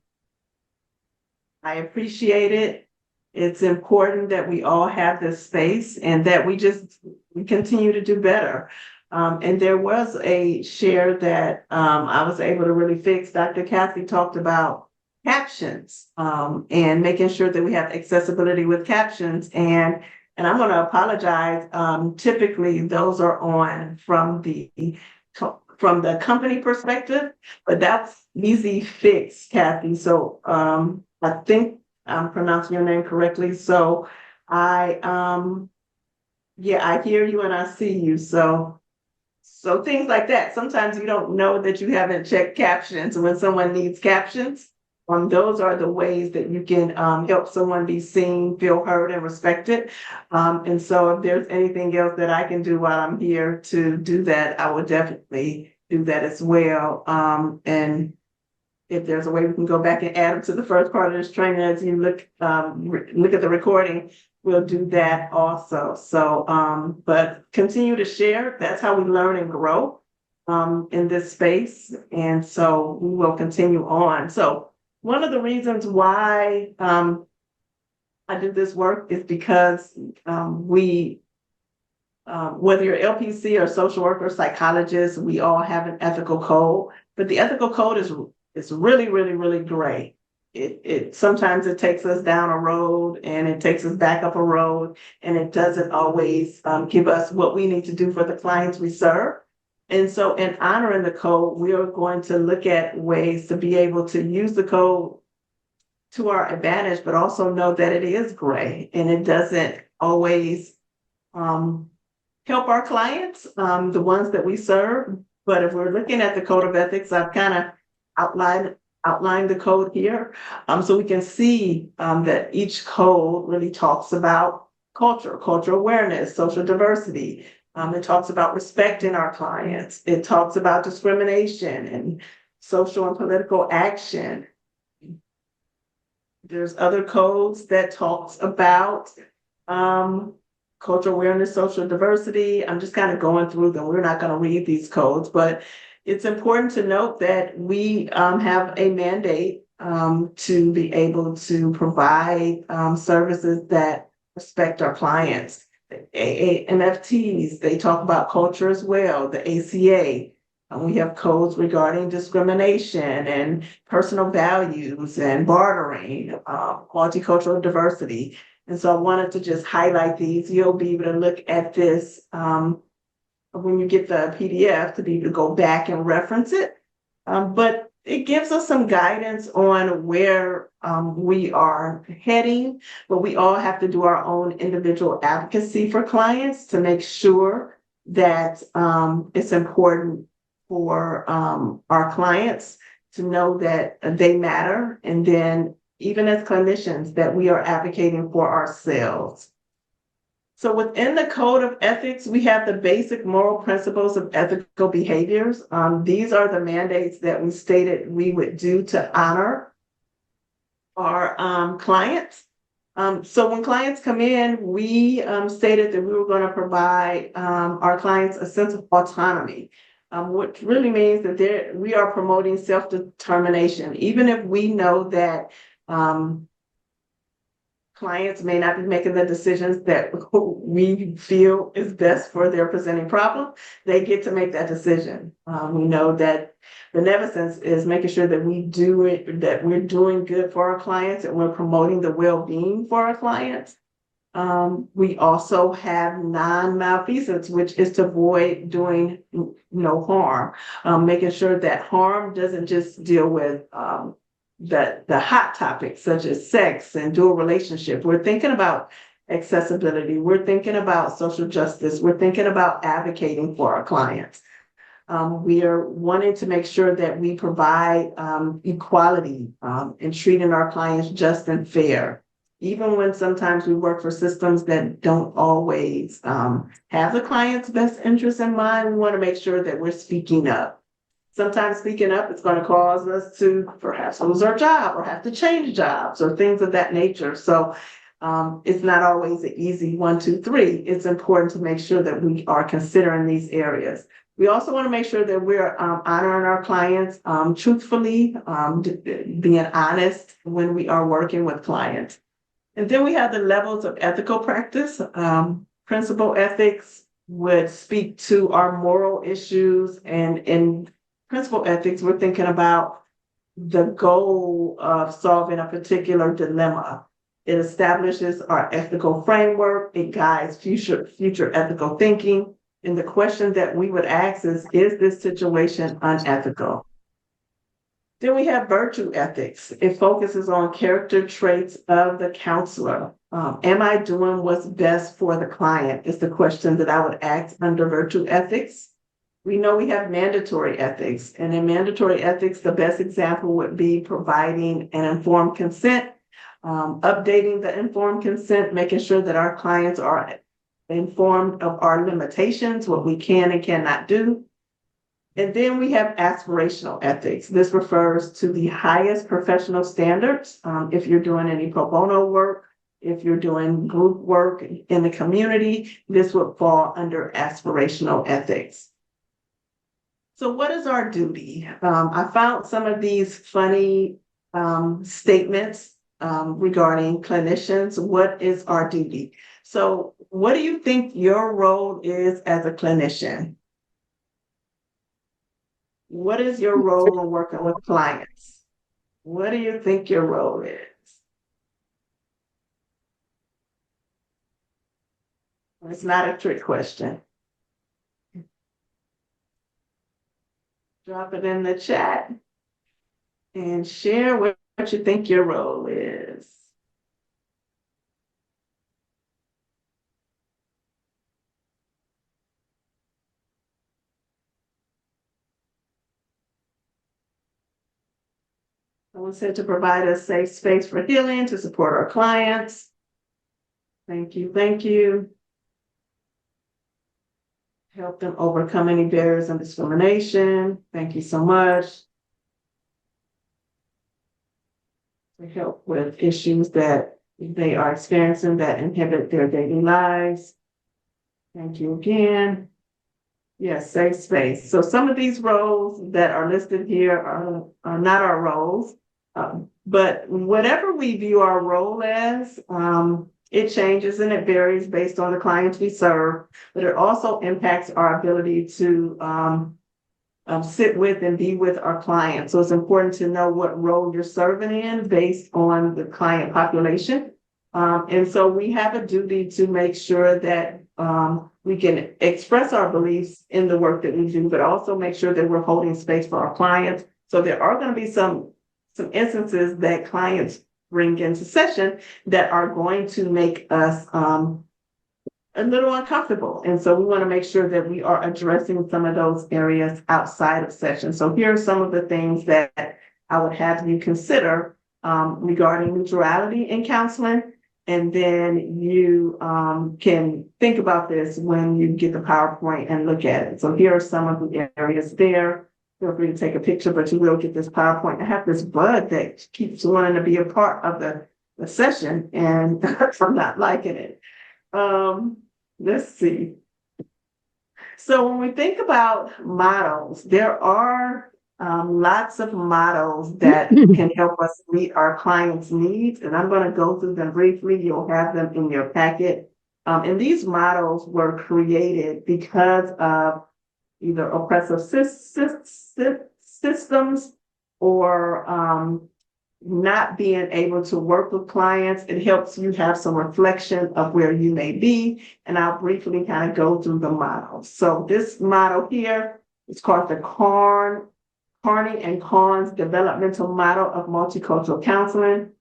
appreciate it. It's important that we all have this space and that we continue to do better. And there was a share that I was able to really fix. Dr. Kathy talked about captions and making sure that we have accessibility with captions. And I'm going to apologize. Typically, those are on from the company perspective, but that's easy fix, Kathy. So I think I'm pronouncing your name correctly. So I hear you and I see you. So So things like that. Sometimes you don't know that you haven't checked captions when someone needs captions. Those are the ways that you can help someone be seen, feel heard, and respected. And so if there's anything else that I can do while I'm here to do that, I would definitely do that as well. And if there's a way we can go back and add them to the first part of this training as you look at the recording, we'll do that also. So, but continue to share. That's how we learn and grow in this space. And so we will continue on. So one of the reasons why I do this work is because whether you're LPC or social worker, or psychologist, we all have an ethical code, but the ethical code is really, really, really gray. It sometimes it takes us down a road and it takes us back up a road, and it doesn't always give us what we need to do for the clients we serve. And so in honoring the code, we are going to look at ways to be able to use the code to our advantage, but also know that it is gray and it doesn't always help our clients, the ones that we serve. But if we're looking at the code of ethics, I've kind of outlined the code here, so we can see that each code really talks about cultural awareness, social diversity. It talks about respecting our clients. It talks about discrimination and social and political action. There's other codes that talks about cultural awareness, social diversity. I'm just kind of going through them. We're not going to read these codes, but it's important to note that we have a mandate to be able to provide services that respect our clients. The AAMFTs, they talk about culture as well. The ACA, we have codes regarding discrimination and personal values and bartering, multicultural diversity. And so I wanted to just highlight these. You'll be able to look at this when you get the PDF to be able to go back and reference it. But it gives us some guidance on where we are heading, but we all have to do our own individual advocacy for clients to make sure that it's important for our clients to know that they matter. And then even as clinicians, that we are advocating for ourselves. So within the code of ethics, we have the basic moral principles of ethical behaviors. These are the mandates that we stated we would do to honor our clients. So when clients come in, we stated that we were going to provide our clients a sense of autonomy, which really means that we are promoting self-determination, even if we know that clients may not be making the decisions that we feel is best for their presenting problem. They get to make that decision. We know that beneficence is making sure that we're doing good for our clients and we're promoting the well-being for our clients. We also have non-malfeasance, which is to avoid doing no harm, making sure that harm doesn't just deal with the hot topics such as sex and dual relationship. We're thinking about accessibility. We're thinking about social justice. We're thinking about advocating for our clients. We are wanting to make sure that we provide equality in treating our clients just and fair. Even when sometimes we work for systems that don't always have the client's best interest in mind, we want to make sure that we're speaking up. Sometimes speaking up is going to cause us to perhaps lose our job or have to change jobs or things of that nature. So it's not always an easy 1, 2, 3. It's important to make sure that we are considering these areas. We also want to make sure that we're honoring our clients truthfully, being honest when we are working with clients. And then we have the levels of ethical practice. Principal ethics would speak to our moral issues, and in principal ethics, we're thinking about the goal of solving a particular dilemma. It establishes our ethical framework. It guides future ethical thinking. And the question that we would ask is this situation unethical? Then we have virtue ethics. It focuses on character traits of the counselor. Am I doing what's best for the client is the question that I would ask under virtue ethics. We know we have mandatory ethics, and in mandatory ethics, the best example would be providing an informed consent, updating the informed consent, making sure that our clients are informed of our limitations, what we can and cannot do. And then we have aspirational ethics. This refers to the highest professional standards. If you're doing any pro bono work, if you're doing group work in the community, this would fall under aspirational ethics. So what is our duty? I found some of these funny statements regarding clinicians. What is our duty? So what do you think your role is as a clinician? What is your role in working with clients? What do you think your role is? It's not a trick question. Drop it in the chat and share what you think your role is. Someone said to provide a safe space for healing, to support our clients. Thank you, thank you. Help them overcome any barriers and discrimination. Thank you so much. To help with issues that they are experiencing that inhibit their daily lives. Thank you again. Yes, safe space. So some of these roles that are listed here are not our roles, but whatever we view our role as, it changes and it varies based on the clients we serve, but it also impacts our ability to sit with and be with our clients. So it's important to know what role you're serving in based on the client population. And so we have a duty to make sure that we can express our beliefs in the work that we do, but also make sure that we're holding space for our clients. So there are going to be some instances that clients bring into session that are going to make us a little uncomfortable. And so we want to make sure that we are addressing some of those areas outside of session. So here are some of the things that I would have you consider regarding neutrality in counseling. And then you can think about this when you get the PowerPoint and look at it. So here are some of the areas there. Feel free to take a picture, but you will get this PowerPoint. I have this bug that keeps wanting to be a part of the session, and I'm not liking it. Let's see. So when we think about models, there are lots of models that can help us meet our clients' needs, and I'm going to go through them briefly. You'll have them in your packet. And these models were created because of either oppressive systems or not being able to work with clients. It helps you have some reflection of where you may be. And I'll briefly kind of go through the models. So this model here is called the Carney and Cahn's developmental model of multicultural counseling.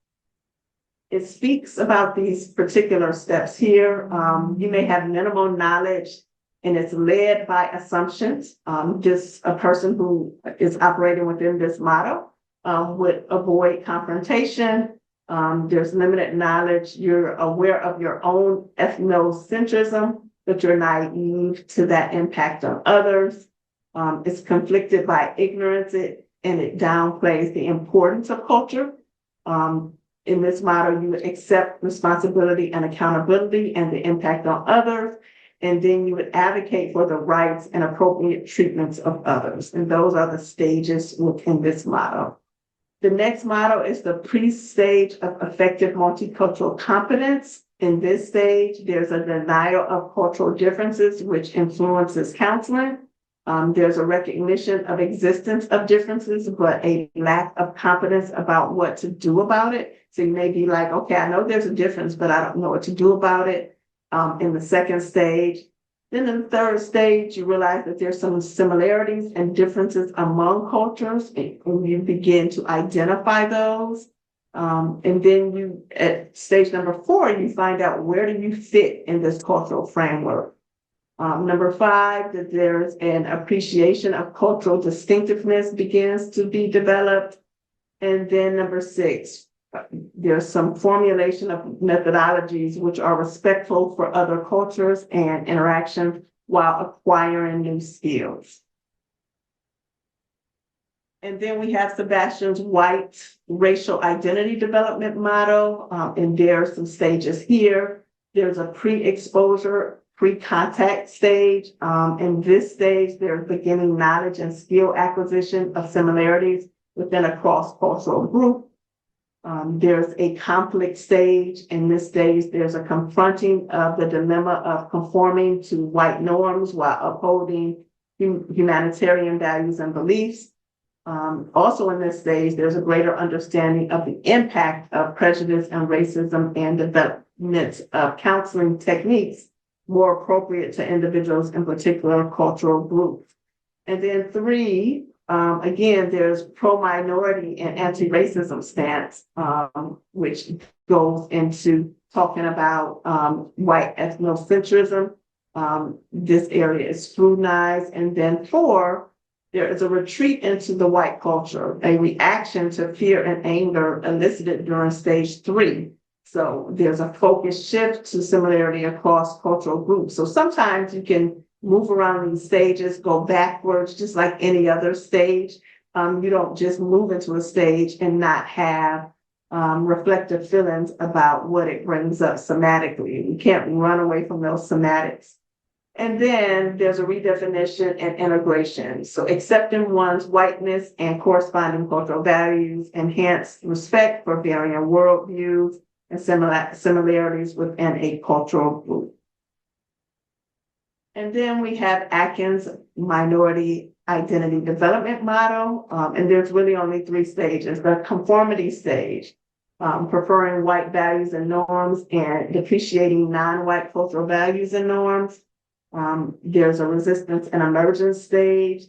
It speaks about these particular steps here. You may have minimal knowledge, and it's led by assumptions. Just a person who is operating within this model would avoid confrontation. There's limited knowledge. You're aware of your own ethnocentrism, but you're naive to that impact on others. It's conflicted by ignorance, and it downplays the importance of culture. In this model, you would accept responsibility and accountability and the impact on others. And then you would advocate for the rights and appropriate treatments of others. And those are the stages within this model. The next model is the pre-stage of effective multicultural competence. In this stage, there's a denial of cultural differences, which influences counseling. There's a recognition of existence of differences, but a lack of confidence about what to do about it. So you may be like, okay, I know there's a difference, but I don't know what to do about it. In the second stage. Then in the third stage, you realize that there's some similarities and differences among cultures, and you begin to identify those. And then you, at stage number 4, you find out where do you fit in this cultural framework. Number 5, that there's an appreciation of cultural distinctiveness begins to be developed. And then number 6, there's some formulation of methodologies which are respectful for other cultures and interactions while acquiring new skills. And then we have Sebastian's White racial identity development model, and there are some stages here. There's a pre-exposure, pre-contact stage. In this stage, there's beginning knowledge and skill acquisition of similarities within a cross-cultural group. There's a conflict stage. In this stage, there's a confronting of the dilemma of conforming to white norms while upholding humanitarian values and beliefs. Also in this stage, there's a greater understanding of the impact of prejudice and racism and development of counseling techniques more appropriate to individuals in particular cultural groups. And then 3, again, there's pro-minority and anti-racism stance, which goes into talking about white ethnocentrism. This area is scrutinized. And then 4, there is a retreat into the white culture, a reaction to fear and anger elicited during stage 3. So there's a focus shift to similarity across cultural groups. So sometimes you can move around these stages, go backwards, just like any other stage. You don't just move into a stage and not have reflective feelings about what it brings up somatically. You can't run away from those somatics. And then there's a redefinition and integration. So accepting one's whiteness and corresponding cultural values, enhance respect for varying worldviews and similarities within a cultural group. And then we have Atkins' minority identity development model. And there's really only 3 stages. The conformity stage, preferring white values and norms and depreciating non-white cultural values and norms. There's a resistance and emergence stage,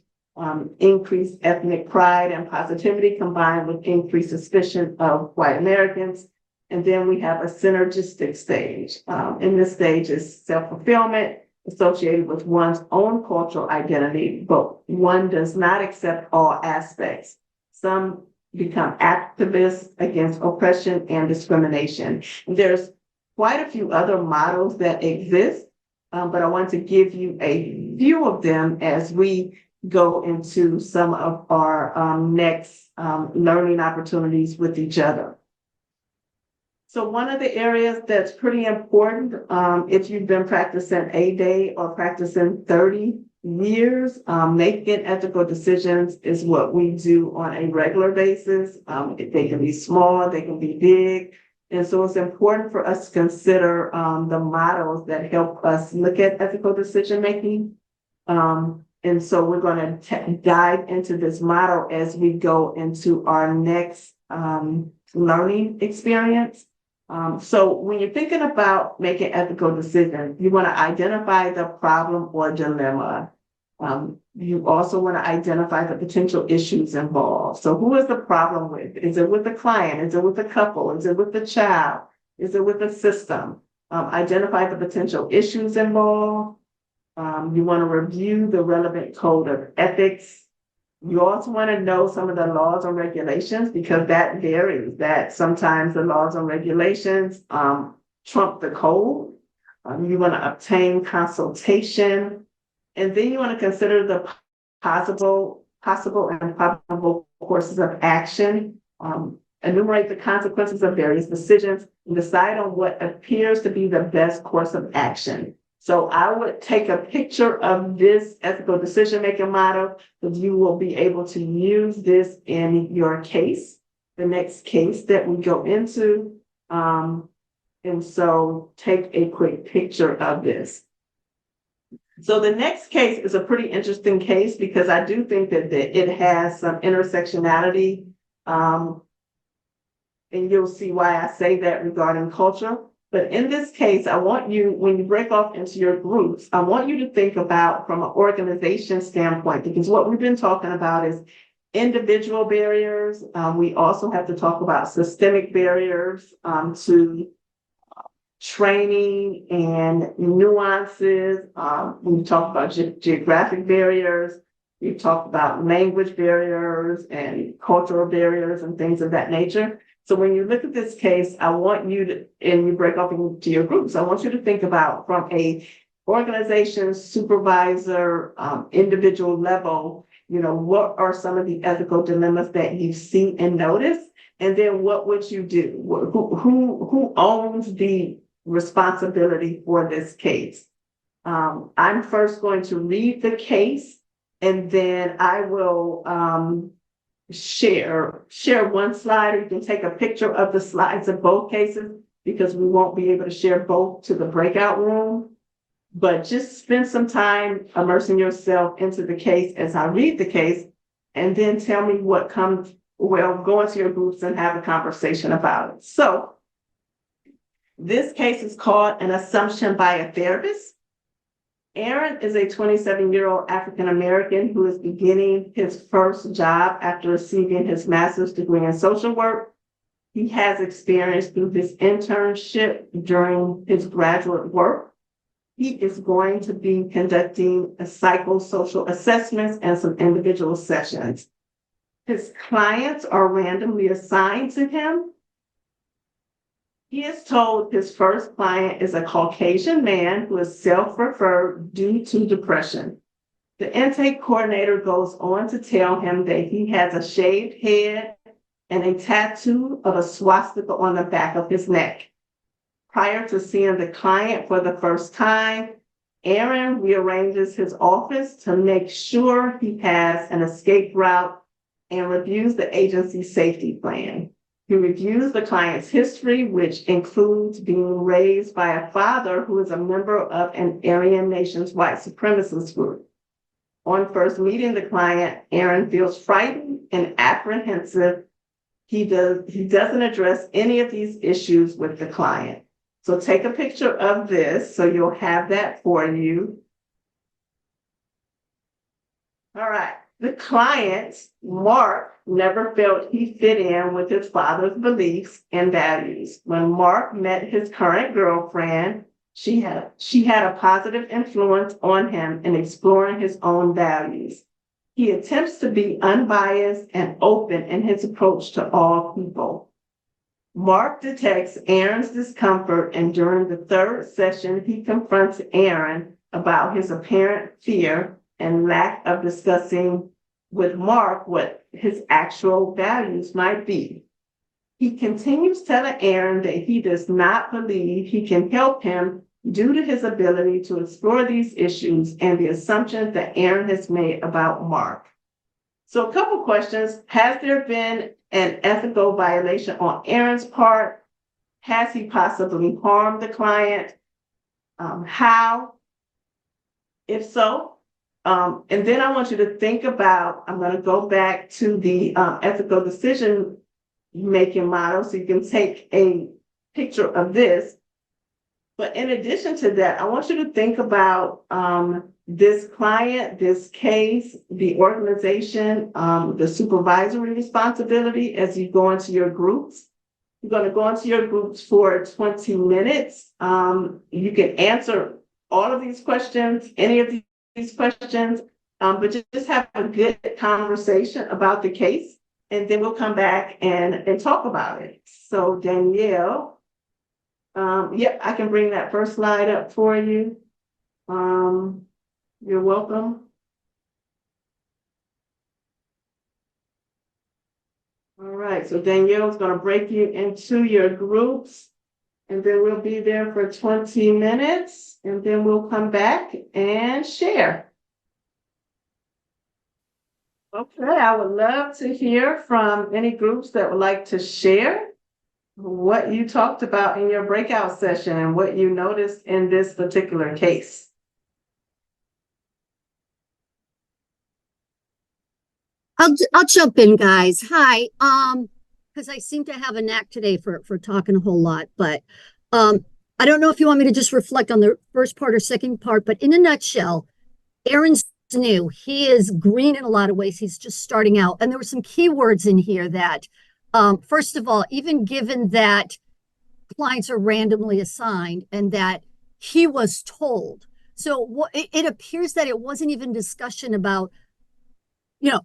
increased ethnic pride and positivity combined with increased suspicion of white Americans. And then we have a synergistic stage. In this stage is self-fulfillment associated with one's own cultural identity, but one does not accept all aspects. Some become activists against oppression and discrimination. There's quite a few other models that exist, but I want to give you a few of them as we go into some of our next learning opportunities with each other. So one of the areas that's pretty important, if you've been practicing a day or practicing 30 years, making ethical decisions is what we do on a regular basis. They can be small, they can be big. And so it's important for us to consider the models that help us look at ethical decision-making. And so we're going to dive into this model as we go into our next learning experience. So when you're thinking about making ethical decisions, you want to identify the problem or dilemma. You also want to identify the potential issues involved. So who is the problem with? Is it with the client? Is it with the couple? Is it with the child? Is it with the system? Identify the potential issues involved. You want to review the relevant code of ethics. You also want to know some of the laws and regulations because that varies, that sometimes the laws and regulations trump the code. You want to obtain consultation. And then you want to consider the possible and probable courses of action. Enumerate the consequences of various decisions and decide on what appears to be the best course of action. So I would take a picture of this ethical decision-making model because you will be able to use this in your case, the next case that we go into. And so take a quick picture of this. So the next case is a pretty interesting case because I do think that it has some intersectionality. And you'll see why I say that regarding culture. But in this case, I want you, when you break off into your groups, I want you to think about from an organization standpoint, because what we've been talking about is individual barriers. We also have to talk about systemic barriers to training and nuances. We've talked about geographic barriers. We've talked about language barriers and cultural barriers and things of that nature. So when you look at this case, I want you to, and you break up into your groups, I want you to think about from a organization, supervisor, individual level, what are some of the ethical dilemmas that you see and notice? And then what would you do? Who owns the responsibility for this case? I'm first going to read the case, and then I will share one slide, or you can take a picture of the slides of both cases, because we won't be able to share both to the breakout room. But just spend some time immersing yourself into the case as I read the case, and then tell me what comes. Well, go into your groups and have a conversation about it. So this case is called An Assumption by a Therapist. Aaron is a 27-year-old African-American who is beginning his first job after receiving his master's degree in social work. He has experience through his internship during his graduate work. He is going to be conducting a psychosocial assessments and some individual sessions. His clients are randomly assigned to him. He is told his first client is a Caucasian man who is self-referred due to depression. The intake coordinator goes on to tell him that he has a shaved head and a tattoo of a swastika on the back of his neck. Prior to seeing the client for the first time, Aaron rearranges his office to make sure he has an escape route and reviews the agency's safety plan. He reviews the client's history, which includes being raised by a father who is a member of an Aryan Nations white supremacist group. On first meeting the client, Aaron feels frightened and apprehensive. He doesn't address any of these issues with the client. So take a picture of this so you'll have that for you. All right. The client, Mark, never felt he fit in with his father's beliefs and values. When Mark met his current girlfriend, she had a positive influence on him in exploring his own values. He attempts to be unbiased and open in his approach to all people. Mark detects Aaron's discomfort, and during the third session, he confronts Aaron about his apparent fear and lack of discussing with Mark what his actual values might be. He continues telling Aaron that he does not believe he can help him due to his ability to explore these issues and the assumptions that Aaron has made about Mark. So a couple questions. Has there been an ethical violation on Aaron's part? Has he possibly harmed the client? How? If so, and then I want you to think about, I'm going to go back to the ethical decision making model so you can take a picture of this. But in addition to that, I want you to think about this client, this case, the organization, the supervisory responsibility as you go into your groups. You're going to go into your groups for 20 minutes. You can answer all of these questions, any of these questions, but just have a good conversation about the case, and then we'll come back and talk about it. So Danielle, yep, I can bring that first slide up for you. You're welcome. All right, so Danielle's going to break you into your groups, and then we'll be there for 20 minutes, and then we'll come back and share. Okay, I would love to hear from any groups that would like to share what you talked about in your breakout session and what you noticed in this particular case. I'll jump in, guys. Hi. Because I seem to have a knack today for talking a whole lot, but I don't know if you want me to just reflect on the first part or second part, but in a nutshell, Aaron's new. He is green in a lot of ways. He's just starting out. And there were some key words in here that, first of all, even given that clients are randomly assigned and that he was told. So it appears that it wasn't even discussion about,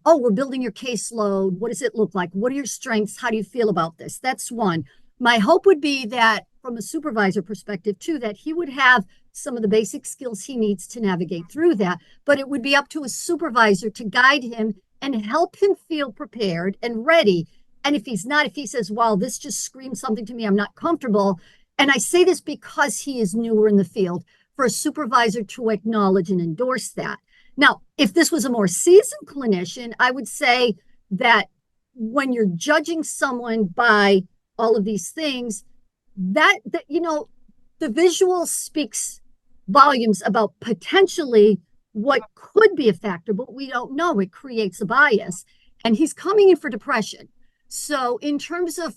oh, we're building your caseload. What does it look like? What are your strengths? How do you feel about this? That's one. My hope would be that from a supervisor perspective too, that he would have some of the basic skills he needs to navigate through that, but it would be up to a supervisor to guide him and help him feel prepared and ready. And if he's not, if he says, wow, this just screams something to me, I'm not comfortable. And I say this because he is newer in the field, for a supervisor to acknowledge and endorse that. Now, if this was a more seasoned clinician, I would say that when you're judging someone by all of these things, that the visual speaks volumes about potentially what could be a factor, but we don't know. It creates a bias. And he's coming in for depression. So in terms of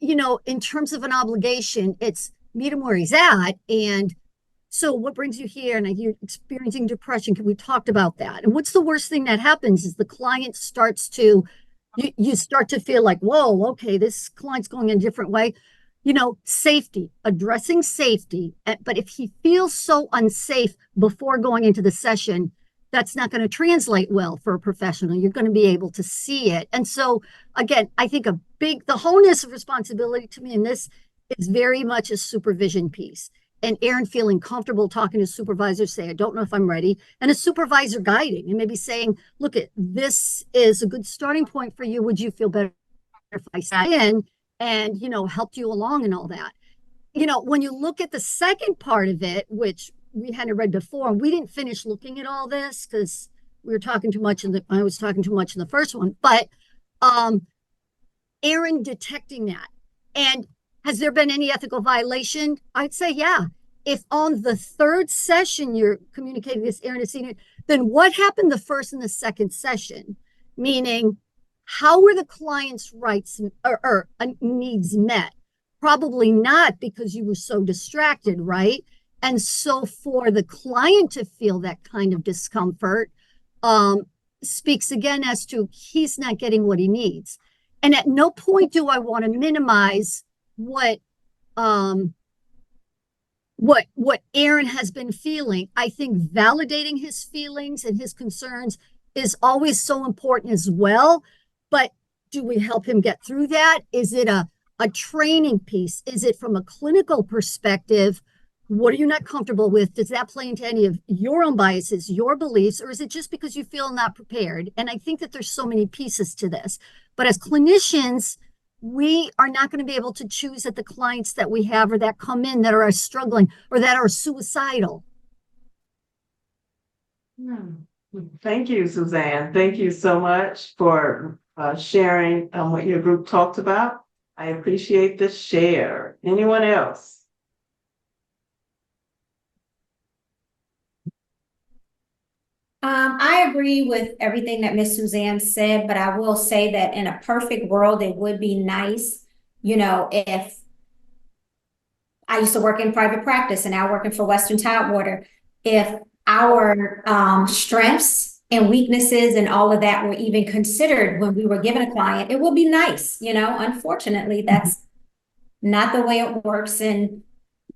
in terms of an obligation, it's meet him where he's at. And so what brings you here? And you're experiencing depression. We talked about that. And what's the worst thing that happens is the client starts to, you start to feel like, whoa, okay, this client's going in a different way. Safety, addressing safety. But if he feels so unsafe before going into the session, that's not going to translate well for a professional. You're going to be able to see it. And so, again, I think the wholeness of responsibility to me in this is very much a supervision piece. And Aaron feeling comfortable talking to supervisors, say, I don't know if I'm ready. And a supervisor guiding and maybe saying, look, this is a good starting point for you. Would you feel better if I sat in and, helped you along and all that? When you look at the second part of it, which we hadn't read before, and we didn't finish looking at all this because we were talking too much I was talking too much in the first one, but Aaron detecting that. And has there been any ethical violation? I'd say, yeah. If on the third session you're communicating this, Aaron has seen it, then what happened the first and the second session? Meaning, how were the client's rights or needs met? Probably not, because you were so distracted, right? And so for the client to feel that kind of discomfort speaks again as to he's not getting what he needs. And at no point do I want to minimize what Aaron has been feeling. I think validating his feelings and his concerns is always so important as well. But do we help him get through that? Is it a training piece? Is it from a clinical perspective? What are you not comfortable with? Does that play into any of your own biases, your beliefs, or is it just because you feel not prepared? And I think that there's so many pieces to this. But as clinicians, we are not going to be able to choose at the clients that we have or that come in that are struggling or that are suicidal. Thank you, Suzanne. Thank you so much for sharing what your group talked about. I appreciate the share. Anyone else? I agree with everything that Miss Suzanne said, but I will say that in a perfect world, it would be nice, if I used to work in private practice and now working for Western Tidewater, if our strengths and weaknesses and all of that were even considered when we were given a client, it would be nice. Unfortunately, that's not the way it works. And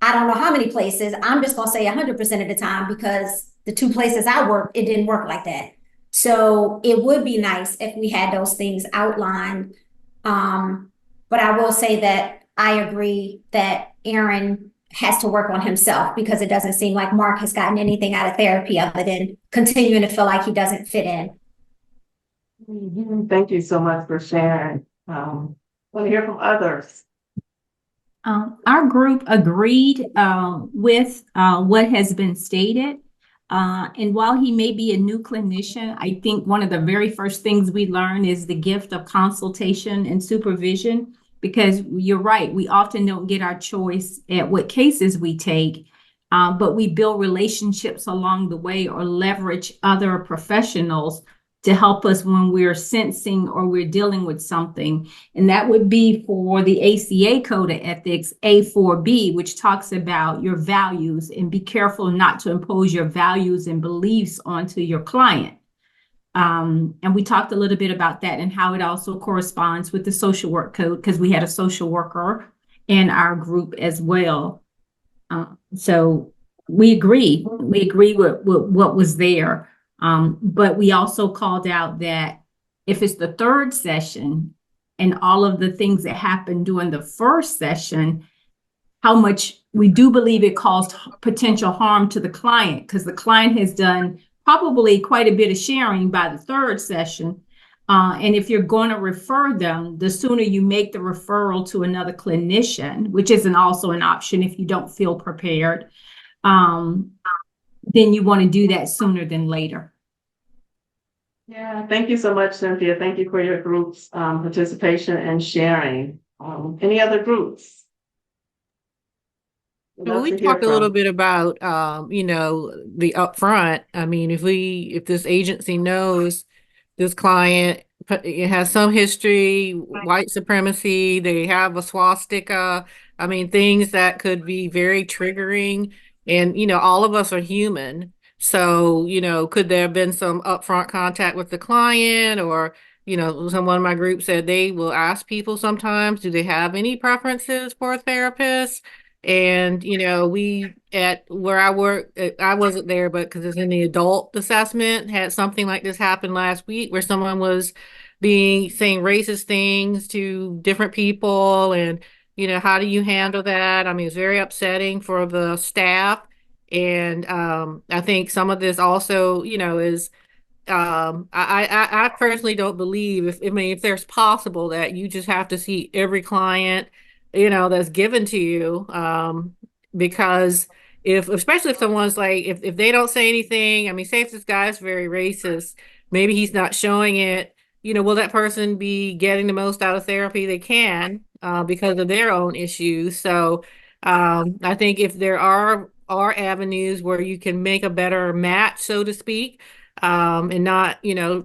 I don't know how many places, I'm just going to say 100% of the time, because the two places I worked, it didn't work like that. So it would be nice if we had those things outlined. But I will say that I agree that Aaron has to work on himself, because it doesn't seem like Mark has gotten anything out of therapy other than continuing to feel like he doesn't fit in. Thank you so much for sharing. Want to hear from others. Our group agreed with what has been stated. And while he may be a new clinician, I think one of the very first things we learn is the gift of consultation and supervision, because you're right, we often don't get our choice at what cases we take, but we build relationships along the way or leverage other professionals to help us when we're sensing or we're dealing with something. And that would be for the ACA Code of Ethics, A4B, which talks about your values and be careful not to impose your values and beliefs onto your client. And we talked a little bit about that and how it also corresponds with the social work code, because we had a social worker in our group as well. So we agree with what was there. But we also called out that if it's the third session and all of the things that happened during the first session, how much we do believe it caused potential harm to the client, because the client has done probably quite a bit of sharing by the third session. And if you're going to refer them, the sooner you make the referral to another clinician, which isn't also an option if you don't feel prepared, then you want to do that sooner than later. Yeah, thank you so much, Cynthia. Thank you for your group's participation and sharing. Any other groups? Well, we talked a little bit about, the upfront. I mean, if this agency knows this client it has some history, white supremacy, they have a swastika, I mean, things that could be very triggering. And, all of us are human. So, could there have been some upfront contact with the client? Or, someone in my group said they will ask people sometimes, do they have any preferences for a therapist? And, we at where I work, I wasn't there, but because it's in the adult assessment, had something like this happen last week where someone was saying racist things to different people. And, how do you handle that? I mean, it's very upsetting for the staff. And I think some of this also, is I personally don't believe if there's possible that you just have to see every client, that's given to you. Because especially if someone's like, if they don't say anything, I mean, say if this guy's very racist, maybe he's not showing it, will that person be getting the most out of therapy they can, because of their own issues? So, I think if there are avenues where you can make a better match, so to speak, and not,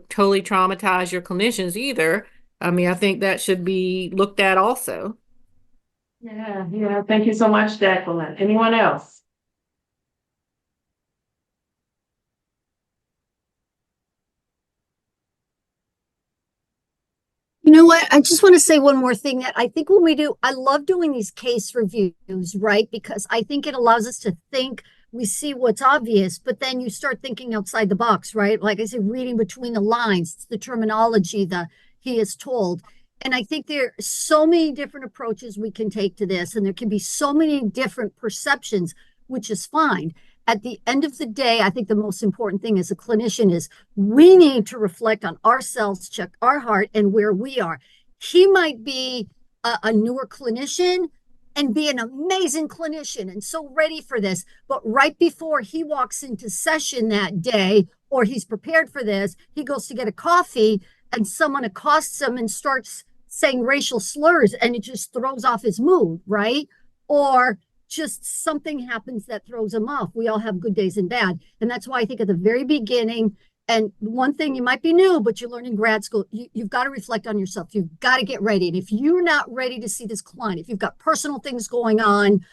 totally traumatize your clinicians either. I mean, I think that should be looked at also. Yeah. Thank you so much, Jacqueline. Anyone else? You know what? I just want to say one more thing that I think when we do, I love doing these case reviews, right? Because I think it allows us to think, we see what's obvious, but then you start thinking outside the box, right? Like I said, reading between the lines, it's the terminology that he is told. And I think there are so many different approaches we can take to this, and there can be so many different perceptions, which is fine. At the end of the day, I think the most important thing as a clinician is we need to reflect on ourselves, check our heart and where we are. He might be a newer clinician and be an amazing clinician and so ready for this. But right before he walks into session that day, or he's prepared for this, he goes to get a coffee and someone accosts him and starts saying racial slurs, and it just throws off his mood, right? Or just something happens that throws him off. We all have good days and bad. And that's why I think at the very beginning, and one thing, you might be new, but you learn in grad school, you've got to reflect on yourself. You've got to get ready. And if you're not ready to see this client, if you've got personal things going on,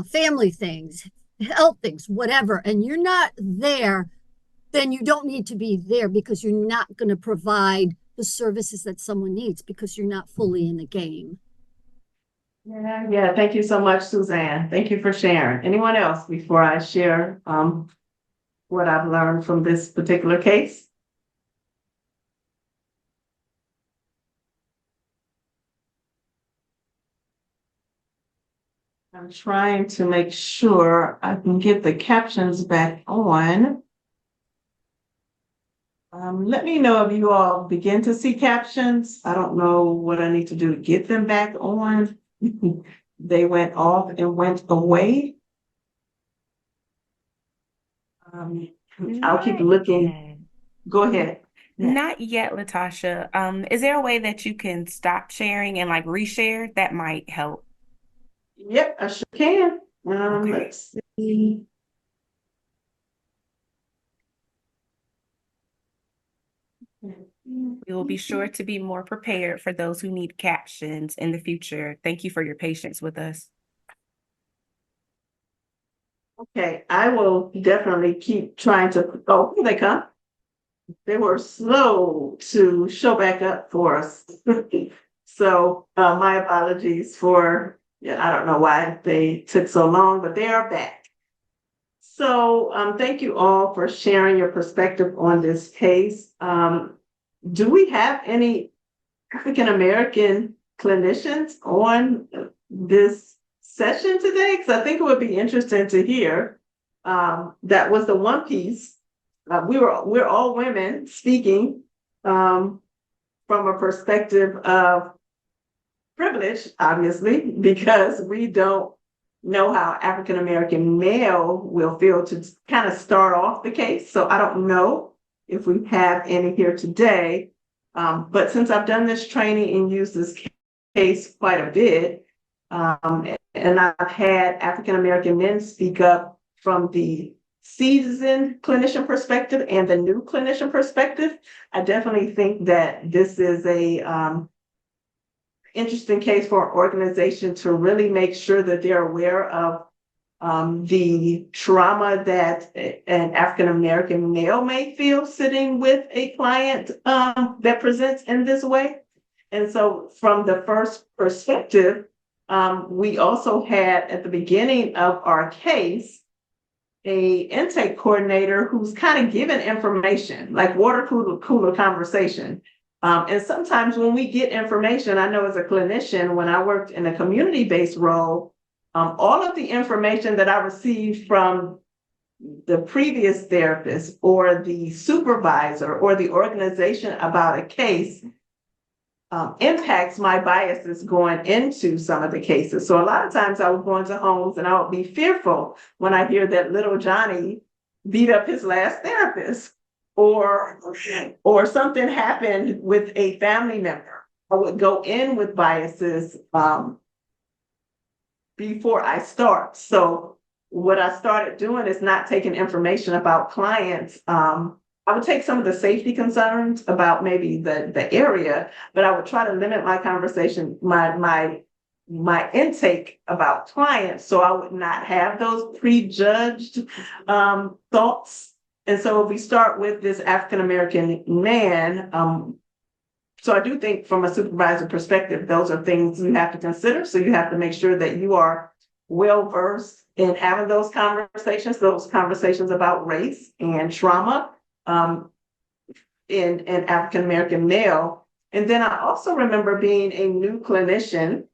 family things, health things, whatever, and you're not there, then you don't need to be there, because you're not going to provide the services that someone needs because you're not fully in the game. Yeah. Thank you so much, Suzanne. Thank you for sharing. Anyone else before I share what I've learned from this particular case? I'm trying to make sure I can get the captions back on. Let me know if you all begin to see captions. I don't know what I need to do to get them back on. They went off and went away. I'll keep looking. Go ahead. Not yet, Latasha. Is there a way that you can stop sharing and like reshare? That might help. Yep, I sure can. Let's see. We will be sure to be more prepared for those who need captions in the future. Thank you for your patience with us. Okay, I will definitely keep trying to. Oh, here they come. they were slow to show back up for us. So my apologies for, yeah, I don't know why they took so long, but they are back. So thank you all for sharing your perspective on this case. Do we have any African American clinicians on this session today? Because I think it would be interesting to hear. That was the one piece. We're all women speaking from a perspective of privilege, obviously, because we don't know how African American male will feel to kind of start off the case. So I don't know if we have any here today. But since I've done this training and used this case quite a bit, and I've had African American men speak up from the seasoned clinician perspective and the new clinician perspective, I definitely think that this is a interesting case for an organization to really make sure that they're aware of the trauma that an African American male may feel sitting with a client that presents in this way. And so from the first perspective, we also had at the beginning of our case, a intake coordinator who's kind of given information, like water cooler conversation. And sometimes when we get information, I know as a clinician, when I worked in a community-based role, all of the information that I received from the previous therapist or the supervisor or the organization about a case impacts my biases going into some of the cases. So a lot of times I would go into homes and I would be fearful when I hear that little Johnny beat up his last therapist or something happened with a family member. I would go in with biases before I start. So what I started doing is not taking information about clients. I would take some of the safety concerns about maybe the area, but I would try to limit my conversation, my intake about clients, so I would not have those prejudged thoughts. And so if we start with this African American man, so I do think from a supervisor perspective, those are things you have to consider. So you have to make sure that you are well versed in having those conversations about race and trauma in African American male. And then I also remember being a new clinician.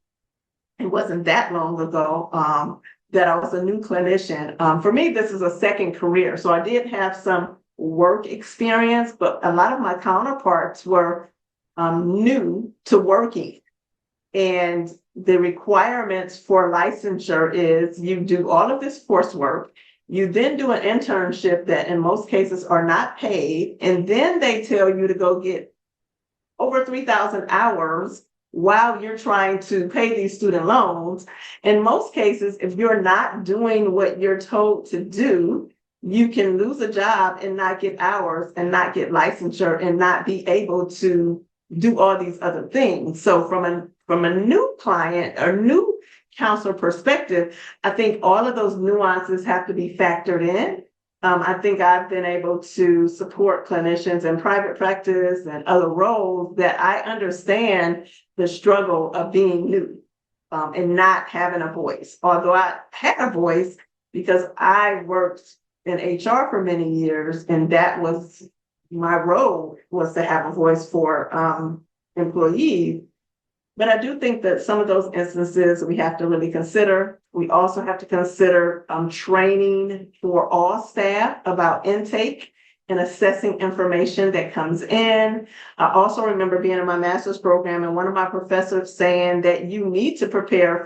It wasn't that long ago that I was a new clinician. For me, this is a second career. So I did have some work experience, but a lot of my counterparts were new to working. And the requirements for licensure is you do all of this coursework, you then do an internship that in most cases are not paid, and then they tell you to go get over 3,000 hours while you're trying to pay these student loans. In most cases, if you're not doing what you're told to do, you can lose a job and not get hours and not get licensure and not be able to do all these other things. So from a new client or new counselor perspective, I think all of those nuances have to be factored in. I think I've been able to support clinicians in private practice and other roles that I understand the struggle of being new and not having a voice. Although I had a voice because I worked in HR for many years, and that was my role, was to have a voice for employees. But I do think that some of those instances we have to really consider. We also have to consider training for all staff about intake and assessing information that comes in. I also remember being in my master's program and one of my professors saying that you need to prepare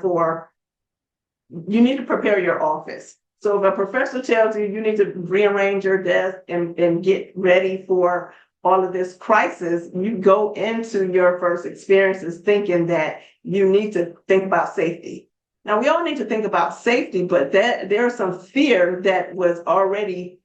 your office. So if a professor tells you you need to rearrange your desk and get ready for all of this crisis, you go into your first experiences thinking that you need to think about safety. Now, we all need to think about safety, but there's some fear that was already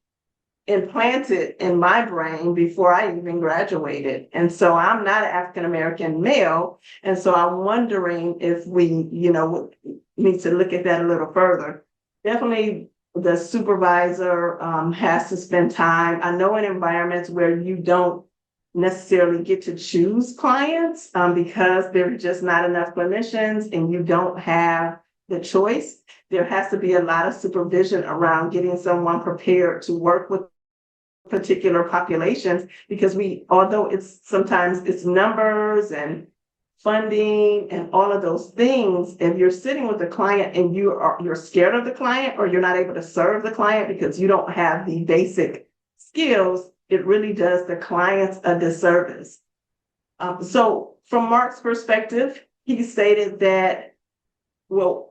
implanted in my brain before I even graduated. And so I'm not an African American male. And so I'm wondering if we, need to look at that a little further. Definitely the supervisor has to spend time. I know in environments where you don't necessarily get to choose clients because there are just not enough clinicians and you don't have the choice, there has to be a lot of supervision around getting someone prepared to work with particular populations, because although sometimes it's numbers and funding and all of those things, if you're sitting with a client and you're scared of the client, or you're not able to serve the client because you don't have the basic skills, it really does the clients a disservice. So from Mark's perspective, he stated that, well,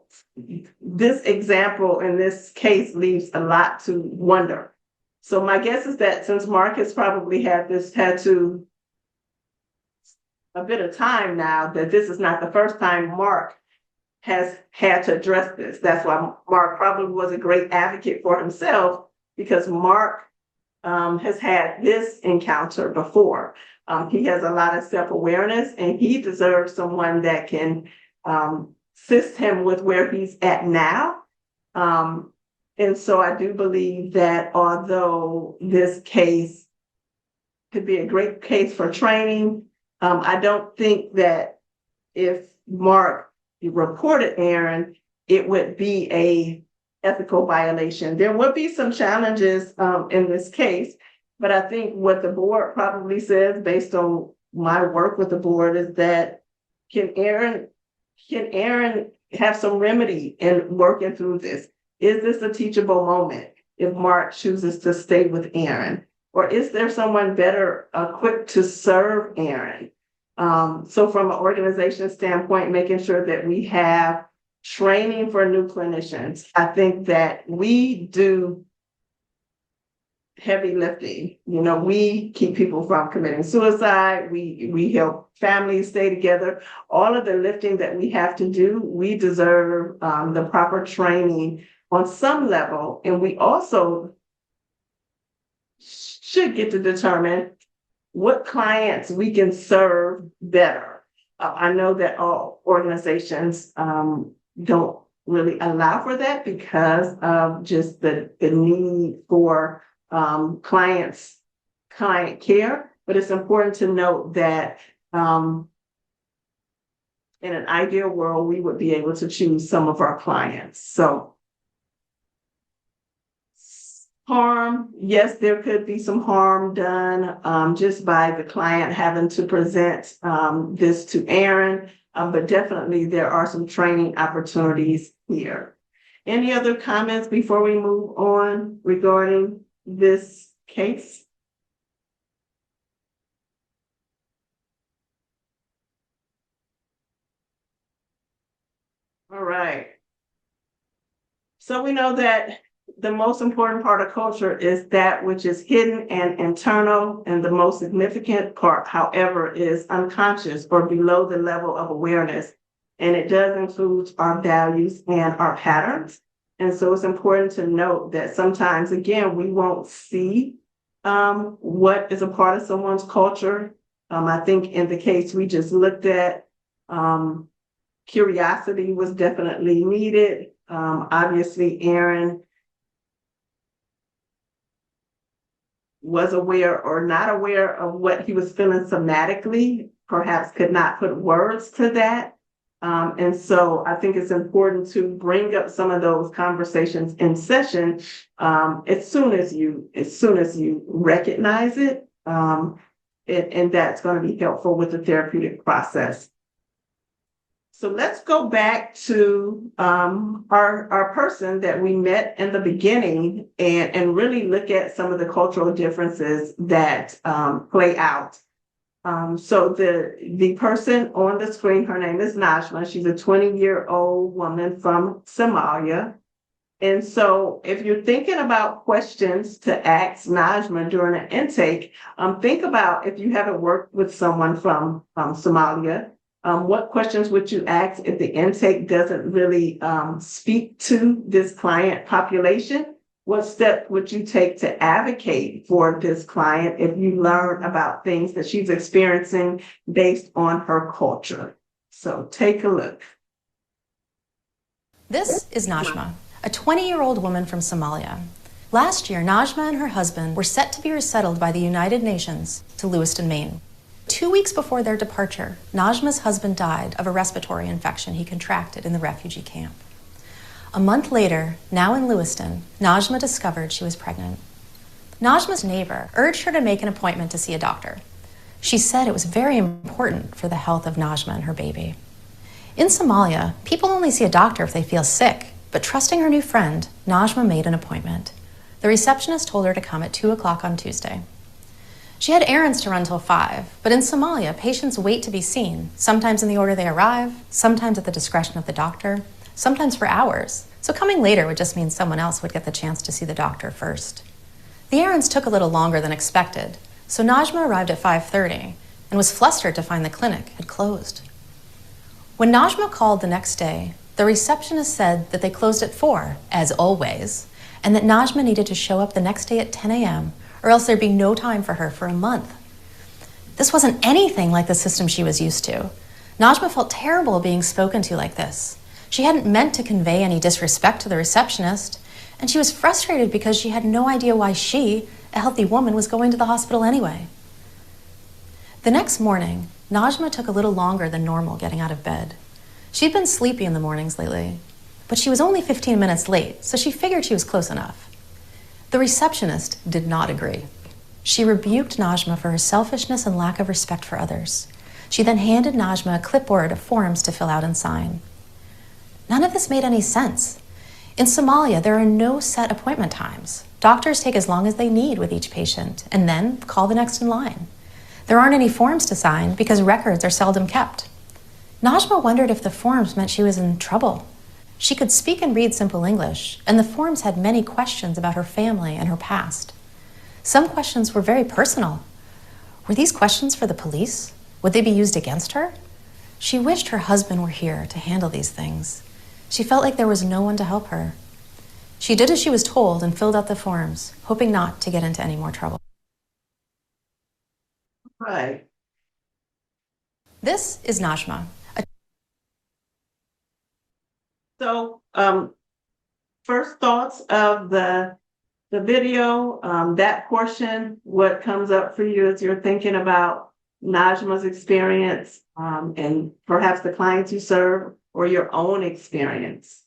this example in this case leaves a lot to wonder. So my guess is that since Mark has probably had a bit of time now, that this is not the first time Mark has had to address this. That's why Mark probably was a great advocate for himself, because Mark has had this encounter before. He has a lot of self-awareness, and he deserves someone that can assist him with where he's at now. And so I do believe that although this case could be a great case for training, I don't think that if Mark reported Aaron, it would be a ethical violation. There would be some challenges in this case, but I think what the board probably says, based on my work with the board, is that can Aaron have some remedy in working through this? Is this a teachable moment if Mark chooses to stay with Aaron? Or is there someone better equipped to serve Aaron? So from an organization standpoint, making sure that we have training for new clinicians. I think that we do heavy lifting. We keep people from committing suicide. We help families stay together. All of the lifting that we have to do, we deserve the proper training on some level. And we also should get to determine what clients we can serve better. I know that all organizations don't really allow for that because of just the need for client care. But it's important to note that in an ideal world, we would be able to choose some of our clients. So harm, yes, there could be some harm done just by the client having to present this to Aaron, but definitely there are some training opportunities here. Any other comments before we move on regarding this case? All right. So we know that the most important part of culture is that which is hidden and internal, and the most significant part, however, is unconscious or below the level of awareness. And it does include our values and our patterns. And so it's important to note that sometimes, again, we won't see what is a part of someone's culture. I think in the case we just looked at, curiosity was definitely needed. Obviously, Aaron was aware or not aware of what he was feeling somatically, perhaps could not put words to that. And so I think it's important to bring up some of those conversations in session as soon as you recognize it, and that's going to be helpful with the therapeutic process. So let's go back to our person that we met in the beginning and really look at some of the cultural differences that play out. So the person on the screen, her name is Najma. She's a 20-year-old woman from Somalia. And so if you're thinking about questions to ask Najma during an intake, think about if you haven't worked with someone from Somalia, what questions would you ask if the intake doesn't really speak to this client population? What step would you take to advocate for this client if you learn about things that she's experiencing based on her culture? So take a look. This is Najma, a 20-year-old woman from Somalia. Last year, Najma and her husband were set to be resettled by the United Nations to Lewiston, Maine. 2 weeks before their departure, Najma's husband died of a respiratory infection he contracted in the refugee camp. A month later, now in Lewiston, Najma discovered she was pregnant. Najma's neighbor urged her to make an appointment to see a doctor. She said it was very important for the health of Najma and her baby. In Somalia, people only see a doctor if they feel sick, but trusting her new friend, Najma made an appointment. The receptionist told her to come at 2 o'clock on Tuesday. She had errands to run till 5, but in Somalia, patients wait to be seen, sometimes in the order they arrive, sometimes at the discretion of the doctor, sometimes for hours. So coming later would just mean someone else would get the chance to see the doctor first. The errands took a little longer than expected, so Najma arrived at 5:30 and was flustered to find the clinic had closed. When Najma called the next day, the receptionist said that they closed at 4, as always, and that Najma needed to show up the next day at 10 a.m. or else there'd be no time for her for a month. This wasn't anything like the system she was used to. Najma felt terrible being spoken to like this. She hadn't meant to convey any disrespect to the receptionist, and she was frustrated because she had no idea why she, a healthy woman, was going to the hospital anyway. The next morning, Najma took a little longer than normal getting out of bed. She'd been sleepy in the mornings lately, but she was only 15 minutes late, so she figured she was close enough. The receptionist did not agree. She rebuked Najma for her selfishness and lack of respect for others. She then handed Najma a clipboard of forms to fill out and sign. None of this made any sense. In Somalia, there are no set appointment times. Doctors take as long as they need with each patient and then call the next in line. There aren't any forms to sign because records are seldom kept. Najma wondered if the forms meant she was in trouble. She could speak and read simple English, and the forms had many questions about her family and her past. Some questions were very personal. Were these questions for the police? Would they be used against her? She wished her husband were here to handle these things. She felt like there was no one to help her. She did as she was told and filled out the forms, hoping not to get into any more trouble. Right. This is Najma. So, first thoughts of the video, that portion, what comes up for you as you're thinking about Najma's experience, and perhaps the clients you serve or your own experience?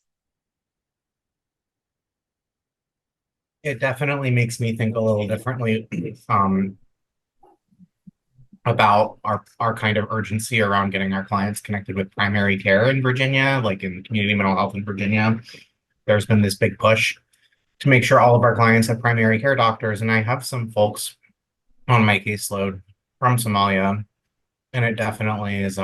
It definitely makes me think a little differently about our kind of urgency around getting our clients connected with primary care in Virginia, like in community mental health in Virginia. There's been this big push to make sure all of our clients have primary care doctors. And I have some folks on my caseload from Somalia, and it definitely is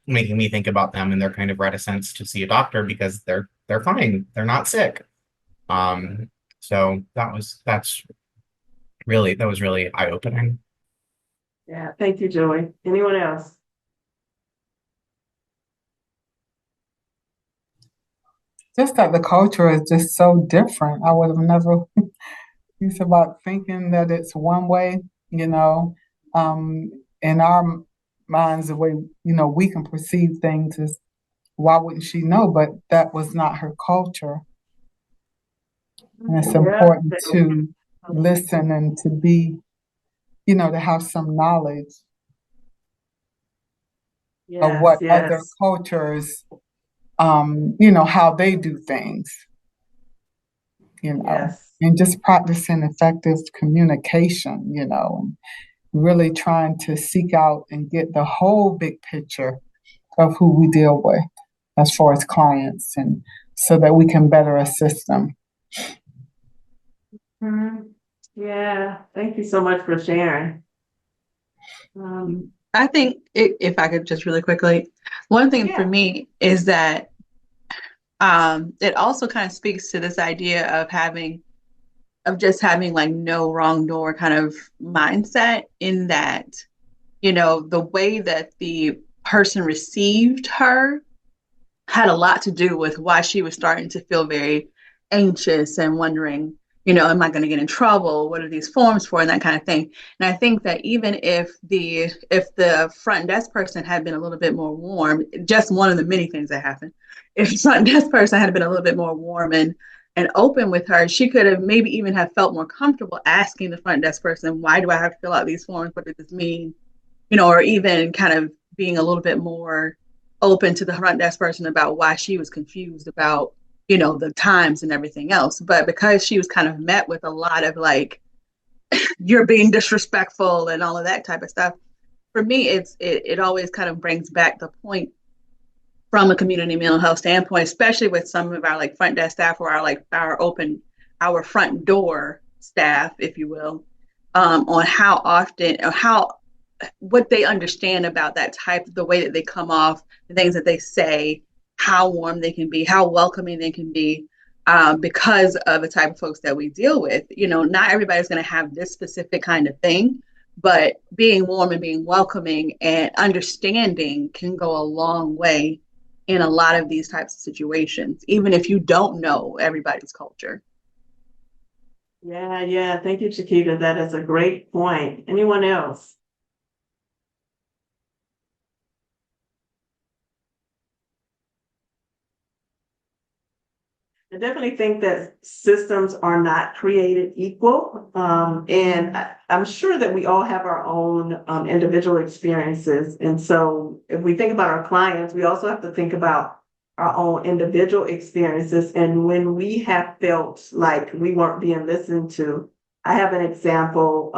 making me think about them and their kind of reticence to see a doctor because they're fine. They're not sick. So that was really eye-opening. Yeah, thank you, Joey. Anyone else? Just that the culture is just so different. I would have never used about thinking that it's one way, in our minds, the way, we can perceive things is, why wouldn't she know? But that was not her culture. And it's important to listen and to be, to have some knowledge of what other cultures, how they do things, and just practicing effective communication, and really trying to seek out and get the whole big picture of who we deal with as far as clients, and so that we can better assist them. Mm-hmm. Yeah, thank you so much for sharing. I think if I could just really quickly, one thing for me is that it also kind of speaks to this idea of just having like no wrong door kind of mindset, in that, the way that the person received her had a lot to do with why she was starting to feel very anxious and wondering, am I going to get in trouble? What are these forms for? And that kind of thing. And I think that even if the front desk person had been a little bit more warm, just one of the many things that happened, if the front desk person had been a little bit more warm and open with her, she could have maybe even have felt more comfortable asking the front desk person, why do I have to fill out these forms? What does this mean? Or even kind of being a little bit more open to the front desk person about why she was confused about, the times and everything else. But because she was kind of met with a lot of like, you're being disrespectful and all of that type of stuff, for me, it always kind of brings back the point from a community mental health standpoint, especially with some of our like front desk staff or our front door staff, if you will, on how often or what they understand about that type, the way that they come off, the things that they say, how warm they can be, how welcoming they can be, because of the type of folks that we deal with. Not everybody's going to have this specific kind of thing, but being warm and being welcoming and understanding can go a long way in a lot of these types of situations, even if you don't know everybody's culture. Yeah. Thank you, Chiquita. That is a great point. Anyone else? I definitely think that systems are not created equal. And I'm sure that we all have our own individual experiences. And so if we think about our clients, we also have to think about our own individual experiences. And when we have felt like we weren't being listened to, I have an example.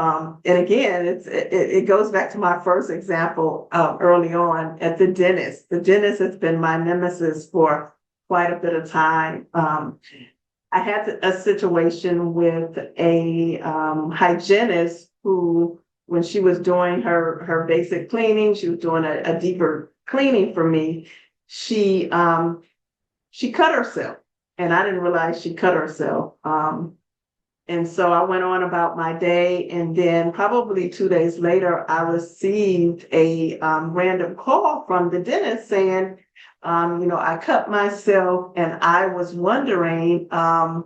And again, it goes back to my first example early on at the dentist. The dentist has been my nemesis for quite a bit of time. I had a situation with a hygienist who, when she was doing her basic cleaning, she was doing a deeper cleaning for me. She cut herself, and I didn't realize she cut herself. And so I went on about my day, and then probably 2 days later, I received a random call from the dentist saying, I cut myself, and I was wondering I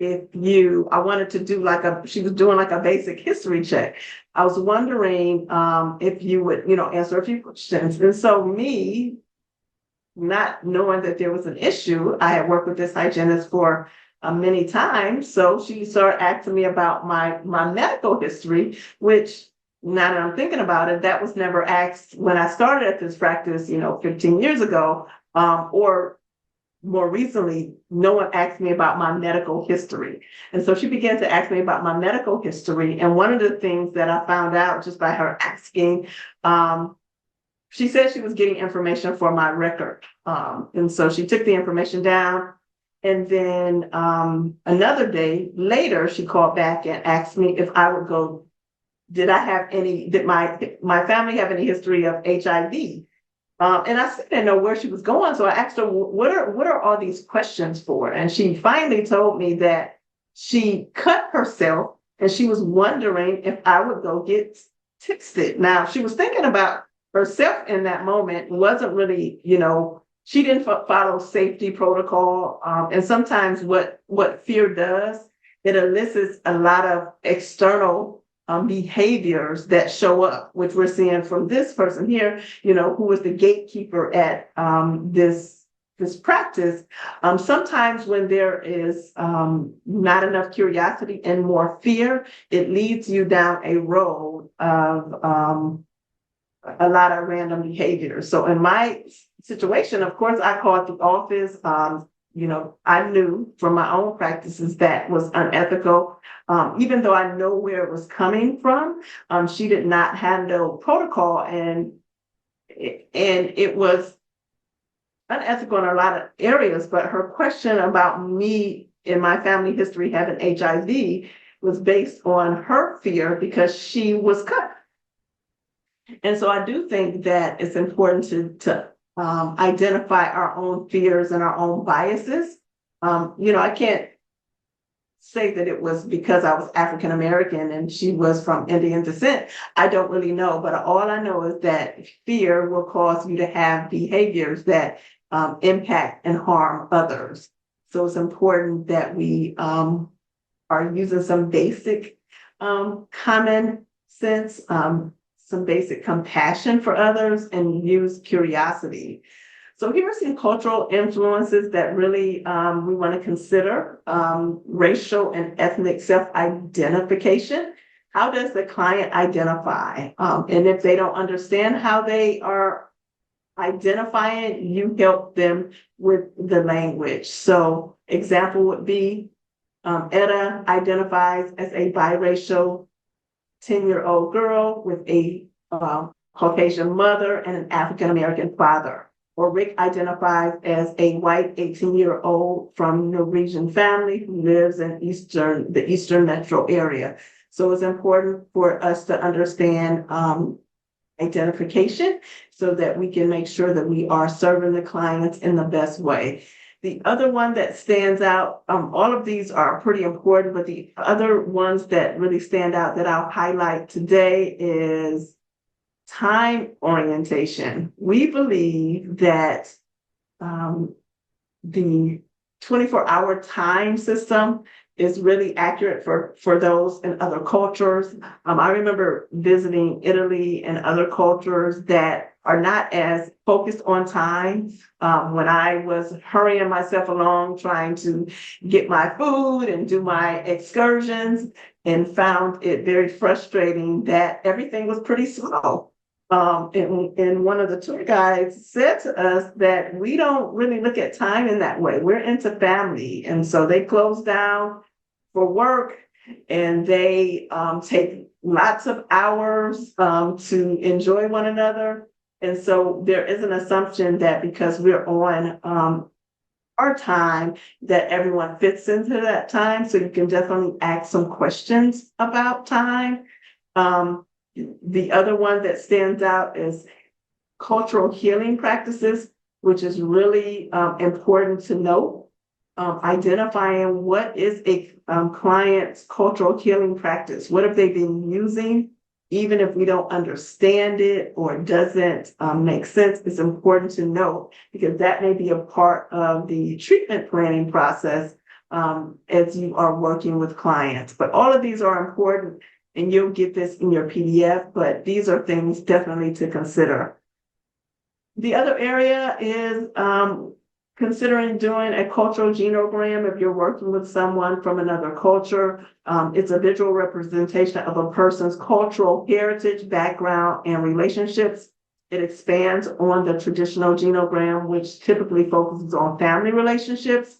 wanted to do she was doing like a basic history check. I was wondering if you would, answer a few questions. And so me, not knowing that there was an issue, I had worked with this hygienist for many times. So she started asking me about my medical history, which now that I'm thinking about it, that was never asked when I started at this practice, 15 years ago, or more recently, no one asked me about my medical history. And so she began to ask me about my medical history. And one of the things that I found out just by her asking, she said she was getting information for my record. And so she took the information down. And then another day later, she called back and asked me if I would go, did my family have any history of HIV? And I didn't know where she was going. So I asked her, what are all these questions for? And she finally told me that she cut herself and she was wondering if I would go get tested. Now, she was thinking about herself in that moment, wasn't really, she didn't follow safety protocol. And sometimes what fear does, it elicits a lot of external behaviors that show up, which we're seeing from this person here, who was the gatekeeper at this practice. Sometimes when there is not enough curiosity and more fear, it leads you down a road of a lot of random behaviors. So in my situation, of course, I called the office. I knew from my own practices that was unethical. Even though I know where it was coming from, she did not handle protocol, and it was unethical in a lot of areas. But her question about me in my family history having HIV was based on her fear because she was cut. And so I do think that it's important to identify our own fears and our own biases. I can't say that it was because I was African American and she was from Indian descent. I don't really know, but all I know is that fear will cause you to have behaviors that impact and harm others. So it's important that we are using some basic common sense, some basic compassion for others, and use curiosity. So here are some cultural influences that really we want to consider. Racial and ethnic self-identification. How does the client identify? And if they don't understand how they are identifying, you help them with the language. So example would be Etta identifies as a biracial 10-year-old girl with a Caucasian mother and an African-American father. Or Rick identifies as a white 18-year-old from Norwegian family who lives in the Eastern metro area. So it's important for us to understand identification so that we can make sure that we are serving the clients in the best way. The other one that stands out, all of these are pretty important, but the other ones that really stand out that I'll highlight today is time orientation. We believe that the 24-hour time system is really accurate for those in other cultures. I remember visiting Italy and other cultures that are not as focused on time. When I was hurrying myself along, trying to get my food and do my excursions, and found it very frustrating that everything was pretty slow. And one of the tour guides said to us that we don't really look at time in that way. We're into family. And so they close down for work and they take lots of hours to enjoy one another. And so there is an assumption that because we're on our time, that everyone fits into that time. So you can definitely ask some questions about time. The other one that stands out is cultural healing practices, which is really important to know. Identifying what is a client's cultural healing practice. What have they been using? Even if we don't understand it or it doesn't make sense, it's important to know because that may be a part of the treatment planning process as you are working with clients. But all of these are important. And you'll get this in your PDF, but these are things definitely to consider. The other area is considering doing a cultural genogram if you're working with someone from another culture. It's a visual representation of a person's cultural heritage, background, and relationships. It expands on the traditional genogram, which typically focuses on family relationships,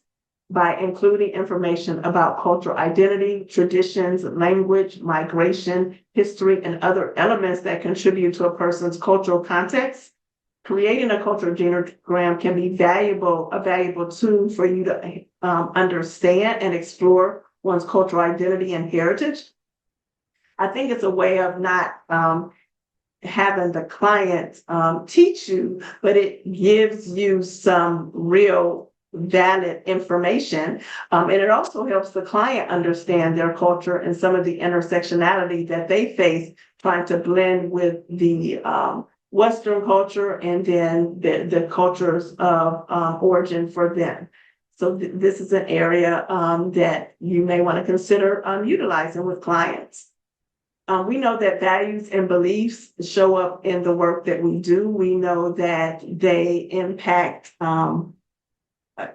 by including information about cultural identity, traditions, language, migration, history, and other elements that contribute to a person's cultural context. Creating a cultural genogram can be a valuable tool for you to understand and explore one's cultural identity and heritage. I think it's a way of not having the client teach you, but it gives you some real valid information. And it also helps the client understand their culture and some of the intersectionality that they face trying to blend with the Western culture and then the cultures of origin for them. So this is an area that you may want to consider utilizing with clients. We know that values and beliefs show up in the work that we do. We know that they impact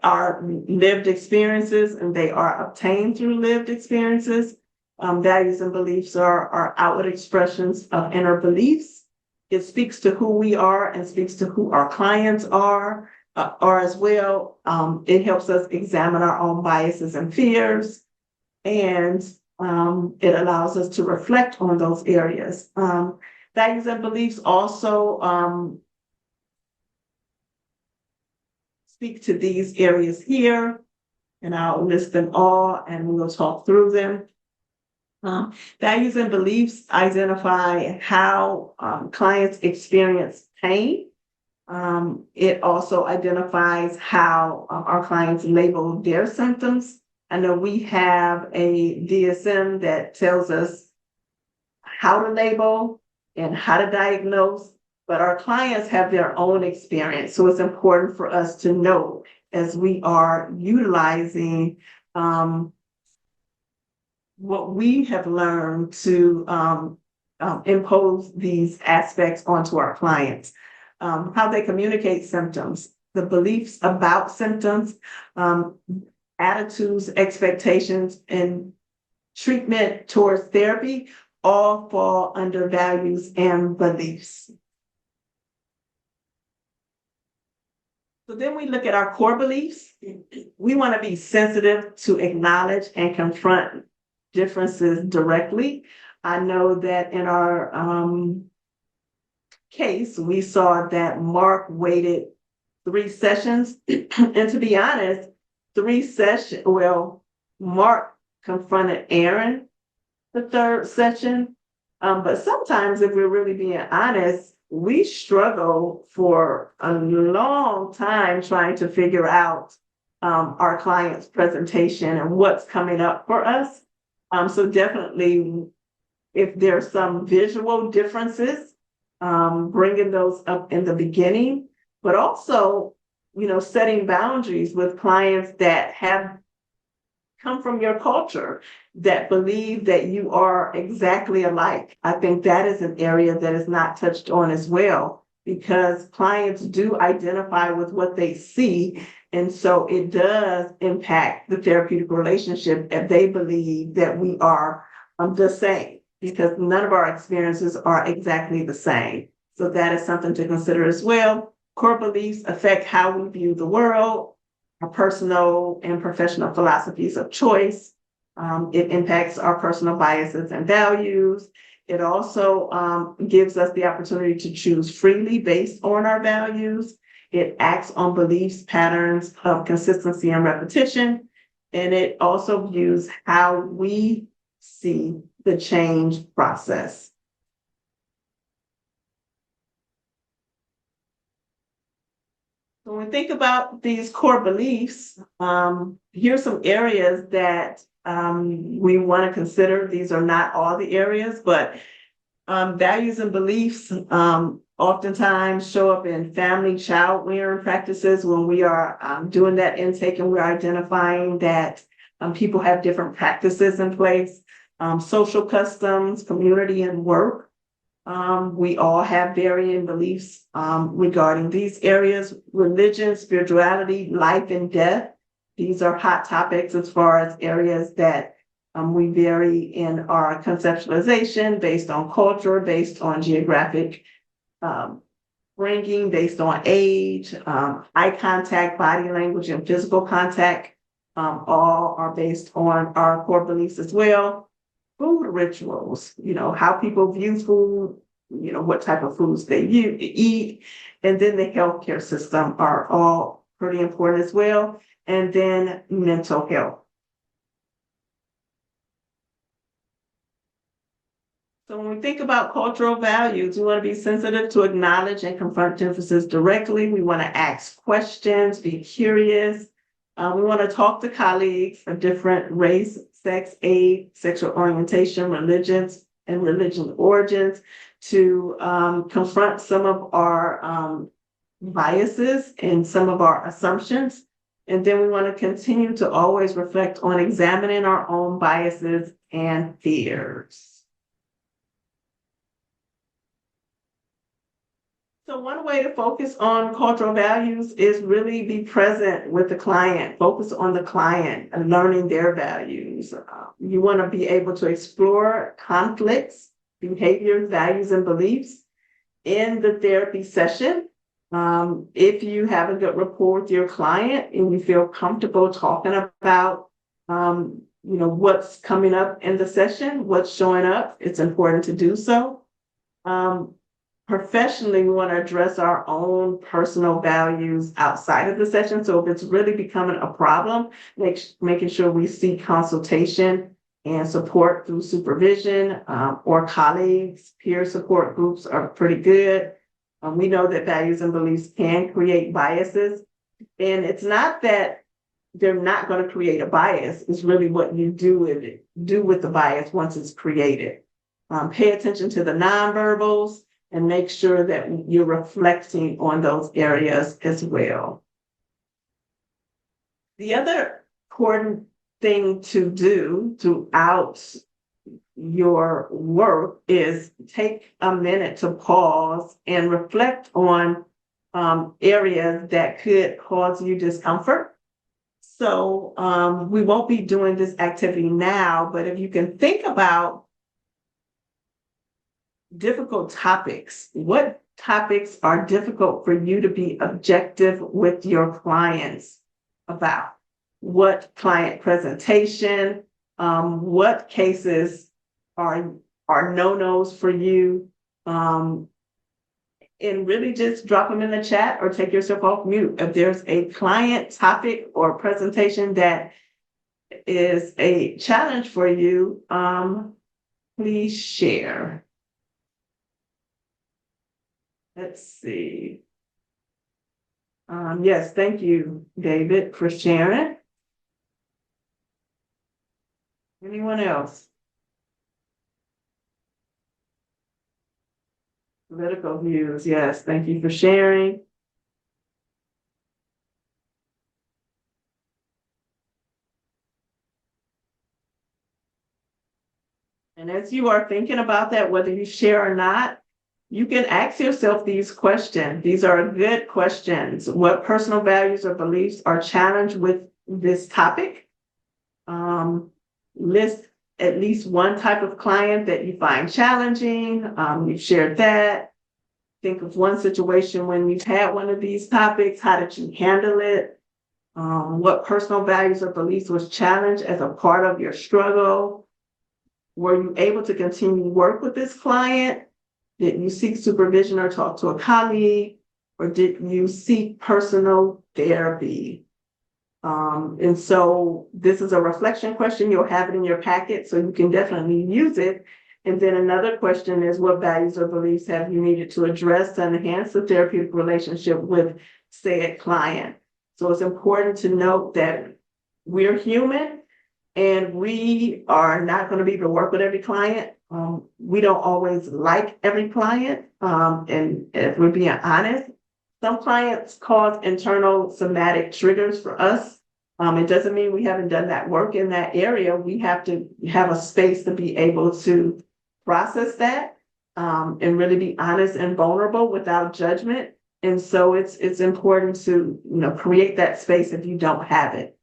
our lived experiences and they are obtained through lived experiences. Values and beliefs are outward expressions of inner beliefs. It speaks to who we are and speaks to who our clients are as well. It helps us examine our own biases and fears, and it allows us to reflect on those areas. Values and beliefs also speak to these areas here, and I'll list them all and we'll talk through them. Values and beliefs identify how clients experience pain. It also identifies how our clients label their symptoms. I know we have a DSM that tells us how to label and how to diagnose, but our clients have their own experience. So it's important for us to know as we are utilizing what we have learned to impose these aspects onto our clients. How they communicate symptoms. the beliefs about symptoms, attitudes, expectations, and treatment towards therapy all fall under values and beliefs. So then we look at our core beliefs. We want to be sensitive to acknowledge and confront differences directly. I know that in our case, we saw that Mark waited 3 sessions. And to be honest, 3 sessions, well, Mark confronted Aaron the 3rd session. But sometimes, if we're really being honest, we struggle for a long time trying to figure out our client's presentation and what's coming up for us. So definitely, if there's some visual differences, bringing those up in the beginning, but also, setting boundaries with clients that have come from your culture, that believe that you are exactly alike. I think that is an area that is not touched on as well, because clients do identify with what they see. And so it does impact the therapeutic relationship if they believe that we are the same, because none of our experiences are exactly the same. So that is something to consider as well. Core beliefs affect how we view the world, our personal and professional philosophies of choice. It impacts our personal biases and values. It also gives us the opportunity to choose freely based on our values. It acts on beliefs, patterns of consistency and repetition. And it also views how we see the change process. So when we think about these core beliefs, here's some areas that we want to consider. These are not all the areas, but values and beliefs oftentimes show up in family child rearing practices when we are doing that intake and we're identifying that people have different practices in place, social customs, community, and work. We all have varying beliefs regarding these areas: religion, spirituality, life and death. These are hot topics as far as areas that we vary in our conceptualization based on culture, based on geographic bringing, based on age, eye contact, body language, and physical contact. All are based on our core beliefs as well. Food rituals, how people view food, what type of foods they eat, and then the healthcare system are all pretty important as well. And then mental health. So when we think about cultural values, we want to be sensitive to acknowledge and confront differences directly. We want to ask questions, be curious. We want to talk to colleagues of different race, sex, age, sexual orientation, religions, and religion origins to confront some of our biases and some of our assumptions. And then we want to continue to always reflect on examining our own biases and fears. So one way to focus on cultural values is really be present with the client, focus on the client and learning their values. You want to be able to explore conflicts, behaviors, values, and beliefs in the therapy session. If you have a good rapport with your client and you feel comfortable talking about, what's coming up in the session, what's showing up, it's important to do so. Professionally, we want to address our own personal values outside of the session. So if it's really becoming a problem, making sure we seek consultation and support through supervision or colleagues. Peer support groups are pretty good. We know that values and beliefs can create biases. And it's not that they're not going to create a bias. It's really what you do with the bias once it's created. Pay attention to the nonverbals and make sure that you're reflecting on those areas as well. The other important thing to do throughout your work is take a minute to pause and reflect on areas that could cause you discomfort. So we won't be doing this activity now, but if you can think about difficult topics, what topics are difficult for you to be objective with your clients about? What client presentation, what cases are no-nos for you? And really just drop them in the chat or take yourself off mute. If there's a client topic or presentation that is a challenge for you, please share. Let's see. Yes, thank you, David, for sharing. Anyone else? Political views, yes, thank you for sharing. And as you are thinking about that, whether you share or not, you can ask yourself these questions. These are good questions. What personal values or beliefs are challenged with this topic? List at least one type of client that you find challenging. You've shared that. Think of one situation when you've had one of these topics. How did you handle it? What personal values or beliefs was challenged as a part of your struggle? Were you able to continue work with this client? Did you seek supervision or talk to a colleague? Or did you seek personal therapy? And so this is a reflection question. You'll have it in your packet, so you can definitely use it. And then another question is, what values or beliefs have you needed to address to enhance the therapeutic relationship with said client? So it's important to note that we're human and we are not going to be able to work with every client. We don't always like every client. And if we're being honest, some clients cause internal somatic triggers for us. It doesn't mean we haven't done that work in that area. We have to have a space to be able to process that and really be honest and vulnerable without judgment. And so it's important to create that space if you don't have it.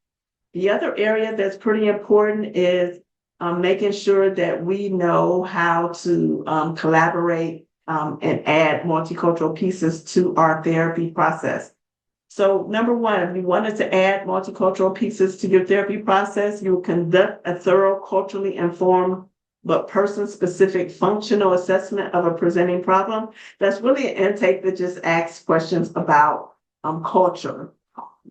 The other area that's pretty important is making sure that we know how to collaborate and add multicultural pieces to our therapy process. So number one, if you wanted to add multicultural pieces to your therapy process, you will conduct a thorough, culturally informed, but person-specific functional assessment of a presenting problem. That's really an intake that just asks questions about culture.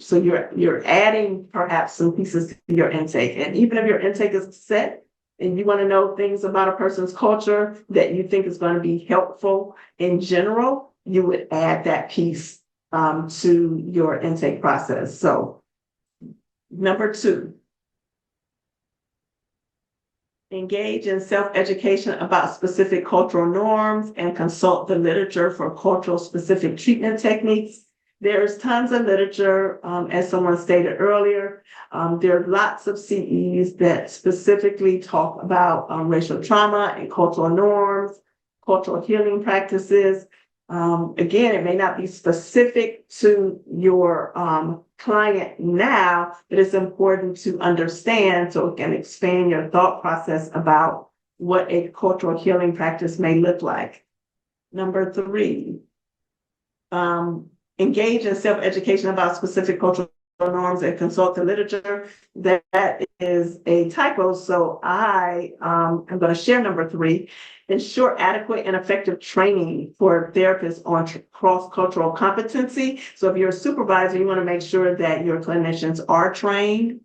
So you're adding perhaps some pieces to your intake. And even if your intake is set and you want to know things about a person's culture that you think is going to be helpful in general, you would add that piece to your intake process. So number two, engage in self-education about specific cultural norms and consult the literature for cultural specific treatment techniques. There's tons of literature, as someone stated earlier. There are lots of CEs that specifically talk about racial trauma and cultural norms, cultural healing practices. Again, it may not be specific to your client now, but it's important to understand so it can expand your thought process about what a cultural healing practice may look like. Number three, engage in self-education about specific cultural norms and consult the literature. That is a typo, so I am going to share number three. Ensure adequate and effective training for therapists on cross-cultural competency. So if you're a supervisor, you want to make sure that your clinicians are trained.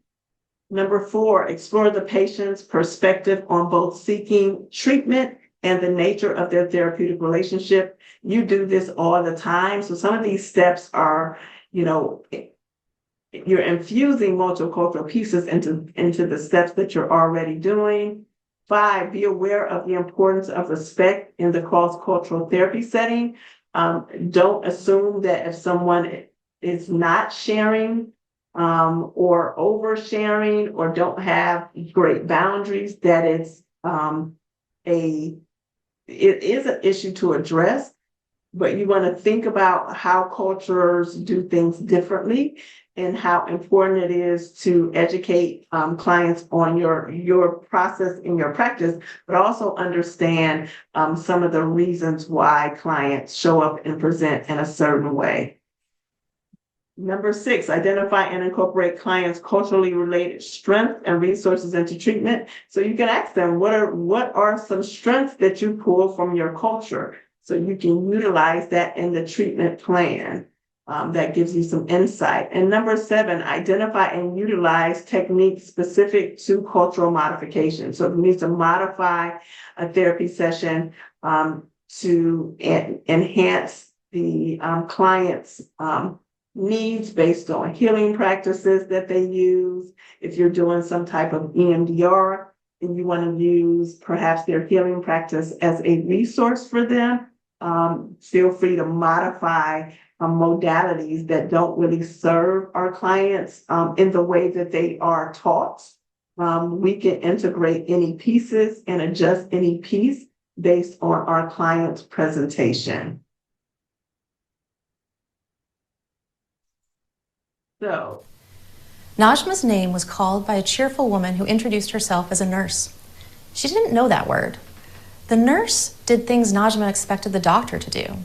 Number four, explore the patient's perspective on both seeking treatment and the nature of their therapeutic relationship. You do this all the time. So some of these steps are, you're infusing multicultural pieces into the steps that you're already doing. 5, be aware of the importance of respect in the cross-cultural therapy setting. Don't assume that if someone is not sharing or oversharing or don't have great boundaries, that it is an issue to address. but you want to think about how cultures do things differently and how important it is to educate clients on your process in your practice, but also understand some of the reasons why clients show up and present in a certain way. Number 6, identify and incorporate clients' culturally related strengths and resources into treatment. So you can ask them, what are some strengths that you pull from your culture? So you can utilize that in the treatment plan. That gives you some insight. And number 7, identify and utilize techniques specific to cultural modification. So if you need to modify a therapy session to enhance the client's needs based on healing practices that they use. If you're doing some type of EMDR and you want to use perhaps their healing practice as a resource for them, feel free to modify modalities that don't really serve our clients in the way that they are taught. We can integrate any pieces and adjust any piece based on our client's presentation. So, Najma's name was called by a cheerful woman who introduced herself as a nurse. She didn't know that word. The nurse did things Najma expected the doctor to do,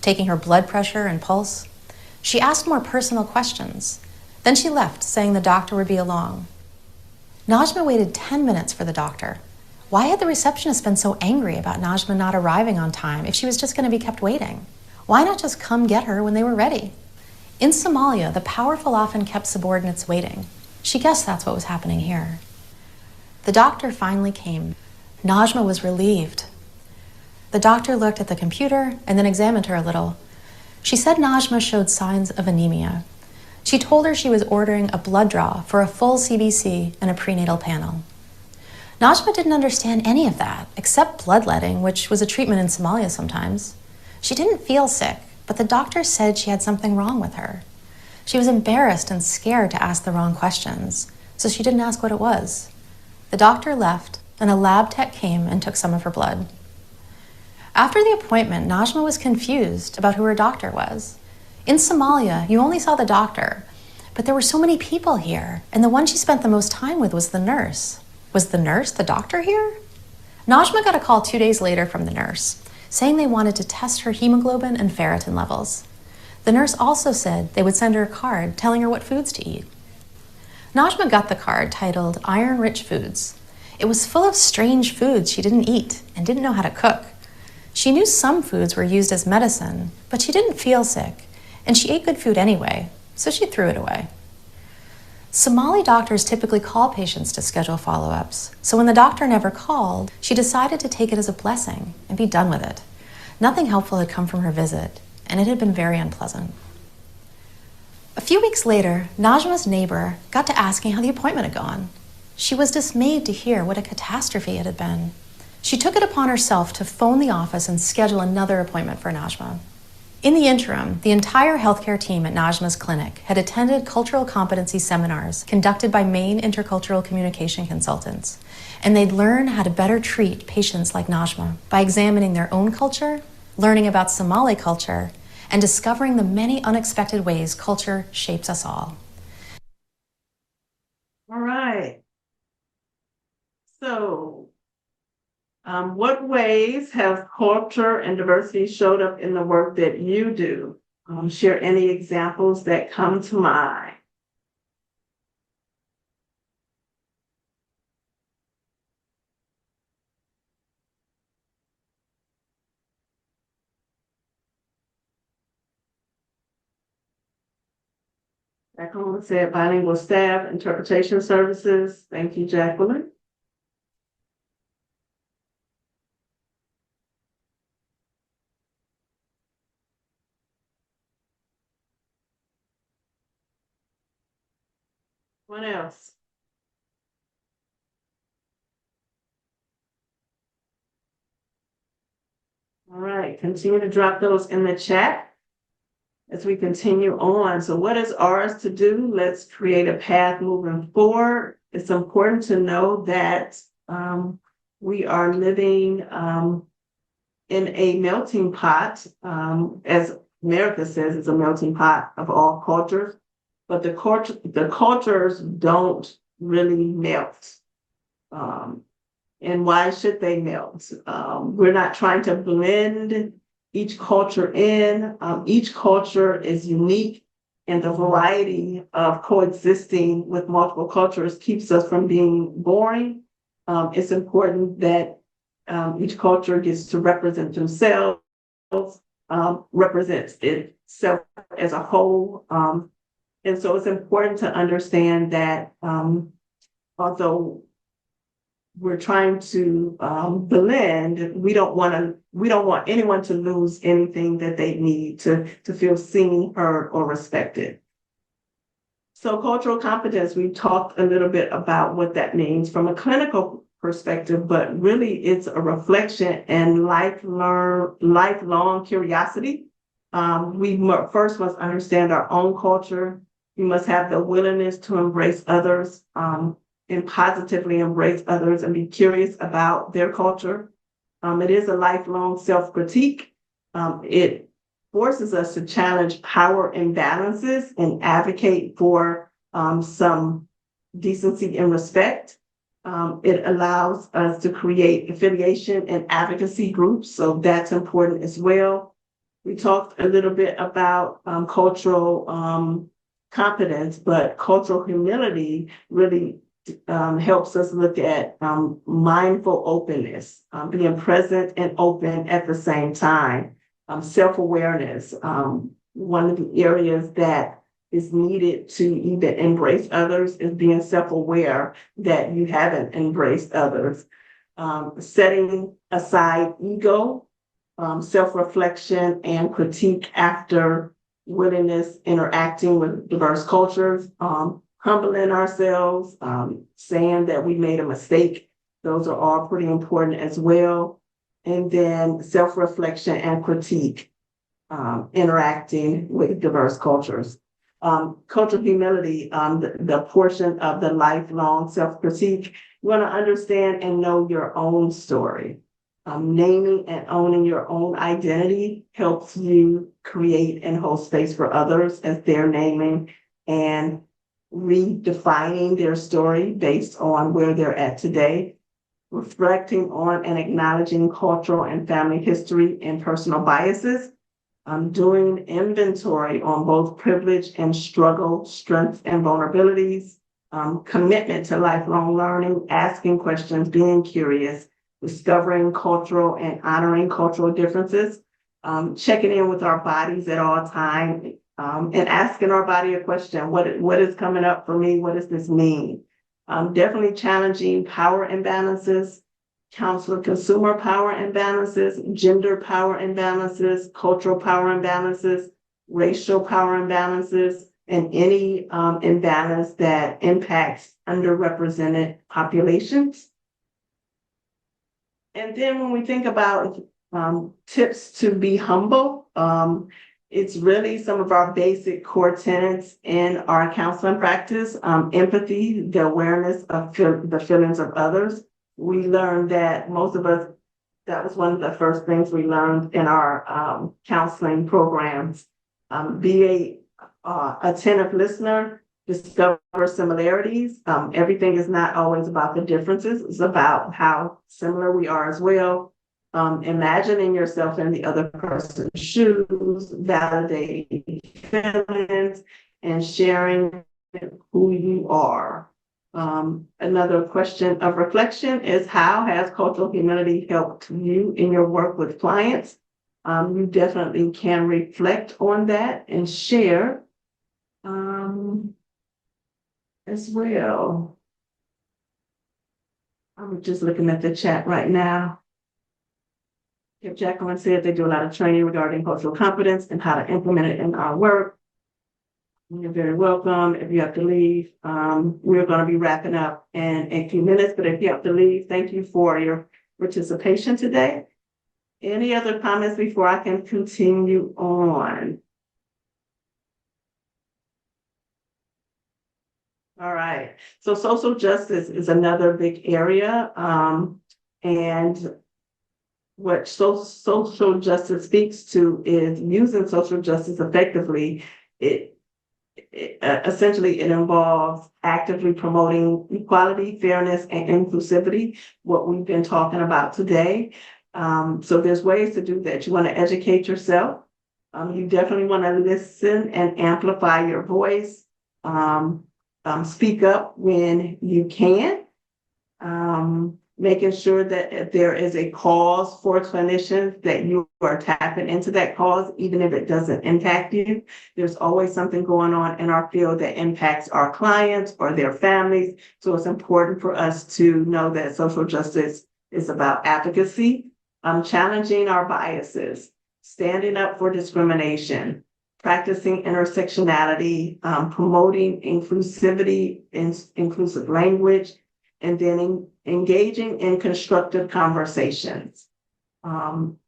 taking her blood pressure and pulse. She asked more personal questions. Then she left, saying the doctor would be along. Najma waited 10 minutes for the doctor. Why had the receptionist been so angry about Najma not arriving on time if she was just going to be kept waiting? Why not just come get her when they were ready? In Somalia, the powerful often kept subordinates waiting. She guessed that's what was happening here. The doctor finally came. Najma was relieved. The doctor looked at the computer and then examined her a little. She said Najma showed signs of anemia. She told her she was ordering a blood draw for a full CBC and a prenatal panel. Najma didn't understand any of that, except bloodletting, which was a treatment in Somalia sometimes. She didn't feel sick, but the doctor said she had something wrong with her. She was embarrassed and scared to ask the wrong questions, so she didn't ask what it was. The doctor left, and a lab tech came and took some of her blood. After the appointment, Najma was confused about who her doctor was. In Somalia, you only saw the doctor, but there were so many people here, and the one she spent the most time with was the nurse. Was the nurse the doctor here? Najma got a call 2 days later from the nurse, saying they wanted to test her hemoglobin and ferritin levels. The nurse also said they would send her a card telling her what foods to eat. Najma got the card titled Iron-Rich Foods. It was full of strange foods she didn't eat and didn't know how to cook. She knew some foods were used as medicine, but she didn't feel sick, and she ate good food anyway, so she threw it away. Somali doctors typically call patients to schedule follow-ups, so when the doctor never called, she decided to take it as a blessing and be done with it. Nothing helpful had come from her visit, and it had been very unpleasant. A few weeks later, Najma's neighbor got to asking how the appointment had gone. She was dismayed to hear what a catastrophe it had been. She took it upon herself to phone the office and schedule another appointment for Najma. In the interim, the entire healthcare team at Najma's clinic had attended cultural competency seminars conducted by Maine intercultural communication consultants, and they'd learn how to better treat patients like Najma by examining their own culture, learning about Somali culture, and discovering the many unexpected ways culture shapes us all. All right. So, what ways have culture and diversity showed up in the work that you do? Share any examples that come to mind. Jacqueline said bilingual staff, interpretation services. Thank you, Jacqueline. What else? All right, continue to drop those in the chat as we continue on. So what is ours to do? Let's create a path moving forward. It's important to know that we are living in a melting pot, as America says, it's a melting pot of all cultures, but the cultures don't really melt. And why should they melt? We're not trying to blend each culture in. Each culture is unique, and the variety of coexisting with multiple cultures keeps us from being boring. It's important that each culture gets to represent themselves, represents itself as a whole. And so it's important to understand that although we're trying to blend, we don't want anyone to lose anything that they need to feel seen, heard, or respected. So cultural competence, we talked a little bit about what that means from a clinical perspective, but really it's a reflection and lifelong curiosity. We first must understand our own culture. We must have the willingness to embrace others, and positively embrace others and be curious about their culture. It is a lifelong self-critique. It forces us to challenge power imbalances and advocate for some decency and respect. It allows us to create affiliation and advocacy groups, so that's important as well. We talked a little bit about cultural competence, but cultural humility really helps us look at mindful openness, being present and open at the same time. Self-awareness, one of the areas that is needed to even embrace others is being self-aware that you haven't embraced others. Setting aside ego, self-reflection and critique after willingness, interacting with diverse cultures, humbling ourselves, saying that we made a mistake. Those are all pretty important as well. And then self-reflection and critique, interacting with diverse cultures. Cultural humility, the portion of the lifelong self-critique, you want to understand and know your own story. Naming and owning your own identity helps you create and hold space for others as they're naming and redefining their story based on where they're at today. Reflecting on and acknowledging cultural and family history and personal biases. Doing inventory on both privilege and struggle, strengths and vulnerabilities. Commitment to lifelong learning, asking questions, being curious, discovering cultural and honoring cultural differences, checking in with our bodies at all times, and asking our body a question, what is coming up for me? What does this mean? Definitely challenging power imbalances, counselor consumer power imbalances, gender power imbalances, cultural power imbalances, racial power imbalances, and any imbalance that impacts underrepresented populations. And then when we think about tips to be humble, it's really some of our basic core tenets in our counseling practice. Empathy, the awareness of the feelings of others. We learned that most of us, that was one of the first things we learned in our counseling programs. Be a attentive listener, discover similarities. Everything is not always about the differences. It's about how similar we are as well. Imagining yourself in the other person's shoes, validating feelings, and sharing who you are. Another question of reflection is, how has cultural humility helped you in your work with clients? You definitely can reflect on that and share as well. I'm just looking at the chat right now. If Jacqueline said they do a lot of training regarding cultural competence and how to implement it in our work. You're very welcome. If you have to leave, we're going to be wrapping up in a few minutes, but if you have to leave, thank you for your participation today. Any other comments before I can continue on? All right. So social justice is another big area. And social justice speaks to is using social justice effectively. Essentially, it involves actively promoting equality, fairness, and inclusivity, what we've been talking about today. So there's ways to do that. You want to educate yourself. You definitely want to listen and amplify your voice. Speak up when you can. Making sure that if there is a cause for clinicians, that you are tapping into that cause, even if it doesn't impact you. There's always something going on in our field that impacts our clients or their families. So it's important for us to know that social justice is about advocacy, challenging our biases, standing up for discrimination, practicing intersectionality, promoting inclusivity, inclusive language, and then engaging in constructive conversations.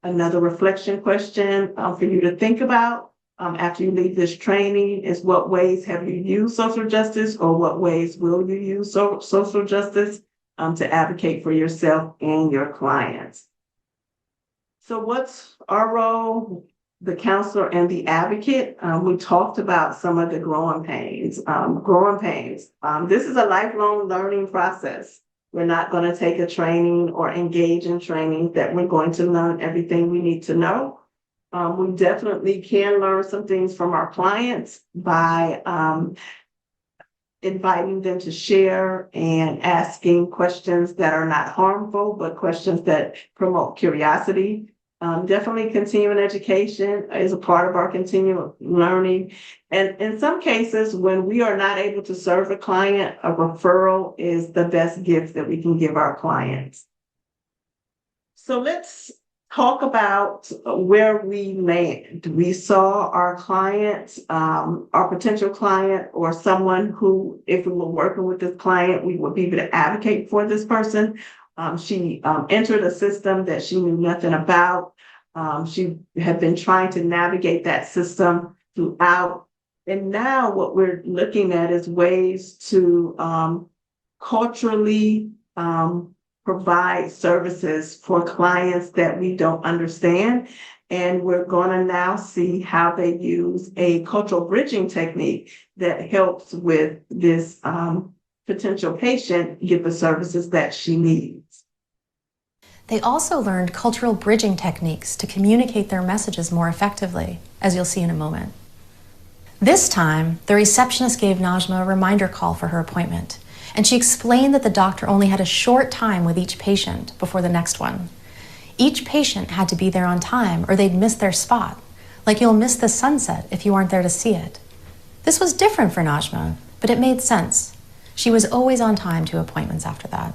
Another reflection question for you to think about after you leave this training is, what ways have you used social justice, or what ways will you use social justice to advocate for yourself and your clients? So what's our role? The counselor and the advocate. We talked about some of the growing pains. This is a lifelong learning process. We're not going to take a training or engage in training that we're going to learn everything we need to know. We definitely can learn some things from our clients by inviting them to share and asking questions that are not harmful, but questions that promote curiosity. Definitely continuing education is a part of our continual learning. And in some cases, when we are not able to serve a client, a referral is the best gift that we can give our clients. So let's talk about where we land. We saw our client, our potential client, or someone who, if we were working with this client, we would be able to advocate for this person. She entered a system that she knew nothing about. She had been trying to navigate that system throughout. And now what we're looking at is ways to culturally provide services for clients that we don't understand. And we're going to now see how they use a cultural bridging technique that helps with this potential patient get the services that she needs. They also learned cultural bridging techniques to communicate their messages more effectively, as you'll see in a moment. This time, the receptionist gave Najma a reminder call for her appointment, and she explained that the doctor only had a short time with each patient before the next one. Each patient had to be there on time or they'd miss their spot, like you'll miss the sunset if you aren't there to see it. This was different for Najma, but it made sense. She was always on time to appointments after that.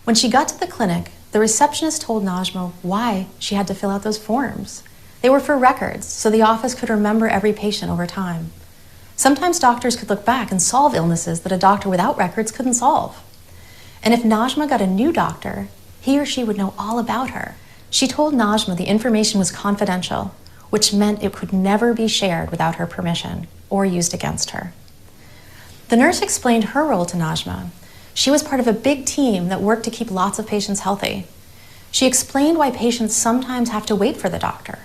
When she got to the clinic, the receptionist told Najma why she had to fill out those forms. They were for records, so the office could remember every patient over time. Sometimes doctors could look back and solve illnesses that a doctor without records couldn't solve. And if Najma got a new doctor, he or she would know all about her. She told Najma the information was confidential, which meant it could never be shared without her permission or used against her. The nurse explained her role to Najma. She was part of a big team that worked to keep lots of patients healthy. She explained why patients sometimes have to wait for the doctor.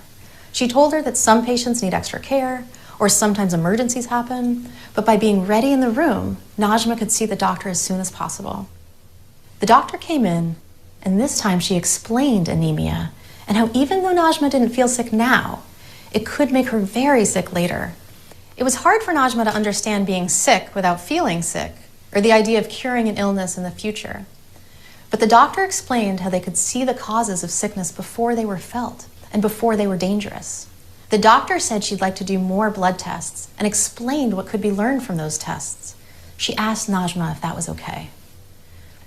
She told her that some patients need extra care, or sometimes emergencies happen, but by being ready in the room, Najma could see the doctor as soon as possible. The doctor came in, and this time she explained anemia and how even though Najma didn't feel sick now, it could make her very sick later. It was hard for Najma to understand being sick without feeling sick, or the idea of curing an illness in the future. But the doctor explained how they could see the causes of sickness before they were felt and before they were dangerous. The doctor said she'd like to do more blood tests and explained what could be learned from those tests. She asked Najma if that was okay.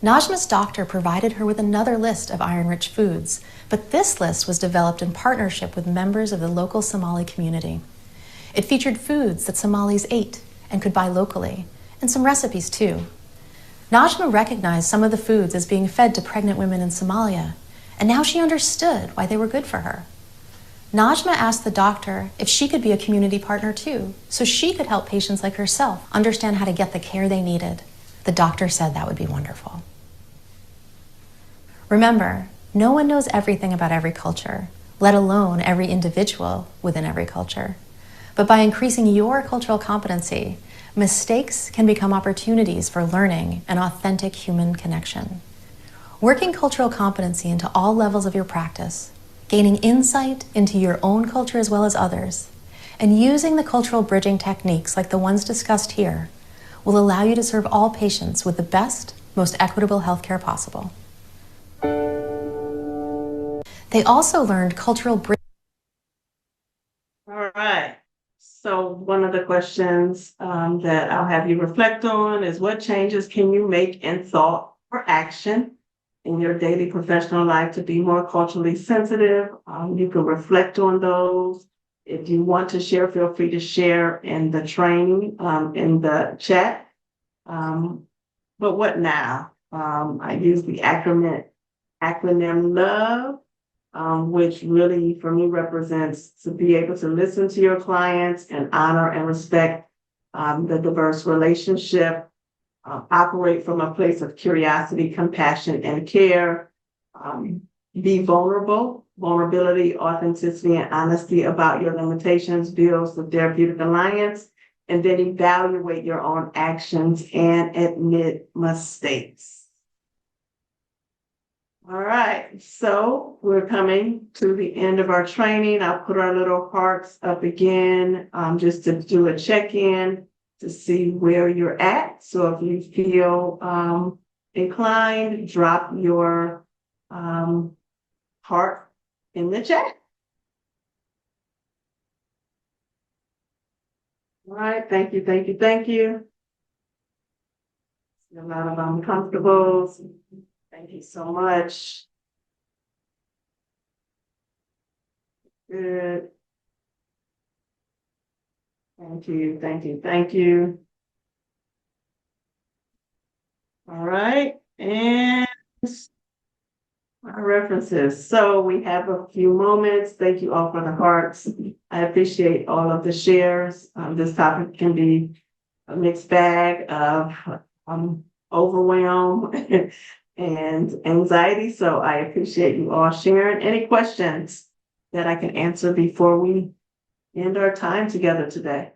Najma's doctor provided her with another list of iron-rich foods, but this list was developed in partnership with members of the local Somali community. It featured foods that Somalis ate and could buy locally, and some recipes too. Najma recognized some of the foods as being fed to pregnant women in Somalia, and now she understood why they were good for her. Najma asked the doctor if she could be a community partner too, so she could help patients like herself understand how to get the care they needed. The doctor said that would be wonderful. Remember, No one knows everything about every culture, let alone every individual within every culture. But by increasing your cultural competency, mistakes can become opportunities for learning and authentic human connection. Working cultural competency into all levels of your practice, gaining insight into your own culture as well as others, and using the cultural bridging techniques like the ones discussed here will allow you to serve all patients with the best, most equitable healthcare possible. They also learned cultural bridging. All right. So one of the questions that I'll have you reflect on is, what changes can you make in thought or action in your daily professional life to be more culturally sensitive? You can reflect on those. If you want to share, feel free to share in the training, in the chat. But what now? I use the acronym LOVE, which really for me represents to be able to listen to your clients and honor and respect the diverse relationship, operate from a place of curiosity, compassion, and care, be vulnerable. Vulnerability, authenticity, and honesty about your limitations builds the therapeutic alliance, and then evaluate your own actions and admit mistakes. All right, so we're coming to the end of our training. I'll put our little hearts up again, just to do a check-in to see where you're at. So if you feel inclined, drop your heart in the chat. All right, thank you, thank you, thank you. A lot of uncomfortables. Thank you so much. Good. Thank you, thank you, thank you. All right, and our references. So we have a few moments. Thank you all for the hearts. I appreciate all of the shares. This topic can be a mixed bag of overwhelm and anxiety. So I appreciate you all sharing. Any questions that I can answer before we end our time together today?